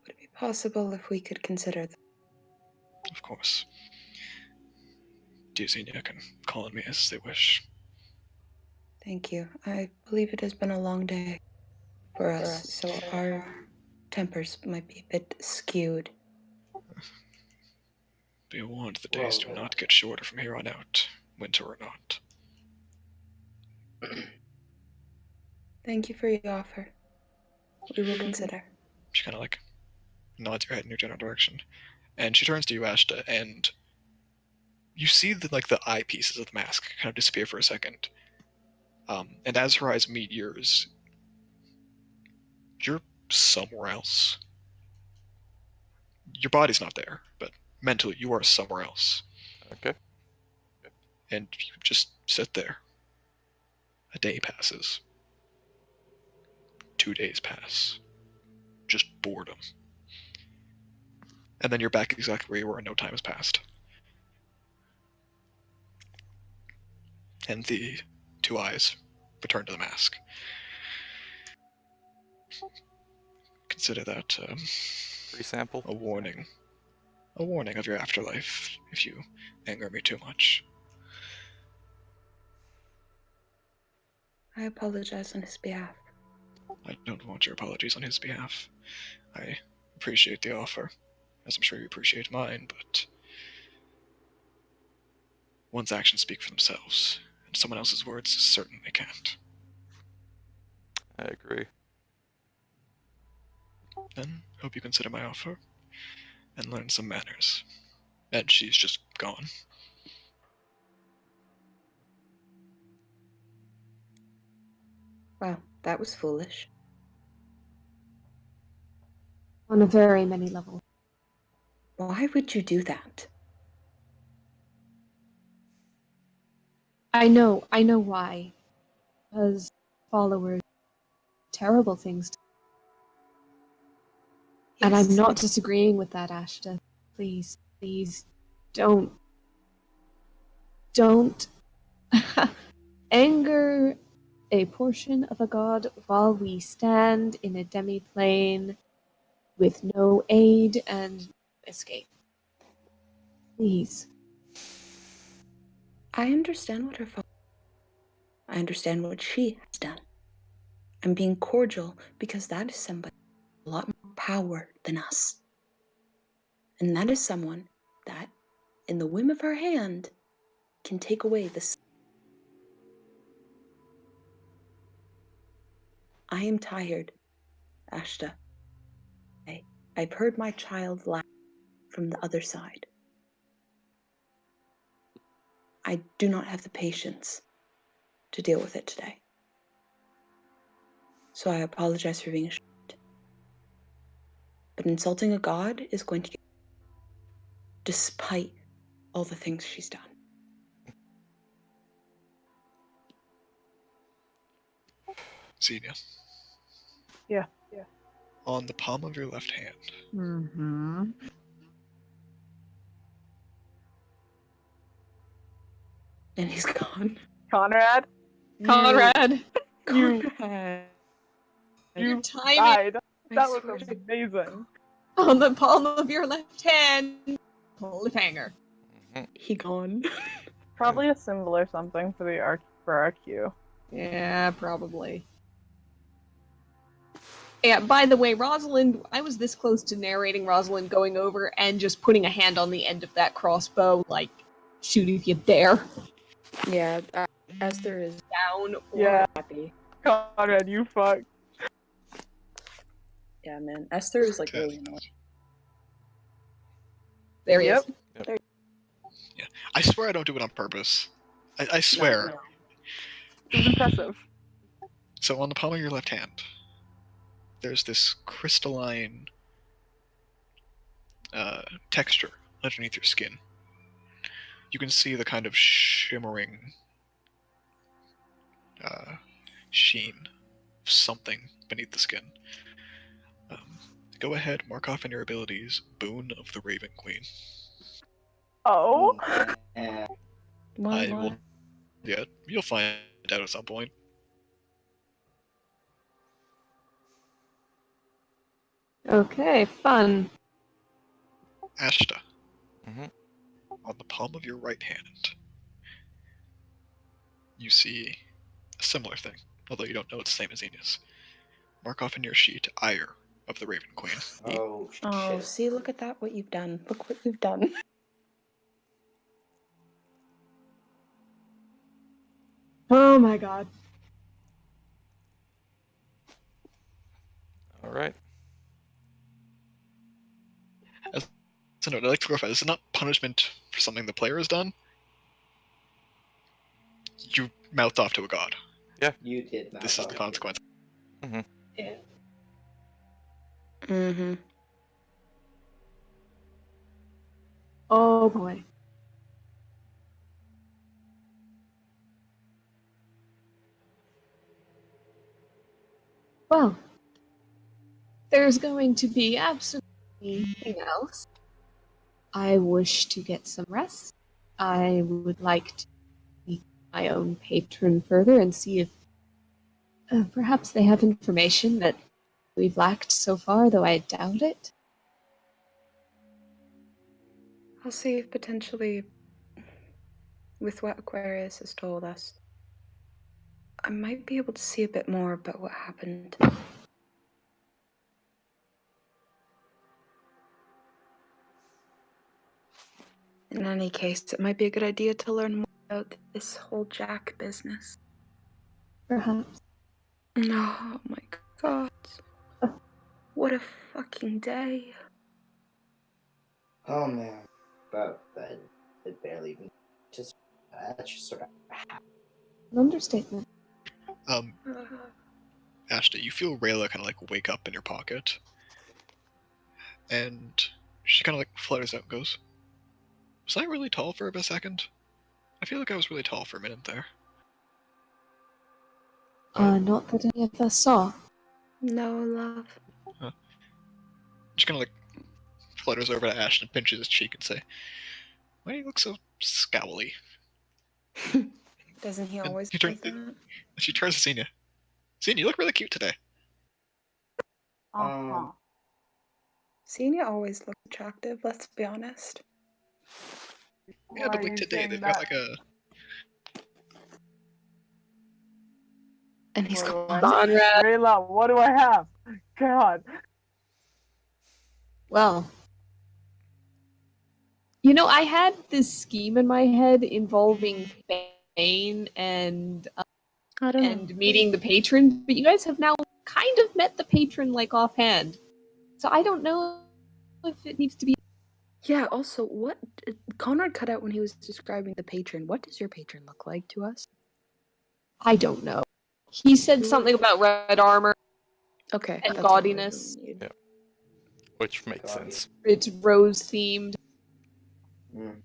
Would it be possible if we could consider that? Of course. Diazenia can call on me as they wish. Thank you. I believe it has been a long day for us, so our tempers might be a bit skewed. Be warned, the days do not get shorter from here on out, winter or not. Thank you for your offer. We will consider. She kind of like nods her head in your general direction, and she turns to you, Ashta, and you see the eyepieces of the mask kind of disappear for a second. And as her eyes meet yours, you're somewhere else. Your body's not there, but mentally you are somewhere else. Okay. And you just sit there. A day passes. 2 days pass. Just boredom. And then you're back exactly where you were and no time has passed. And the 2 eyes return to the mask. Consider that Free sample. a warning. A warning of your afterlife if you anger me too much. I apologize on his behalf. I don't want your apologies on his behalf. I appreciate the offer, as I'm sure you appreciate mine, but one's actions speak for themselves, and someone else's words certainly can't. I agree. Then, hope you consider my offer, and learn some manners. And she's just gone. Well, that was foolish. On a very many levels. Why would you do that? I know why. Because followers terrible things. And I'm Yes. not disagreeing with that, Ashta. Please, don't anger a portion of a god while we stand in a demi-plane with no aid and escape. Please. I understand what her father. I understand what she has done. I'm being cordial because that is somebody with a lot more power than us. And that is someone that, in the whim of her hand, can take away the. I am tired, Ashta. I've heard my child laugh from the other side. I do not have the patience to deal with it today. So I apologize for being short. But insulting a god is going to get despite all the things she's done. Xenia. Yeah. On the palm of your left hand, Mm-hmm. And he's gone. Conrad? Conrad! You Conrad. Your timing died. I That was swear to amazing. on the palm of your left hand. Cliffhanger. he gone. Probably a symbol or something for our queue. Yeah, probably. Yeah, by the way, Rosalind, I was this close to narrating Rosalind going over and just putting a hand on the end of that crossbow, like, shoot if you dare. Yeah, Esther is Down or Yeah. happy. Conrad, you fucked. Yeah, man. Esther is like really annoying. there he Yep. is. I swear I don't do it on purpose. I swear. No. It was impressive. So on the palm of your left hand, there's this crystalline texture underneath your skin. You can see the kind of shimmering sheen of something beneath the skin. Go ahead, mark off in your abilities, Boon of the Raven Queen. Oh? And I will. Yeah, you'll find out at some point. Okay, fun. Ashta. Mhm. On the palm of your right hand, you see a similar thing, although you don't know it's the same as Enos. Mark off in your sheet, Ire of the Raven Queen. Oh, shit. Oh, see, look at that, what you've done. Look what you've done. Oh my god. Alright. So no, I'd like to clarify, this is not punishment for something the player has done. You mouthed off to a god. You did mouth This is off the to consequence. Yeah. Mm-hmm. Oh boy. Well, there's going to be absolutely nothing else. I wish to get some rest. I would like to meet my own patron further and see if perhaps they have information that we've lacked so far, though I doubt it. I'll see if potentially, with what Aquarius has told us, I might be able to see a bit more about what happened. In any case, it might be a good idea to learn more about this whole Jack business. Perhaps. Oh my god. What a fucking day. Oh man, but that it barely even just that just sort of An understatement. Ashton, you feel Rayla kind of like wake up in your pocket, and she kind of like flutters out and goes, "Was I really tall for a second? I feel like I was really tall for a minute there." Not that any of us saw. No, love. She kind of like flutters over to Ashton and pinches his cheek and say, "Why do you look so scowly?" Doesn't he And always he do turns- that? She turns to Xenia. Xenia, you look really cute today. Xenia always looks attractive, let's be honest. Yeah, but like today they've got like a. And he's What do gone. I have? Conrad. Rayla, what do I have? God. Well, you know, I had this scheme in my head involving Fane and I don't know. and meeting the patron, but you guys have now kind of met the patron like offhand. So I don't know if it needs to be. Yeah, also, what Conrad cut out when he was describing the patron. What does your patron look like to us? I don't know. He said something about red armor Okay. and that's all I gaudiness. really need. Yeah. Which makes God, sense. It's rose themed. Mm.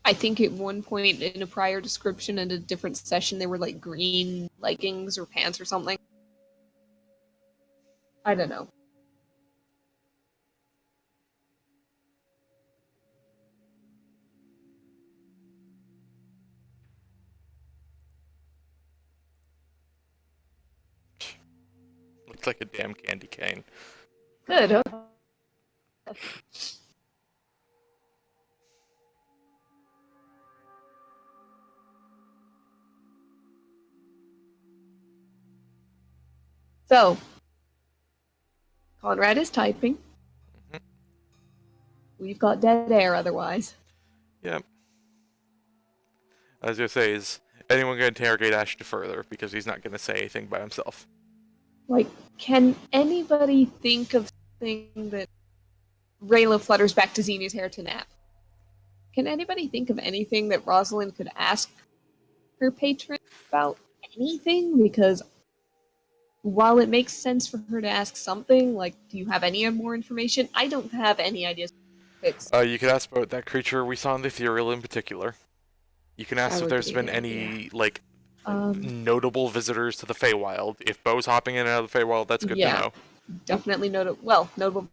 I think at one point in a prior description in a different session, they were like green leggings or pants or something. I don't know. Looks like a damn candy cane. Good. Huh? So, Conrad is typing. Mhm. We've got dead air otherwise. Yep. I was gonna say, is anyone gonna interrogate Ashton further? Because he's not gonna say anything by himself. Like, can anybody think of something that Rayla flutters back to Xenia's hair to nap? Can anybody think of anything that Rosalind could ask her patron about anything? Because while it makes sense for her to ask something, like, do you have any more information? I don't have any ideas. You could ask about that creature we saw in the ethereal in particular. You can ask That if would there's be a been good any, like, Notable notable visitors to the Feywild. If Bo's hopping in and out of the Feywild, that's good to know. Definitely notable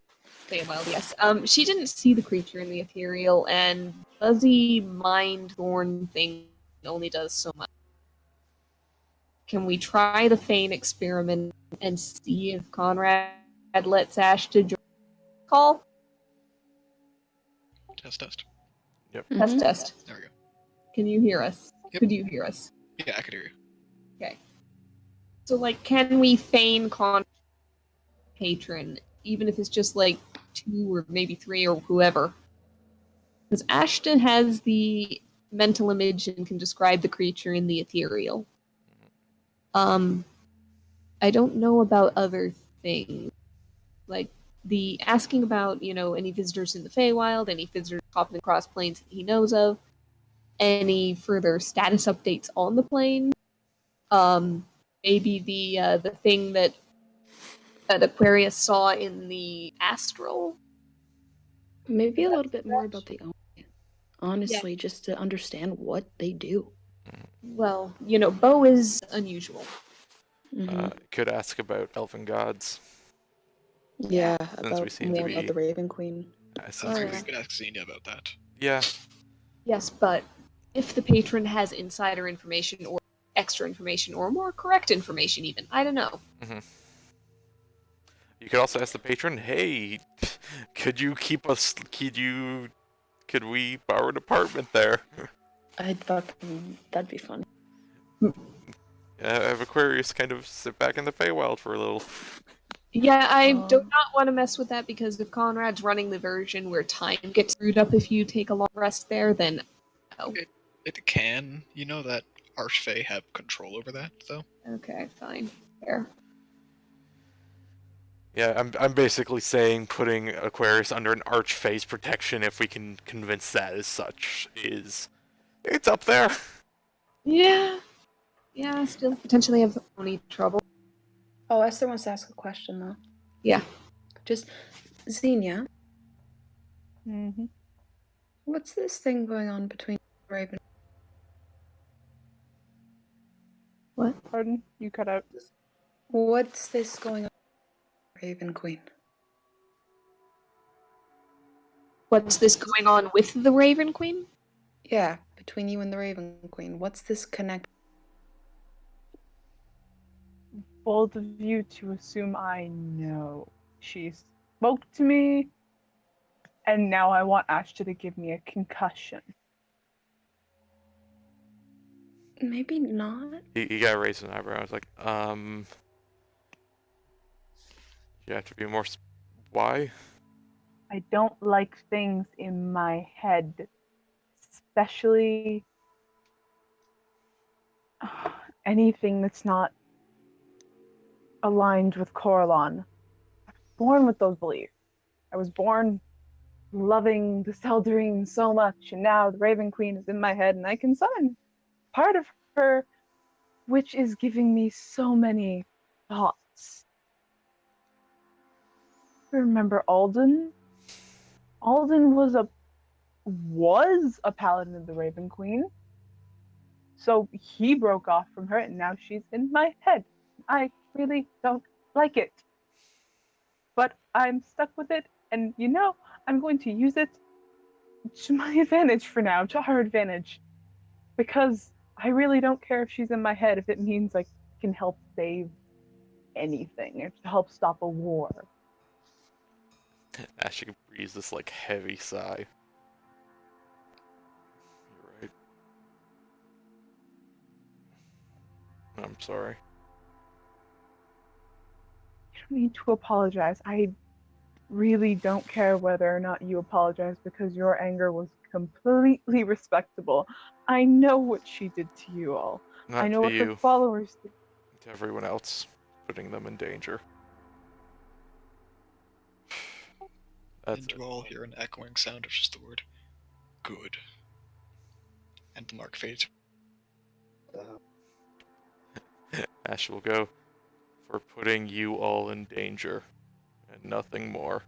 Feywild, yes. She didn't see the creature in the ethereal, and fuzzy mind thorn thing only does so much. Can we try the Fane experiment and see if Conrad lets Ash to join the call? Test. Yep. Test. There we go. Can you hear us? Yep. Could you hear us? Yeah, I could hear you. Okay. So, like, can we feign patron, even if it's just like 2 or maybe 3 or whoever? Because Ashton has the mental image and can describe the creature in the ethereal. I don't know about other things. Like the asking about, any visitors in the Feywild, any visitors hopping across planes that he knows of, any further status updates on the plane. Maybe the thing that Aquarius saw in the astral. Maybe a little bit more about the honestly, just to understand what they do. Well, Bo is unusual. Could ask about elven gods. Yeah, Since we about seem to more be about the Raven Queen. since We we could ask Xenia about that. yeah. Yes, but if the patron has insider information or extra information or more correct information even, I don't know. You could also ask the patron, hey, could you keep us could we borrow an apartment there? That'd be fun. Have Aquarius kind of sit back in the Feywild for a little. Yeah, I do not want to mess with that, because if Conrad's running the version where time gets screwed up if you take a long rest there, then no. It can. You know that Archfey have control over that, though? Okay, fine. Fair. Yeah, I'm basically saying putting Aquarius under an Archfey's protection, if we can convince that as such, it's up there. Yeah. Yeah, still potentially have only trouble. Oh, Esther wants to ask a question though. Yeah. Just Xenia, Mm-hmm. what's this thing going on between Raven? What? Pardon? You cut out. What's this going on with Raven Queen? What's this going on with the Raven Queen? Yeah, between you and the Raven Queen. What's this connect? Bold of you to assume I know. She spoke to me, and now I want Ashton to give me a concussion. Maybe not. He got raised an eyebrow. I was like, you have to be more. Why? I don't like things in my head, especially anything that's not aligned with Coralon. I was born with those beliefs. I was born loving the Seldarine so much, and now the Raven Queen is in my head, and I can summon part of her, which is giving me so many thoughts. Remember Alden? Alden was a paladin of the Raven Queen. So he broke off from her, and now she's in my head. I really don't like it. But I'm stuck with it, and I'm going to use it to my advantage for now, to her advantage. Because I really don't care if she's in my head if it means I can help save anything, or to help stop a war. Ash, you breathes this like heavy sigh. You're right. I'm sorry. You don't need to apologize. I really don't care whether or not you apologize, because your anger was completely respectable. I know what she did to you all. Not I know to what you. her followers did. To everyone else, putting them in danger. That's And you all hear an echoing sound of just the word good. And the mark fades. Ash will go for putting you all in danger, and nothing more.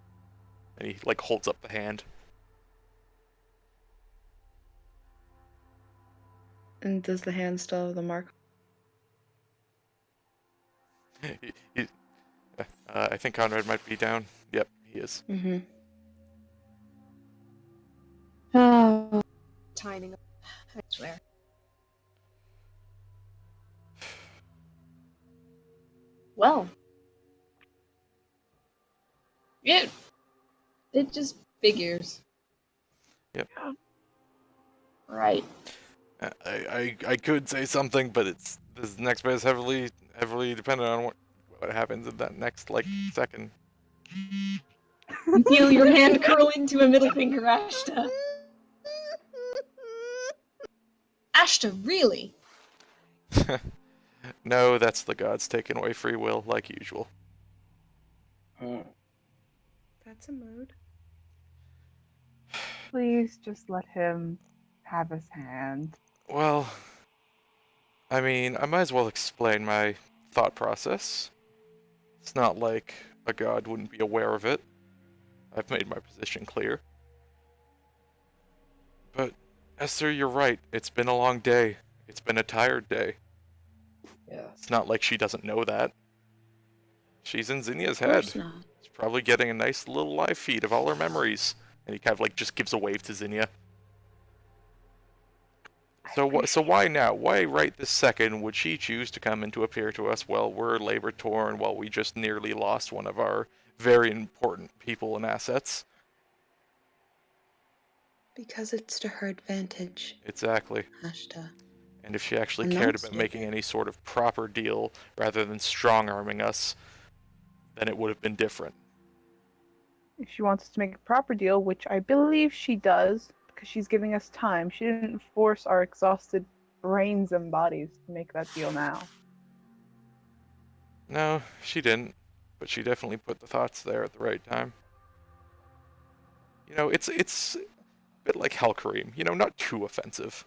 And he holds up the hand. And does the hand still have the mark? I think Conrad might be down. Yep, he is. Mm-hmm. Timing. I swear. Well. Yeah. It just figures. Yep. Right. I could say something, but this next bit is heavily dependent on what happens in that next second. You feel your hand curl into a middle finger, Ashta. Ashta, really? No, that's the gods taking away free will, like usual. That's a mood. Please just let him have his hand. Well, I mean, I might as well explain my thought process. It's not like a god wouldn't be aware of it. I've made my position clear. But, Esther, you're right. It's been a long day. It's been a tired day. Yeah. It's not like she doesn't know that. She's in Zinnia's Of course head. not. She's probably getting a nice little live feed of all her memories. And he kind of just gives a wave to Zinnia. So why now? Why right this second would she choose to come and to appear to us while we're labor torn, while we just nearly lost one of our very important people and assets? Because it's to her advantage, Exactly. Ashta. And if she actually I'm cared not about making stupid. any sort of proper deal rather than strong-arming us, then it would have been different. If she wants us to make a proper deal, which I believe she does, because she's giving us time, she didn't force our exhausted brains and bodies to make that deal now. No, she didn't. But she definitely put the thoughts there at the right time. You know, it's a bit like Hellcream. You know, not too offensive.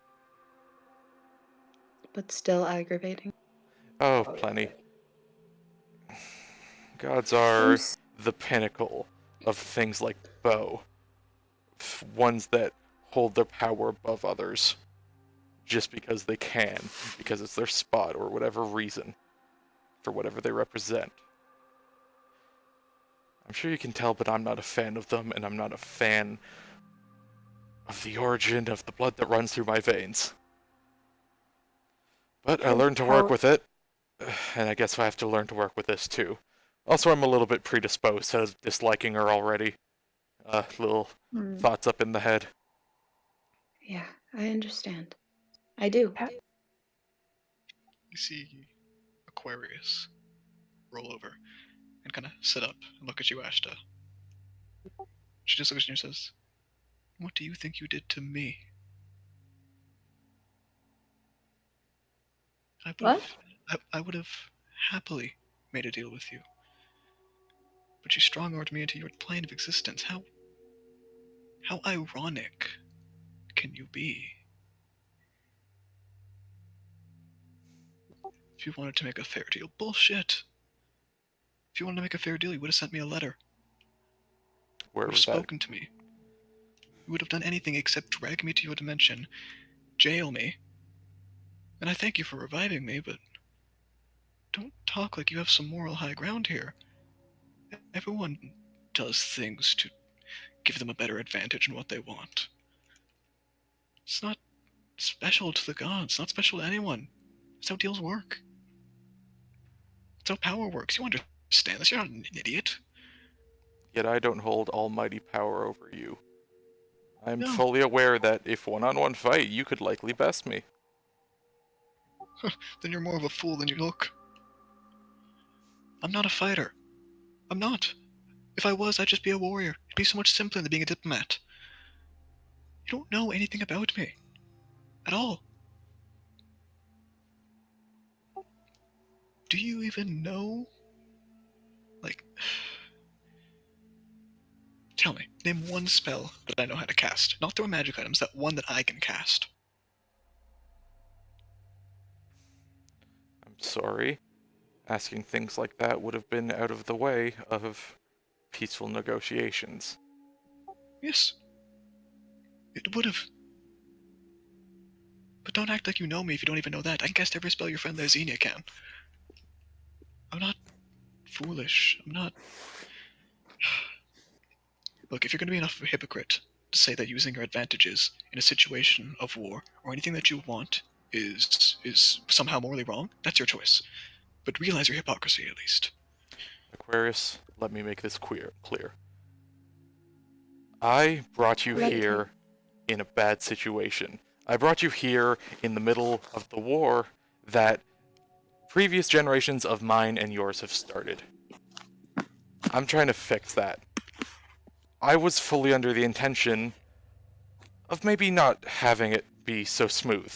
But still aggravating. Oh, plenty. Gods are the pinnacle of things like Bo. Ones that hold their power above others. Just because they can. Because it's their spot or whatever reason. For whatever they represent. I'm sure you can tell, but I'm not a fan of them, and I'm not a fan of the origin of the blood that runs through my veins. But I learned to work with it, and I guess I have to learn to work with this too. Also, I'm a little bit predisposed to disliking her already. Little thoughts up in the head. Yeah, I understand. I do. You see Aquarius roll over and kind of sit up and look at you, Ashta. She just looks at you and says, "What do you think you did to me?" I would have happily made a deal with you. But you strong-armed me into your plane of existence. How ironic can you be? If you wanted to make a fair deal, bullshit. If you wanted to make a fair deal, you would have sent me a letter. Where would have was that? spoken to me. You would have done anything except drag me to your dimension, jail me. And I thank you for reviving me, but don't talk like you have some moral high ground here. Everyone does things to give them a better advantage in what they want. It's not special to the gods, not special to anyone. That's how deals work. That's how power works. You understand this. You're not an idiot. Yet I don't hold almighty power over you. I'm No. fully aware that if one-on-one fight, you could likely best me. Then you're more of a fool than you look. I'm not a fighter. I'm not. If I was, I'd just be a warrior. It'd be so much simpler than being a diplomat. You don't know anything about me. At all. Do you even know? Tell me, name one spell that I know how to cast. Not through magic items, that one that I can cast. I'm sorry. Asking things like that would have been out of the way of peaceful negotiations. Yes. It would have. But don't act like you know me if you don't even know that. I can cast every spell your friend Xenia can. I'm not foolish. I'm not... Look, if you're going to be enough of a hypocrite to say that using your advantages in a situation of war or anything that you want is somehow morally wrong, that's your choice. But realize your hypocrisy, at least. Aquarius, let me make this clear. I brought you here in a bad situation. I brought you here in the middle of the war that previous generations of mine and yours have started. I'm trying to fix that. I was fully under the intention of maybe not having it be so smooth.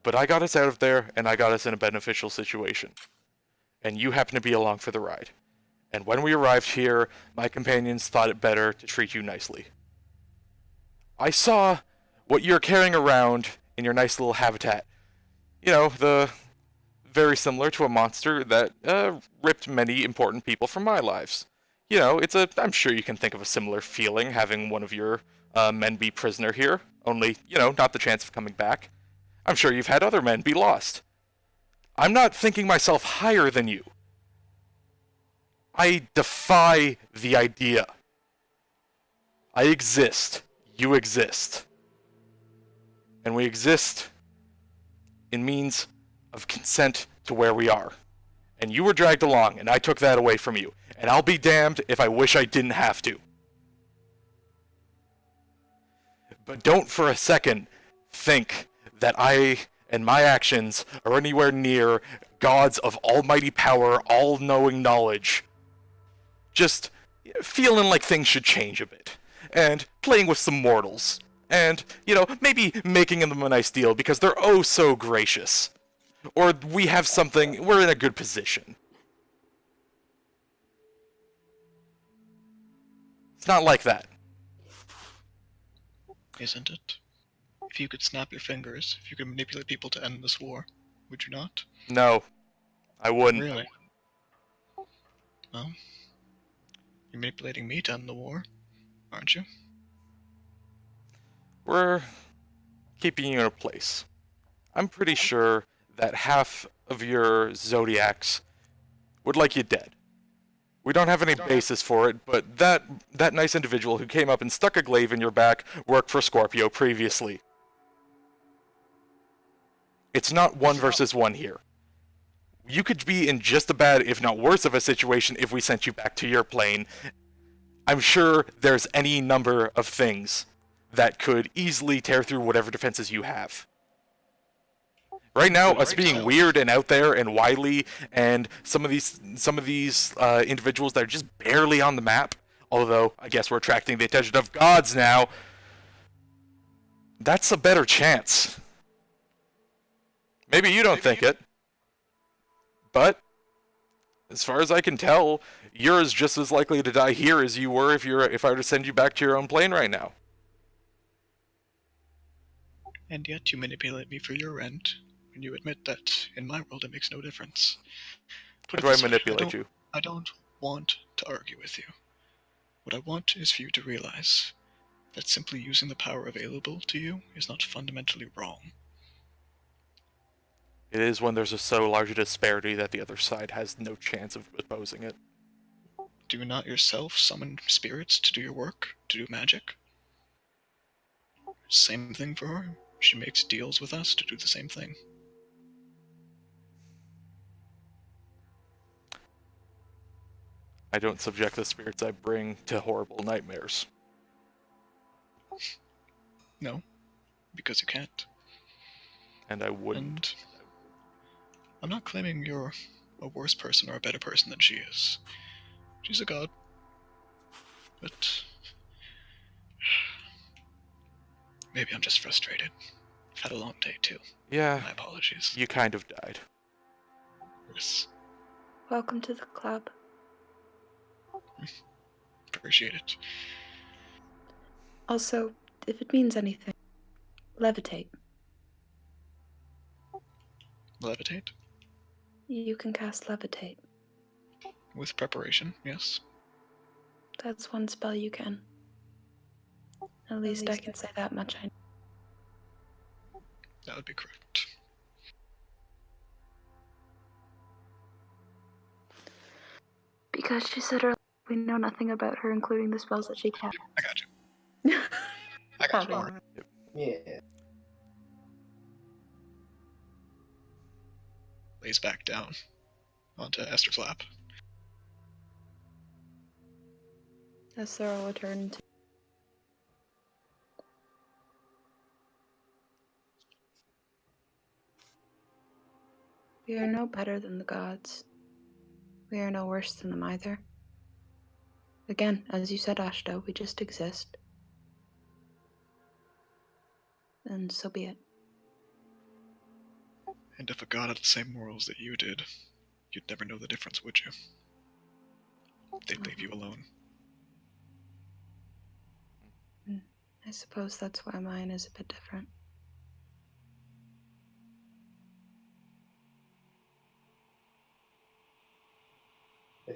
But I got us out of there, and I got us in a beneficial situation. And you happen to be along for the ride. And when we arrived here, my companions thought it better to treat you nicely. I saw what you're carrying around in your nice little habitat. You know, the very similar to a monster that ripped many important people from my lives. You know, I'm sure you can think of a similar feeling having one of your men be prisoner here, only, not the chance of coming back. I'm sure you've had other men be lost. I'm not thinking myself higher than you. I defy the idea. I exist. You exist. And we exist in means of consent to where we are. And you were dragged along, and I took that away from you. And I'll be damned if I wish I didn't have to. But don't for a second think that I and my actions are anywhere near gods of almighty power, all-knowing knowledge. Just feeling like things should change a bit. And playing with some mortals. And, maybe making them a nice deal because they're oh so gracious. Or we're in a good position. It's not like that. Isn't it? If you could snap your fingers, if you could manipulate people to end this war, would you not? No, I wouldn't. Really? Well, you're manipulating me to end the war, aren't you? We're keeping you in a place. I'm pretty sure that half of your zodiacs would like you dead. We don't have any basis for it, but that nice individual who came up and stuck a glaive in your back worked for Scorpio previously. It's not 1 versus 1 here. You could be in just as bad, if not worse, of a situation if we sent you back to your plane. I'm sure there's any number of things that could easily tear through whatever defenses you have. Right now, us being weird and out there and wily, and some of these individuals that are just barely on the map, although I guess we're attracting the attention of gods now, that's a better chance. Maybe you don't think it, but as far as I can tell, you're just as likely to die here as you were if I were to send you back to your own plane right now. And yet you manipulate me for your end, when you admit that, in my world, it makes no difference. How do I manipulate you? I don't want to argue with you. What I want is for you to realize that simply using the power available to you is not fundamentally wrong. It is when there's so large a disparity that the other side has no chance of opposing it. Do you not yourself summon spirits to do your work, to do magic? Same thing for her. She makes deals with us to do the same thing. I don't subject the spirits I bring to horrible nightmares. No, because you can't. And I wouldn't. And I'm not claiming you're a worse person or a better person than she is. She's a god. But maybe I'm just frustrated. I've had a long day too. Yeah. My apologies. You kind of died. Yes. Welcome to the club. Appreciate it. Also, if it means anything, levitate. Levitate? You can cast levitate. With preparation, yes. That's one spell you can. At least I can say that much. That would be correct. Because she said earlier, we know nothing about her, including the spells that she casts. I got you. I got you. Yeah. Lays back down onto Esther's lap. Esther will return to. We are no better than the gods. We are no worse than them either. Again, as you said, Ashta, we just exist. And so be it. And if a god had the same morals that you did, you'd never know the difference, would you? They'd leave you alone. I suppose that's why mine is a bit different.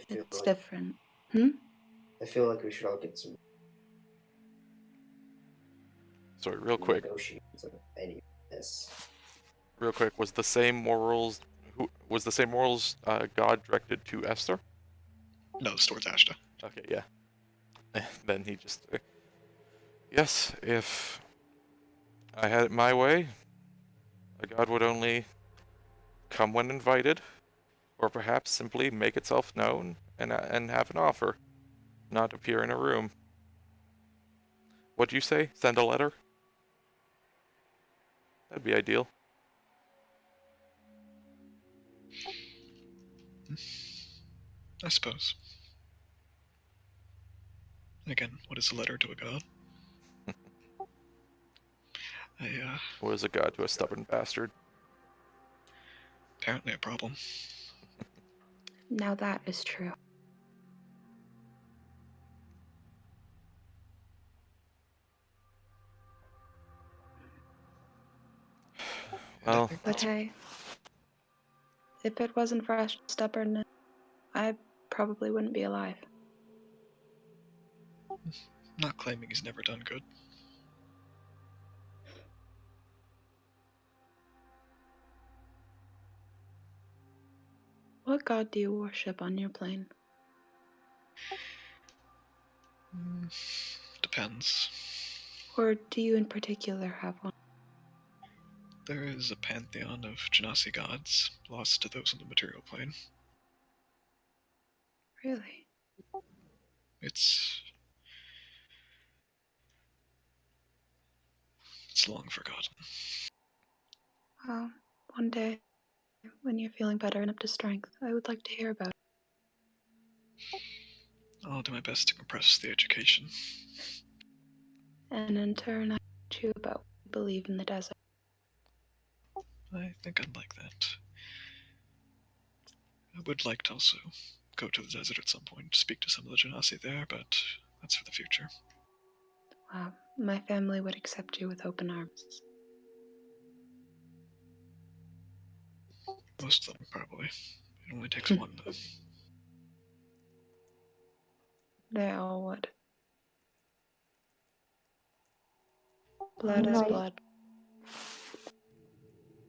It's different. I feel like we should all get some. Sorry, real quick. Negotiations of any of this. Real quick, was the same morals God directed to Esther? No, it's towards Ashta. Okay, yeah. Then he just yes, if I had it my way, a god would only come when invited, or perhaps simply make itself known and have an offer, not appear in a room. What'd you say? Send a letter? That'd be ideal. I suppose. Again, what is a letter to a god? What is a god to a stubborn bastard? Apparently a problem. Now that is true. Well, But hey, if it wasn't for Ashta's stubbornness, I probably wouldn't be alive. Not claiming he's never done good. What god do you worship on your plane? Depends. Or do you in particular have one? There is a pantheon of Genasi gods, lost to those on the material plane. Really? It's long forgotten. Well, one day, when you're feeling better and up to strength, I would like to hear about it. I'll do my best to compress the education. And in turn, I teach you about what we believe in the desert. I think I'd like that. I would like to also go to the desert at some point, speak to some of the Genasi there, but that's for the future. Wow, my family would accept you with open arms. Most of them, probably. It only takes one, though. They all would. Blood is blood.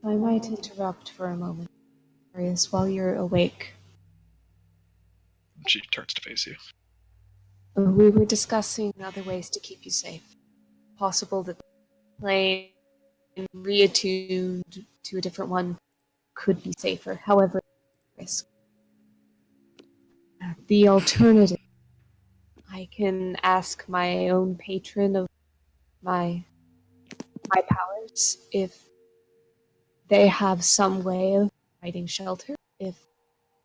I might interrupt for a moment, Marius, while you're awake. She turns to face you. We were discussing other ways to keep you safe. Possible that the plane reattuned to a different one could be safer, however, risk. The alternative, I can ask my own patron of my powers if they have some way of providing shelter. If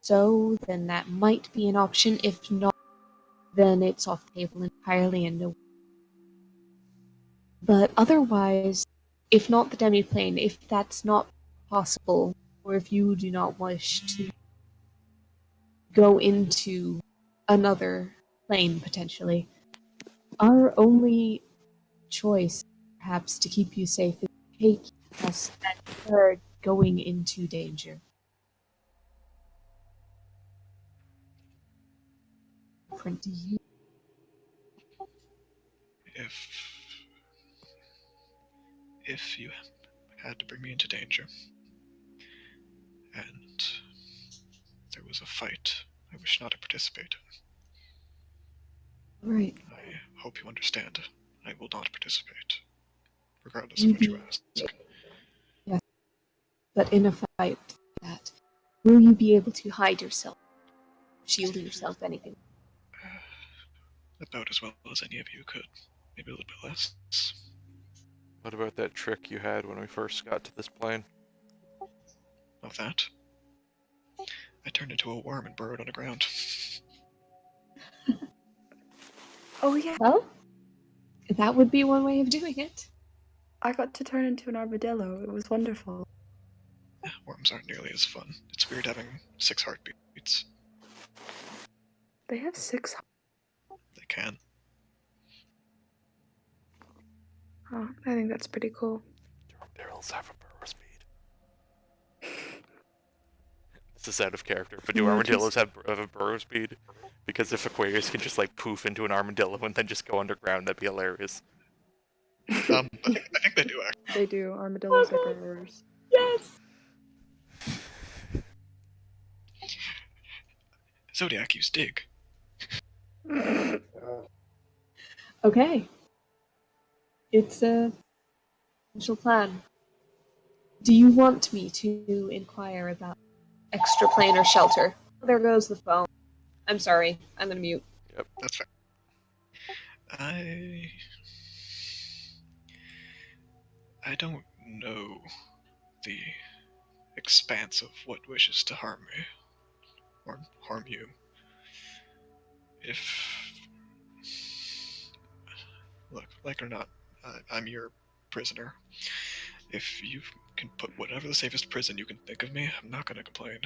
so, then that might be an option. If not, then it's off the table entirely and no. But otherwise, if not the demiplane, if that's not possible, or if you do not wish to go into another plane potentially, our only choice, perhaps, to keep you safe is to take us and are going into danger. Different to you. If you had to bring me into danger, and there was a fight I wish not to participate in. Right. I hope you understand. I will not participate, regardless of what you ask. Yes. But in a fight like that, will you be able to hide yourself? Shield yourself, anything? About as well as any of you could. Maybe a little bit less. What about that trick you had when we first got to this plane? Of that? I turned into a worm and burrowed underground. Oh yeah, Well, that would be one way of doing it. I got to turn into an armadillo. It was wonderful. Worms aren't nearly as fun. It's weird having 6 heartbeats. They have 6. They can. Oh, I think that's pretty cool. Armadillos have a burrow speed. This is out of character, but do No, armadillos have a burrow speed? Because if Aquarius can just like poof into an armadillo and then just go underground, that'd be hilarious. I think they do actually. They do. Armadillos are burrowers. Yes! Zodiac use dig. Okay. It's a potential plan. Do you want me to inquire about extraplanar shelter? There goes the phone. I'm sorry. I'm gonna mute. Yep. That's fair. I don't know the expanse of what wishes to harm me or harm you. If look, like it or not, I'm your prisoner. If you can put whatever the safest prison you can think of me, I'm not gonna complain.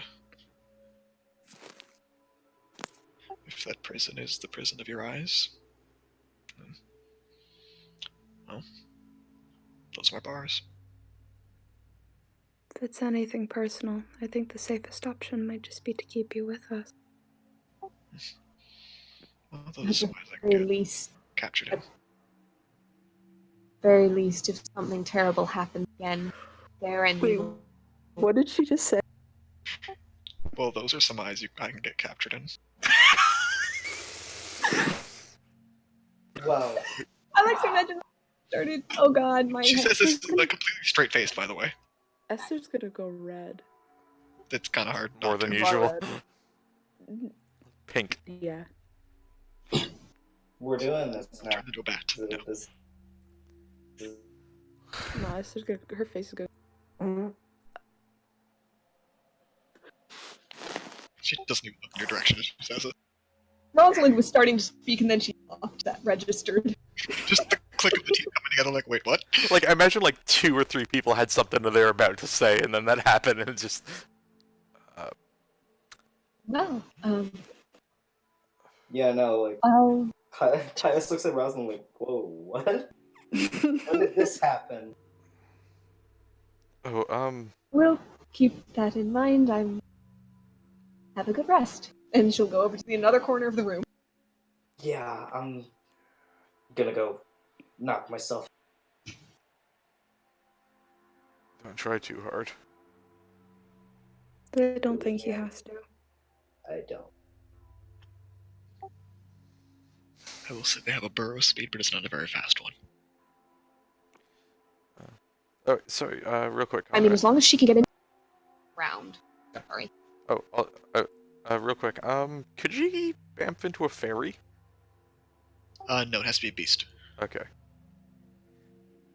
If that prison is the prison of your eyes, then, well, those are my bars. If it's anything personal, I think the safest option might just be to keep you with us. Well, At those are the some ways I can very get least, captured in. if something terrible happens again, there and Wait, you. what did she just say? Well, those are some eyes I can get captured in. Wow. I like to imagine that started. Oh God, my She head. says this like completely straight faced, by the way. Esther's gonna go red. It's kind of hard. More not than to. usual. Red. Pink. Yeah. We're doing this now. Turn into a bat. No. This- No, Esther's gonna. Her face is gonna. She doesn't even look in your direction as she says it. Rosalind was starting to speak and then she stopped. That registered. Just the click of the teeth coming together, like, wait, what? Like, I imagine like 2 or 3 people had something that they were about to say, and then that happened, and it just. Well, Yeah, no, like, I'll Titus looks at Rosalind like, whoa, what? How did this happen? Oh, we'll keep that in mind. Have a good rest. And she'll go over to the another corner of the room. Yeah, I'm gonna go knock myself. don't try too hard. I don't think he has to. I don't. I will say they have a burrow speed, but it's not a very fast one. Oh, sorry, real quick. I mean, as long as she can get in round. Sorry. Real quick, could you bamf into a fairy? No, it has to be a beast. Okay.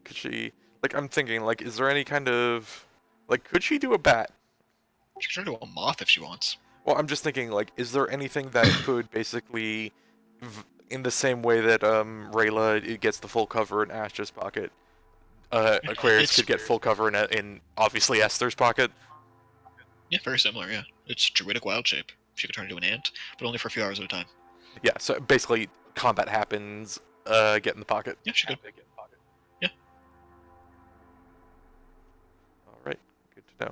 Could she, like, I'm thinking, like, is there any kind of, like, could she do a bat? She can turn into a moth if she wants. Well, I'm just thinking, like, is there anything that could basically, in the same way that, Rayla gets the full cover in Ash's pocket, Aquarius could get full cover in obviously Esther's pocket? Yeah, very similar, yeah. It's druidic wild shape. She could turn into an ant, but only for a few hours at a time. Yeah, so basically, combat happens, get in the pocket. Yeah, she could. Yeah. Alright, good to know.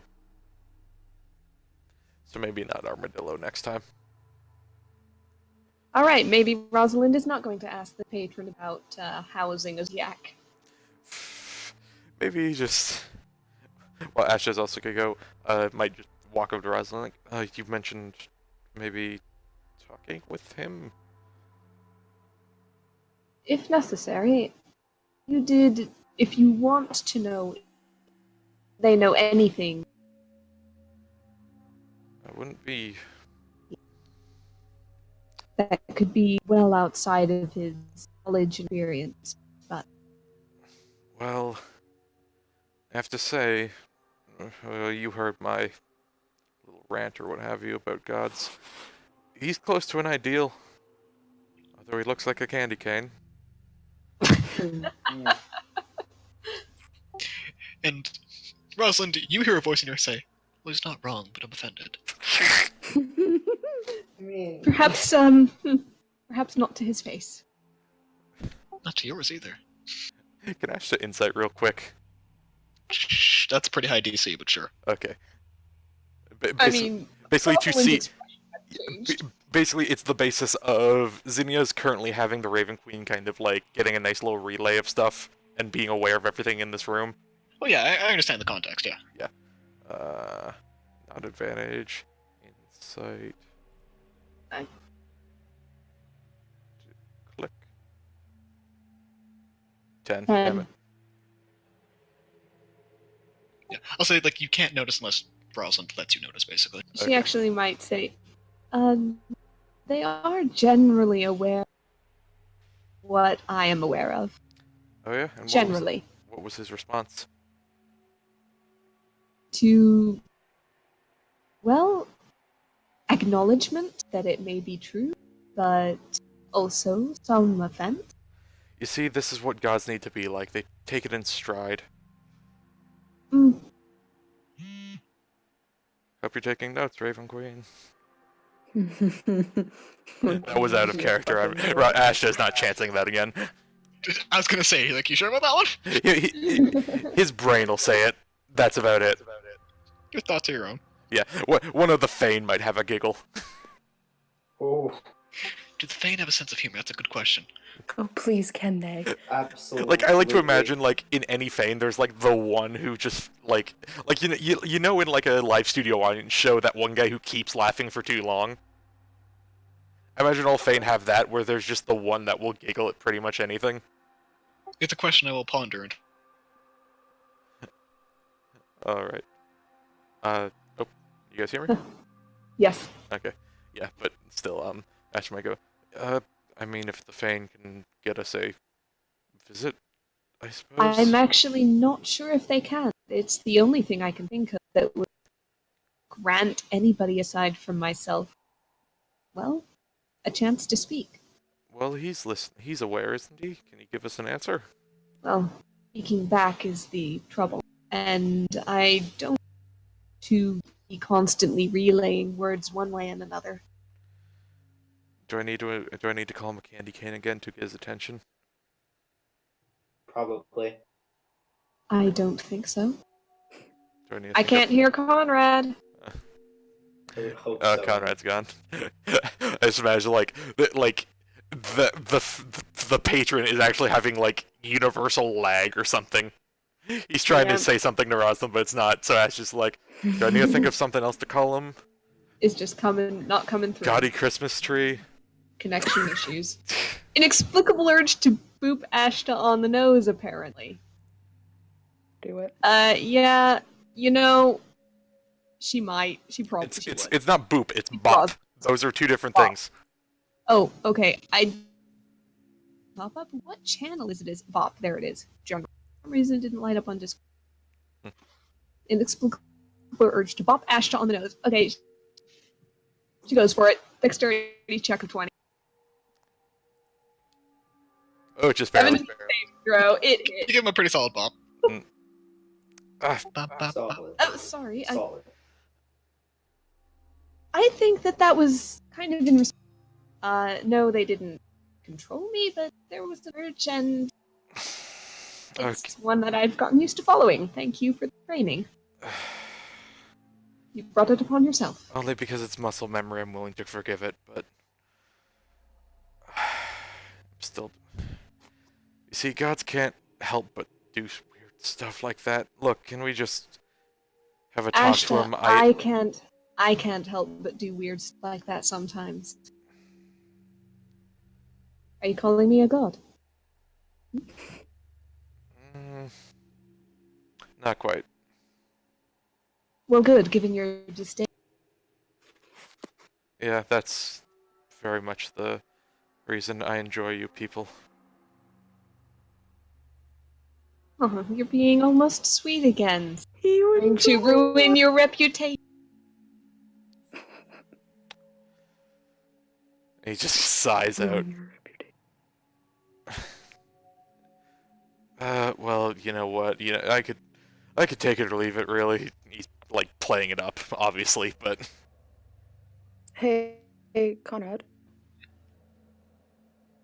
So maybe not armadillo next time. Alright, maybe Rosalind is not going to ask the patron about housing a yak. Maybe just... Well, Ash is also gonna go, might just walk over to Rosalind, like, you mentioned maybe talking with him? If necessary, if you want to know they know anything. I wouldn't be... That could be well outside of his knowledge and experience, but... Well, I have to say, you heard my little rant or what have you about gods. He's close to an ideal, although he looks like a candy cane. And Rosalind, you hear a voice in your say, "Well, he's not wrong, but I'm offended." I mean, Perhaps, perhaps not to his face. Not to yours either. Can I ask the insight real quick? Shh, that's pretty high DC, but sure. Okay. I mean, basically to Rosalind's see. expression changed. Basically, it's the basis of Zinnia's currently having the Raven Queen kind of like getting a nice little relay of stuff and being aware of everything in this room. Well, yeah, I understand the context, yeah. Not advantage. Insight. Aye. Click. 10. 10. Damn it. Yeah, I'll say, like, you can't notice unless Rosalind lets you notice, basically. She Okay. actually might say, they are generally aware of what I am aware of. Oh yeah? And Generally. What was his response? To, well, acknowledgement that it may be true, but also some offense. You see, this is what gods need to be like. They take it in stride. Mm, Hope you're taking notes, Raven Queen. That was out of character. Ashta's not chancing that again. I was gonna say, like, you sure about that one? His brain will say it. That's about it. Your thoughts are your own. Yeah, one of the Fane might have a giggle. oh, Do the Fane have a sense of humor? That's a good question. Oh, please, can they? absolutely. Like, I like to imagine, like, in any Fane, there's, like, the one who just, like you know in, like, a live studio audience show, that one guy who keeps laughing for too long? I imagine all Fane have that, where there's just the one that will giggle at pretty much anything. It's a question I will ponder. And Alright. Oh, you guys hear me? yes. Okay. Yeah, but still, Ash might go, I mean, if the Fane can get us a visit, I suppose. I'm actually not sure if they can. It's the only thing I can think of that would grant anybody aside from myself, well, a chance to speak. Well, he's aware, isn't he? Can he give us an answer? Well, speaking back is the trouble, and I don't want to be constantly relaying words one way and another. Do I need to call him a candy cane again to get his attention? Probably. I don't think so. Do I need to I think can't hear Conrad. I would hope Oh, so. Conrad's gone. I just imagine the patron is actually having like universal lag or something. He's trying Yeah. to say something to Rosalind, but it's not. So Ash just like, do I need to think of something else to call him? Is just not coming through. Gaudy Christmas tree. Connection issues. Inexplicable urge to boop Ashta on the nose, apparently. Do it. Yeah, you know, she might. She probably would. It's not boop. It's She bop. was. Those are two different Bop. things. Oh, okay. Pop up? What channel is it? Is Bop? There it is. General. For some reason, it didn't light up on Discord. Inexplicable urge to bop Ashta on the nose. Okay. She goes for it. Dexterity check of 20. Oh, just barely. 17 throw. It you hit. give him a pretty solid bop. Ah, Bop, bop, bop. Solid. Oh, sorry. Solid. I think that was kind of in response. No, they didn't control me, but there was an urge, and it's one that I've gotten used to following. Thank you for the training. You brought it upon yourself. Only because it's muscle memory, I'm willing to forgive it, but still. You see, gods can't help but do weird stuff like that. Look, can we just have a talk to him? Ashta, I can't help but do weird stuff like that sometimes. Are you calling me a god? Not quite. Well, good, given your disdain. Yeah, that's very much the reason I enjoy you people. You're being almost sweet again. He Trying to ruin your reputation. He just sighs out. Well, you know what? I could take it or leave it. Really, he's like playing it up, obviously, but. Hey, Conrad.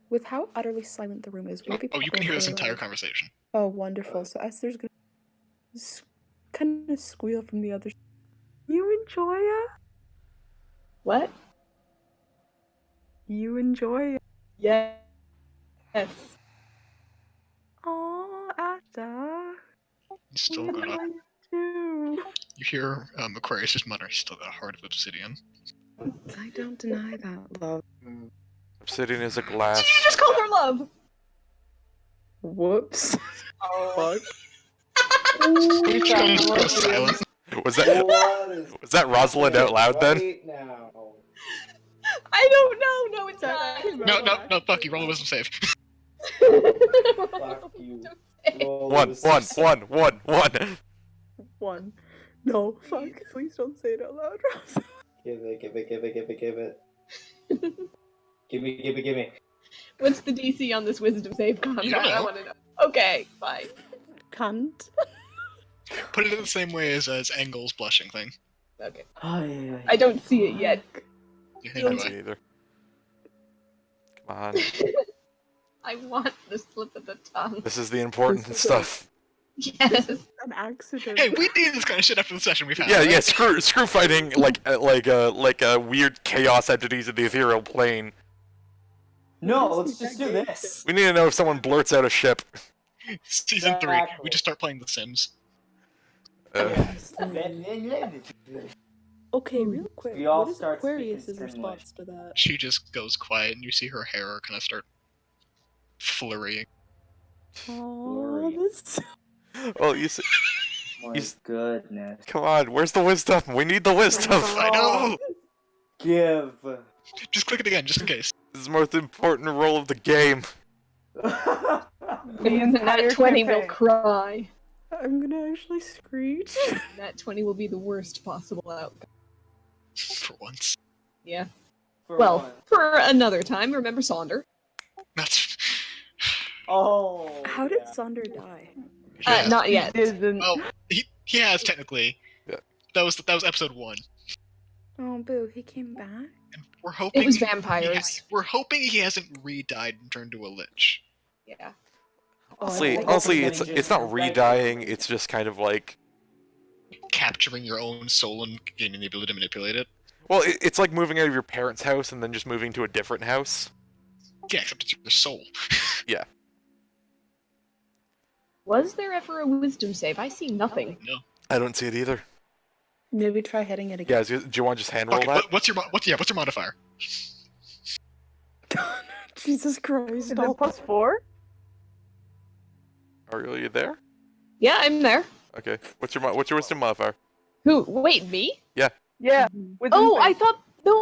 With how utterly silent the room is, would it be Oh, you can possible hear this for, entire conversation. Oh, wonderful. So Esther's gonna kind of squeal from the other side. You enjoy it? What? You enjoy it? Yes. Aw, Esther. He's still We got a, enjoy it too. you hear Aquarius just mutter, he's still got a heart of obsidian. I don't deny that, love. Obsidian is a Did you glass. just call her love? Whoops. Oh. Just go silent. Was that Rosalind out loud then? Right now. I don't know. No, it's not. No, fuck you, roll a wisdom save. Fuck you. One. One. No, fuck. Please don't say it out loud, Ross. Give it. Give me. What's the DC on this wisdom save, Conrad? You don't know. I want to know. Okay, fine. Cunt. Put it in the same way as Engel's blushing thing. Okay. Ay. I don't see it yet. Yeah, I don't anyway. see either. Come on. I want the slip of the tongue. This is the important stuff. Yes. An accident. Hey, we need this kind of shit after the session we've had. Yeah, right? yeah. Screw fighting like weird chaos entities in the ethereal plane. No, let's just do this. We need to know if someone blurts out a ship. Season 3, Exactly. we just start playing The Sims. Okay, real quick. We all what is start Aquarius' speaking response to that? She just goes quiet, and you see her hair kind of start flurrying. Oh, this. Well, you see, My He's- goodness. come on. Where's the wisdom? We need the wisdom. I know! Give. Just click it again, just in case. This is the most important role of the game. The That 20 will campaign. cry. I'm gonna actually screech. That 20 will be the worst possible outcome. For once. Yeah. For Well, one. for another time, remember Sonder? That's... Oh. How did yeah. Sonder die? Yeah. Not yet. Isn't. Well, he has technically. Yeah. That was episode 1. Oh, boo, he came back? And we're hoping It was he- vampires. we're hoping he hasn't re-died and turned to a lich. Yeah. Honestly, think honestly, it's it's not re-dying. It's just kind of like, Capturing your own soul and gaining the ability to manipulate it. well, it's like moving out of your parents' house and then just moving to a different house. Yeah, except it's your soul. Was there ever a wisdom save? I see nothing. No. I don't see it either. Maybe try hitting it again. Guys, do you want to just hand roll Okay, that? what's your modifier? Jesus Christ. Is it +4? Are you there? Yeah, I'm there. Okay. What's your wisdom modifier? Who? Wait, me? Yeah. Wisdom Oh, save.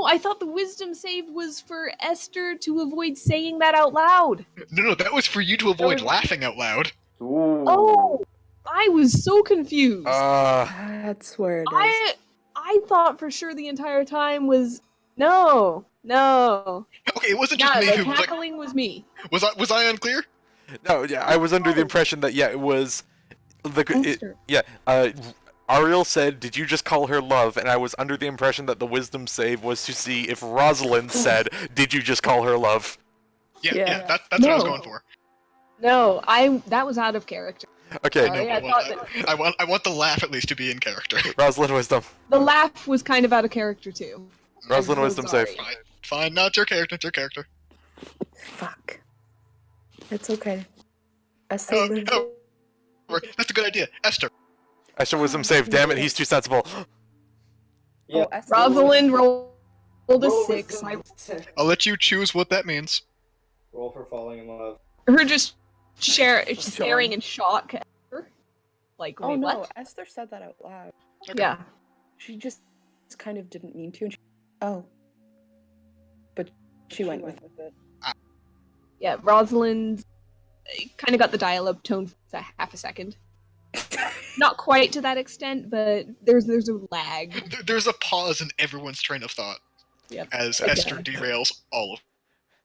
I thought the wisdom save was for Esther to avoid saying that out loud. No, that was for you to avoid was- laughing out loud. Ooh. Oh, I was so confused. That's where it is. I thought for sure the entire time was no. Okay, it wasn't just Yeah, me the who was like, cackling was me. was I unclear? No, yeah, I was under the impression that it was Esther. Ariel said, "Did you just call her love?" And I was under the impression that the wisdom save was to see if Rosalind said, "Did you just call her love?" Yeah, Yeah. that's what I was No. going for. No, that was out of character. Okay, Sorry, No, I want the laugh at least to be in character. Rosalind wisdom. The laugh was kind of out of character too. Rosalind I'm so wisdom sorry. save. Fine, not your character, it's your character. Fuck. It's okay. Esther Oh, lived oh. That's a good idea. Esther. Extra wisdom save. Damn it, he's too sensible. Yeah. Oh, Esther Rosalind rolled a Roll 6. wisdom. I'll let you choose what that means. Roll for falling in love. Her just staring in shock at her. Like, Oh wait, no, what? Esther said that out loud. Okay. Yeah. She just kind of didn't mean to. And oh. But she went with it. Yeah, Rosalind kind of got the dial-up tone for half a second. Not quite to that extent, but there's a lag. There's a pause in everyone's train of thought Yep. as Okay. Esther derails all of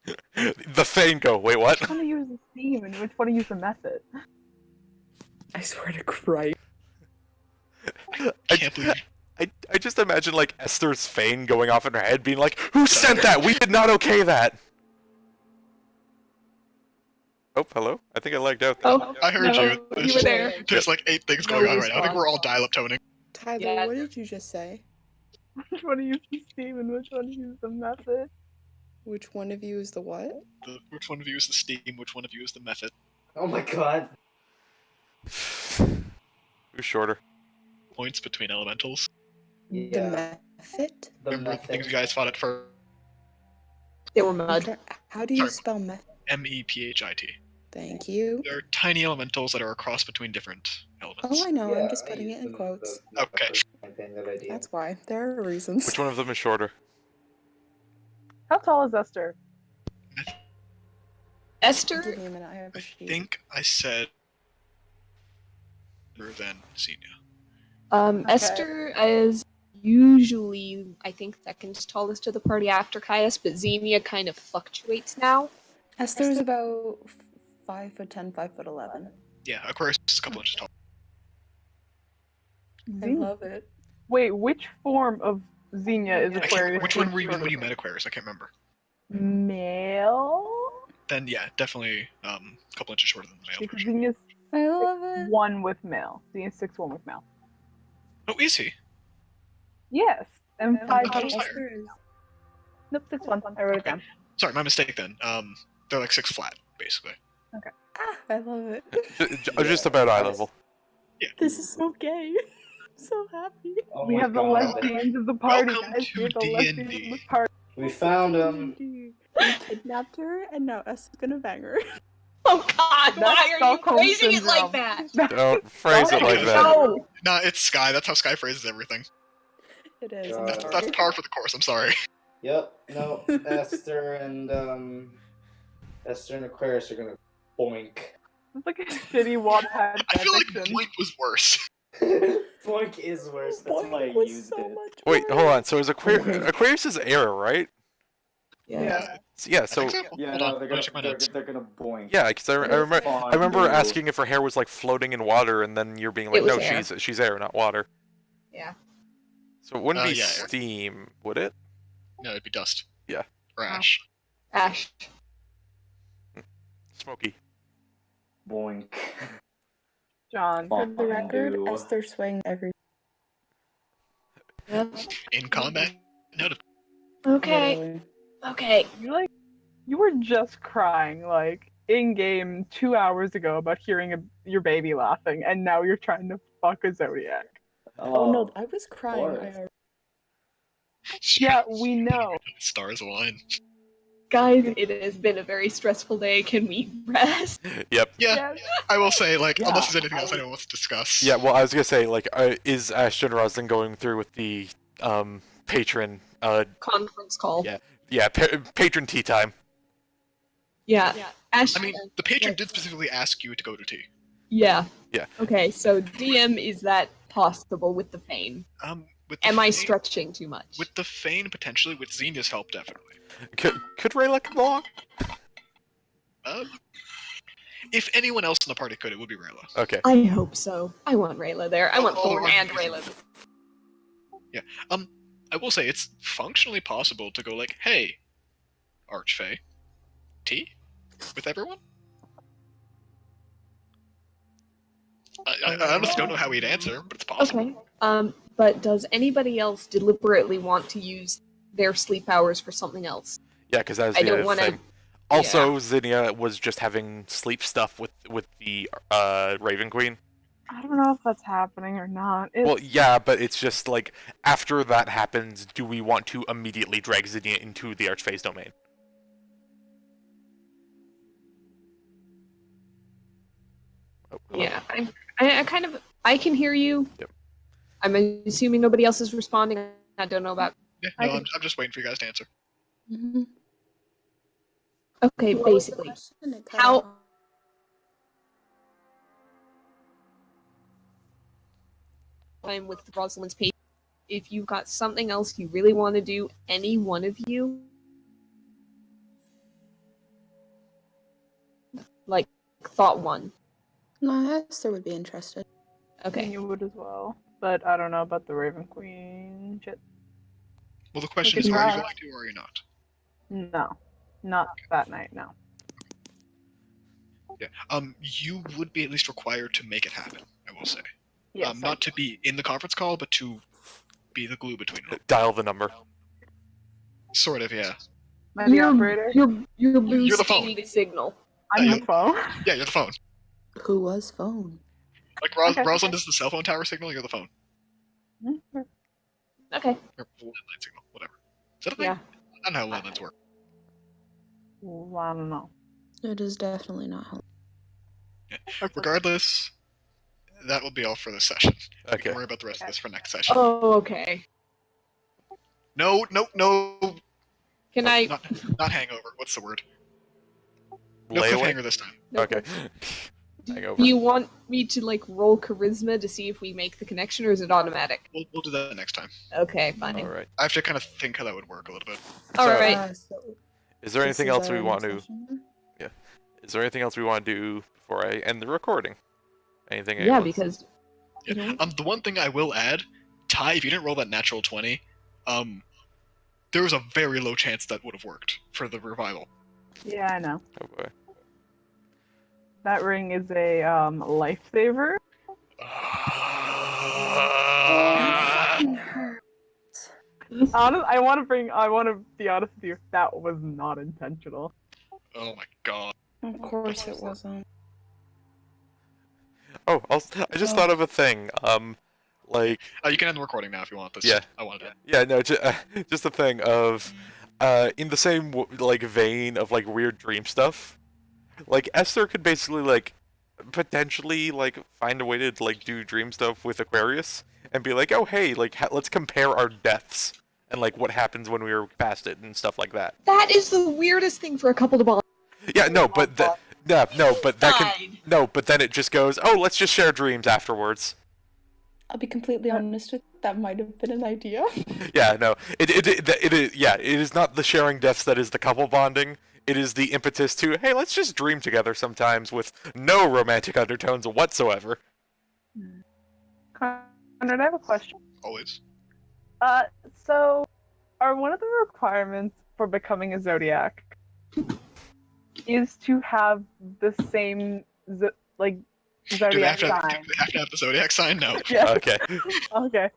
The Fane go, wait, what? Which one to use the steam and which one to use the method? I swear to Christ. Can't believe I just imagine, like, Esther's Fane going off in her head, being like, who sent that? We did not okay that! Oh, hello? I think I lagged out there. Oh, I heard no, you. you were there. There's like 8 things No going on right now. I think response. we're all dial-up toning. Tyler, Yeah. what did you just say? Which one to use the steam and which one to use the method? Which one of you is the what? Which one of you is the steam? Which one of you is the method? Oh my god. Who's shorter? Points between elementals. The Yeah. method? The Remember the things method. you guys fought at first? They were mud. How do you Sorry. spell method? MEPHIT. Thank you. They're tiny elementals that are a cross between different elements. Oh, I know. Yeah, I'm just I putting used it in the- quotes. the Okay. first thing that I did. That's why. There are reasons. Which one of them is shorter? How tall is Esther? Esther, Give me a minute. I have I a sheet. think I said than Xenia. Okay. Esther is usually, I think, second tallest to the party after Caius, but Xenia kind of fluctuates now. Esther is about 5'10", 5'11". Yeah, Aquarius is a couple inches tall. I love it. Wait, which form of Xenia is I can't, Aquarius? which one were you in when you met Aquarius? I can't remember. Male? Then yeah, definitely a couple inches shorter than the male Because version. Xenia's I love it. 1 with male. Xenia's 6'1" with male. Oh, is he? Yes. And I 5 thought it was higher. Esther is... Nope, 6'1". I wrote it Okay. down. Sorry, my mistake then. They're like 6 flat, basically. Ah, I love it. Just about eye level. This is so gay. I'm so happy. Oh We my have the god. lesbians of the party, Welcome guys. We have to the lesbians of D&D. the party. We found him. We kidnapped her, and now Esther's gonna bang her. Oh God! That's Why are you Stockholm phrasing it syndrome. like that? Don't phrase it like that. No. Nah, it's Sky. That's how Sky phrases everything. It is. I'm God. sorry. That's par for the course. I'm sorry. Yep. No. Esther and Aquarius are gonna boink. It's like a shitty Wattpad I feel like fanfiction. Blink was worse. Boink is worse. That's Boink why I was used so it. much Wait, hold worse. on. So is Aquarius is air, right? Yeah. Yeah. I So think so. Yeah, Hold no, on, they're let me check my gonna notes. they're gonna boink. yeah, because I remember Fondue. asking if her hair was like floating in water, and then you're being like, It was no, air. she's air, not water. Yeah. So it wouldn't be Yeah, air. steam, would it? No, it'd be dust. Yeah. Or ash. Ash. Smoky. Boink. John. For the record, Fondue. Esther swing every. Yeah. In combat? No. Okay. Literally. Okay. You were just crying, like, in game 2 hours ago about hearing your baby laughing, and now you're trying to fuck a Zodiac. Oh no, I was crying. course. Yeah, we know. Stars align. Guys, it has been a very stressful day. Can we rest? Yep. Yeah, I will say, like, Yeah, unless there's anything I else would- anyone wants to discuss. Yeah. Well, I was gonna say, like, is Ashton Roslin going through with the patron? Conference call. Yeah, patron tea time. Yeah. Ash. I mean, the patron did specifically ask you to go to tea. Yeah. Yeah. Okay, so DM, is that possible with the Fane? With the Am I Fane- stretching too much? With the Fane, potentially. With Xenia's help, definitely. Could Rayla come along? If anyone else in the party could, it would be Rayla. Okay. I hope so. I want Rayla there. I want Oh, Thorn oh, and oh, Rayla. I will say it's functionally possible to go like, hey, Archfey, tea with everyone? I honestly don't know how he'd answer, but it's possible. Okay. But does anybody else deliberately want to use their sleep hours for something else? Yeah, because that was I the don't other wanna- thing. Also, Zinnia was just having sleep stuff with the Raven Queen. I don't know if that's happening or not. It's, Well, yeah, but it's just like after that happens, do we want to immediately drag Zinnia into the Archphase domain? Oh, hello? Yeah. I kind of... I can hear you. Yep. I'm assuming nobody else is responding. I don't know about... Yeah, I no, can- I'm just waiting for you guys to answer. Mm-hmm. Okay, basically. How... I'm with Rosalind's page. If you've got something else you really want to do, any one of you, thought one. No, Esther would be interested. Okay. You would as well. But I don't know about the Raven Queen shit. Well, the question Look is, at are you that. going to or are you not? No. Not that night, no. Yeah. You would be at least required to make it happen, I will say. Yes, Not to be in the conference call, but to be the glue between them. Dial the number. Sort of, yeah. Am I the operator? You're You're the phone. boosting the signal. I'm Yeah. the phone. Yeah, you're the phone. Who was phone? Like Okay. Rosalind is the cell phone tower signal, you're the phone. Okay. Or landline signal, whatever. Is that a thing? Yeah. I don't know how landlines work. Well, I don't know. It is definitely not helpful. Regardless, that will be all for this session. We Okay. can worry about the rest of this for next session. Oh, okay. No. Can Oh, I? Not hangover. What's the word? No Layaway? cliffhanger this time. Okay. Hangover. Do you want me to like roll charisma to see if we make the connection, or is it automatic? We'll do that next time. Okay, fine. All right. I have to kind of think how that would work a little bit. All So- right. Is there anything else we want to? Is there anything else we want to do before I end the recording? Anything? Yeah, else? because you Yeah. know. The one thing I will add, Ty, if you didn't roll that natural 20, there was a very low chance that would have worked for the revival. Yeah, I know. Oh boy. That ring is a lifesaver. I want to be honest with you. That was not intentional. Oh my god. Of course it wasn't. Oh, I just thought of a thing. Like, You can end the recording now if you want this. Yeah. I wanted it. yeah, no, just a thing of, in the same like vein of like weird dream stuff. Like Esther could basically like potentially like find a way to like do dream stuff with Aquarius and be like, oh hey, like let's compare our deaths and like what happens when we were past it and stuff like that. That is the weirdest thing for a couple to bond. Yeah, no, but but that can Fine. no, but then it just goes, oh, let's just share dreams afterwards. I'll be completely honest with you, that might have been an idea. Yeah, no, it is, yeah, it is not the sharing deaths that is the couple bonding. It is the impetus to, hey, let's just dream together sometimes with no romantic undertones whatsoever. Conrad, I have a question. Always. So, are one of the requirements for becoming a Zodiac is to have the same Do they Zodiac have to, sign? do they have to have the zodiac sign? No. Yeah. Okay. Okay.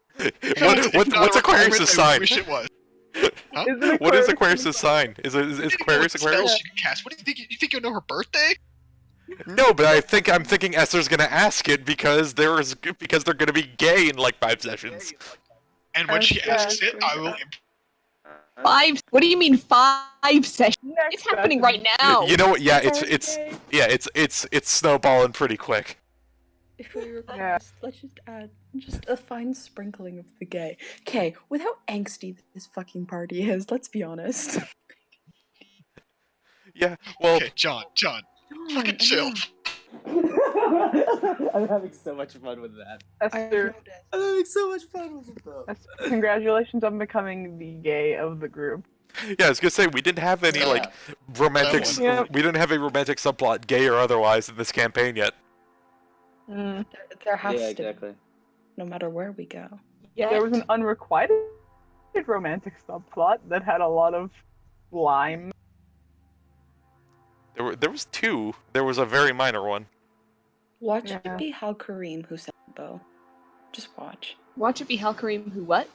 What's Aquarius' sign? I wish it was. Huh? Is it What is Aquarius? Aquarius' sign? Is Aquarius What Aquarius? spells she can cast? What do you think? You think you know her birthday? No, but I'm thinking Esther's gonna ask it because they're gonna be gay in like 5 sessions. And when she Yeah, asks it, I will. 5? What do you mean 5 sessions? Next It's happening session. right now. You know what? Yeah, Okay. it's snowballing pretty quick. If we request, Yeah. let's just add just a fine sprinkling of the gay. Okay, with how angsty this fucking party is, let's be honest. Yeah. Well, Okay, John, fucking chill. I'm having so much fun with that. Esther, I'm having so much fun with it though. Esther, congratulations on becoming the gay of the group. yeah, I was gonna say we didn't have any like romantic. That one. Yeah. We didn't have a romantic subplot, gay or otherwise, in this campaign yet. There has Yeah, to be, exactly. no matter where we go. Yeah. There was an unrequited romantic subplot that had a lot of lime. There was 2. There was a very minor one. Watch Yeah. it be Hal Kareem who sent Bo. Just watch. Watch it be Halkarim who what?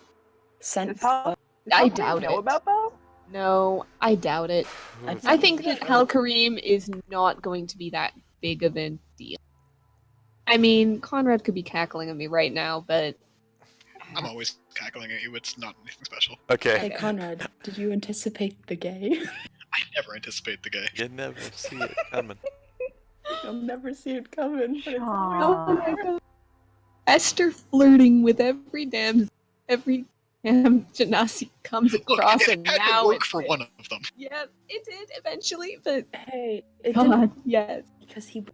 Sent Is Hal- Bo. I Does doubt know it. about Bo? No, I doubt it. I think that Halkarim is not going to be that big of a deal. I mean, Conrad could be cackling at me right now, but I'm always cackling at you. It's not anything special. Okay. Hey Conrad, did you anticipate the gay? I never anticipate the gay. You never see it coming. You'll never see it coming. But it's Aw. oh my god, Esther flirting with every damn Genasi comes Look, across, it and had now to work it's for one of them. Yeah, it did eventually, but hey, it God, didn't yes. because he,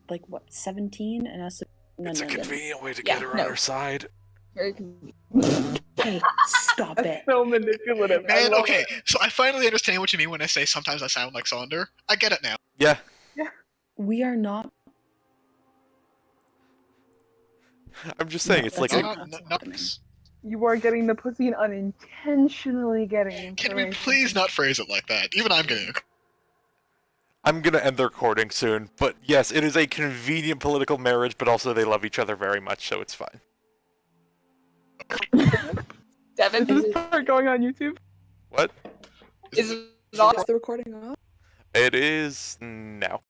like what, 17, and us. No, It's a no, no. convenient way to Yeah, get her no. on her side. Very convenient. Hey, stop it. That's so manipulative. I Man, love okay, it. so I finally understand what you mean when I say sometimes I sound like Sonder. I get it now. Yeah. We are not. I'm just saying, it's like that's a, not what's happening. You are getting the pussy and unintentionally getting information. Can we please not phrase it like that? Even I'm getting a I'm gonna end the recording soon, but yes, it is a convenient political marriage, but also they love each other very much, so it's fine. Devin, Is this part going on YouTube? What? is it on? Is the recording off? It is now.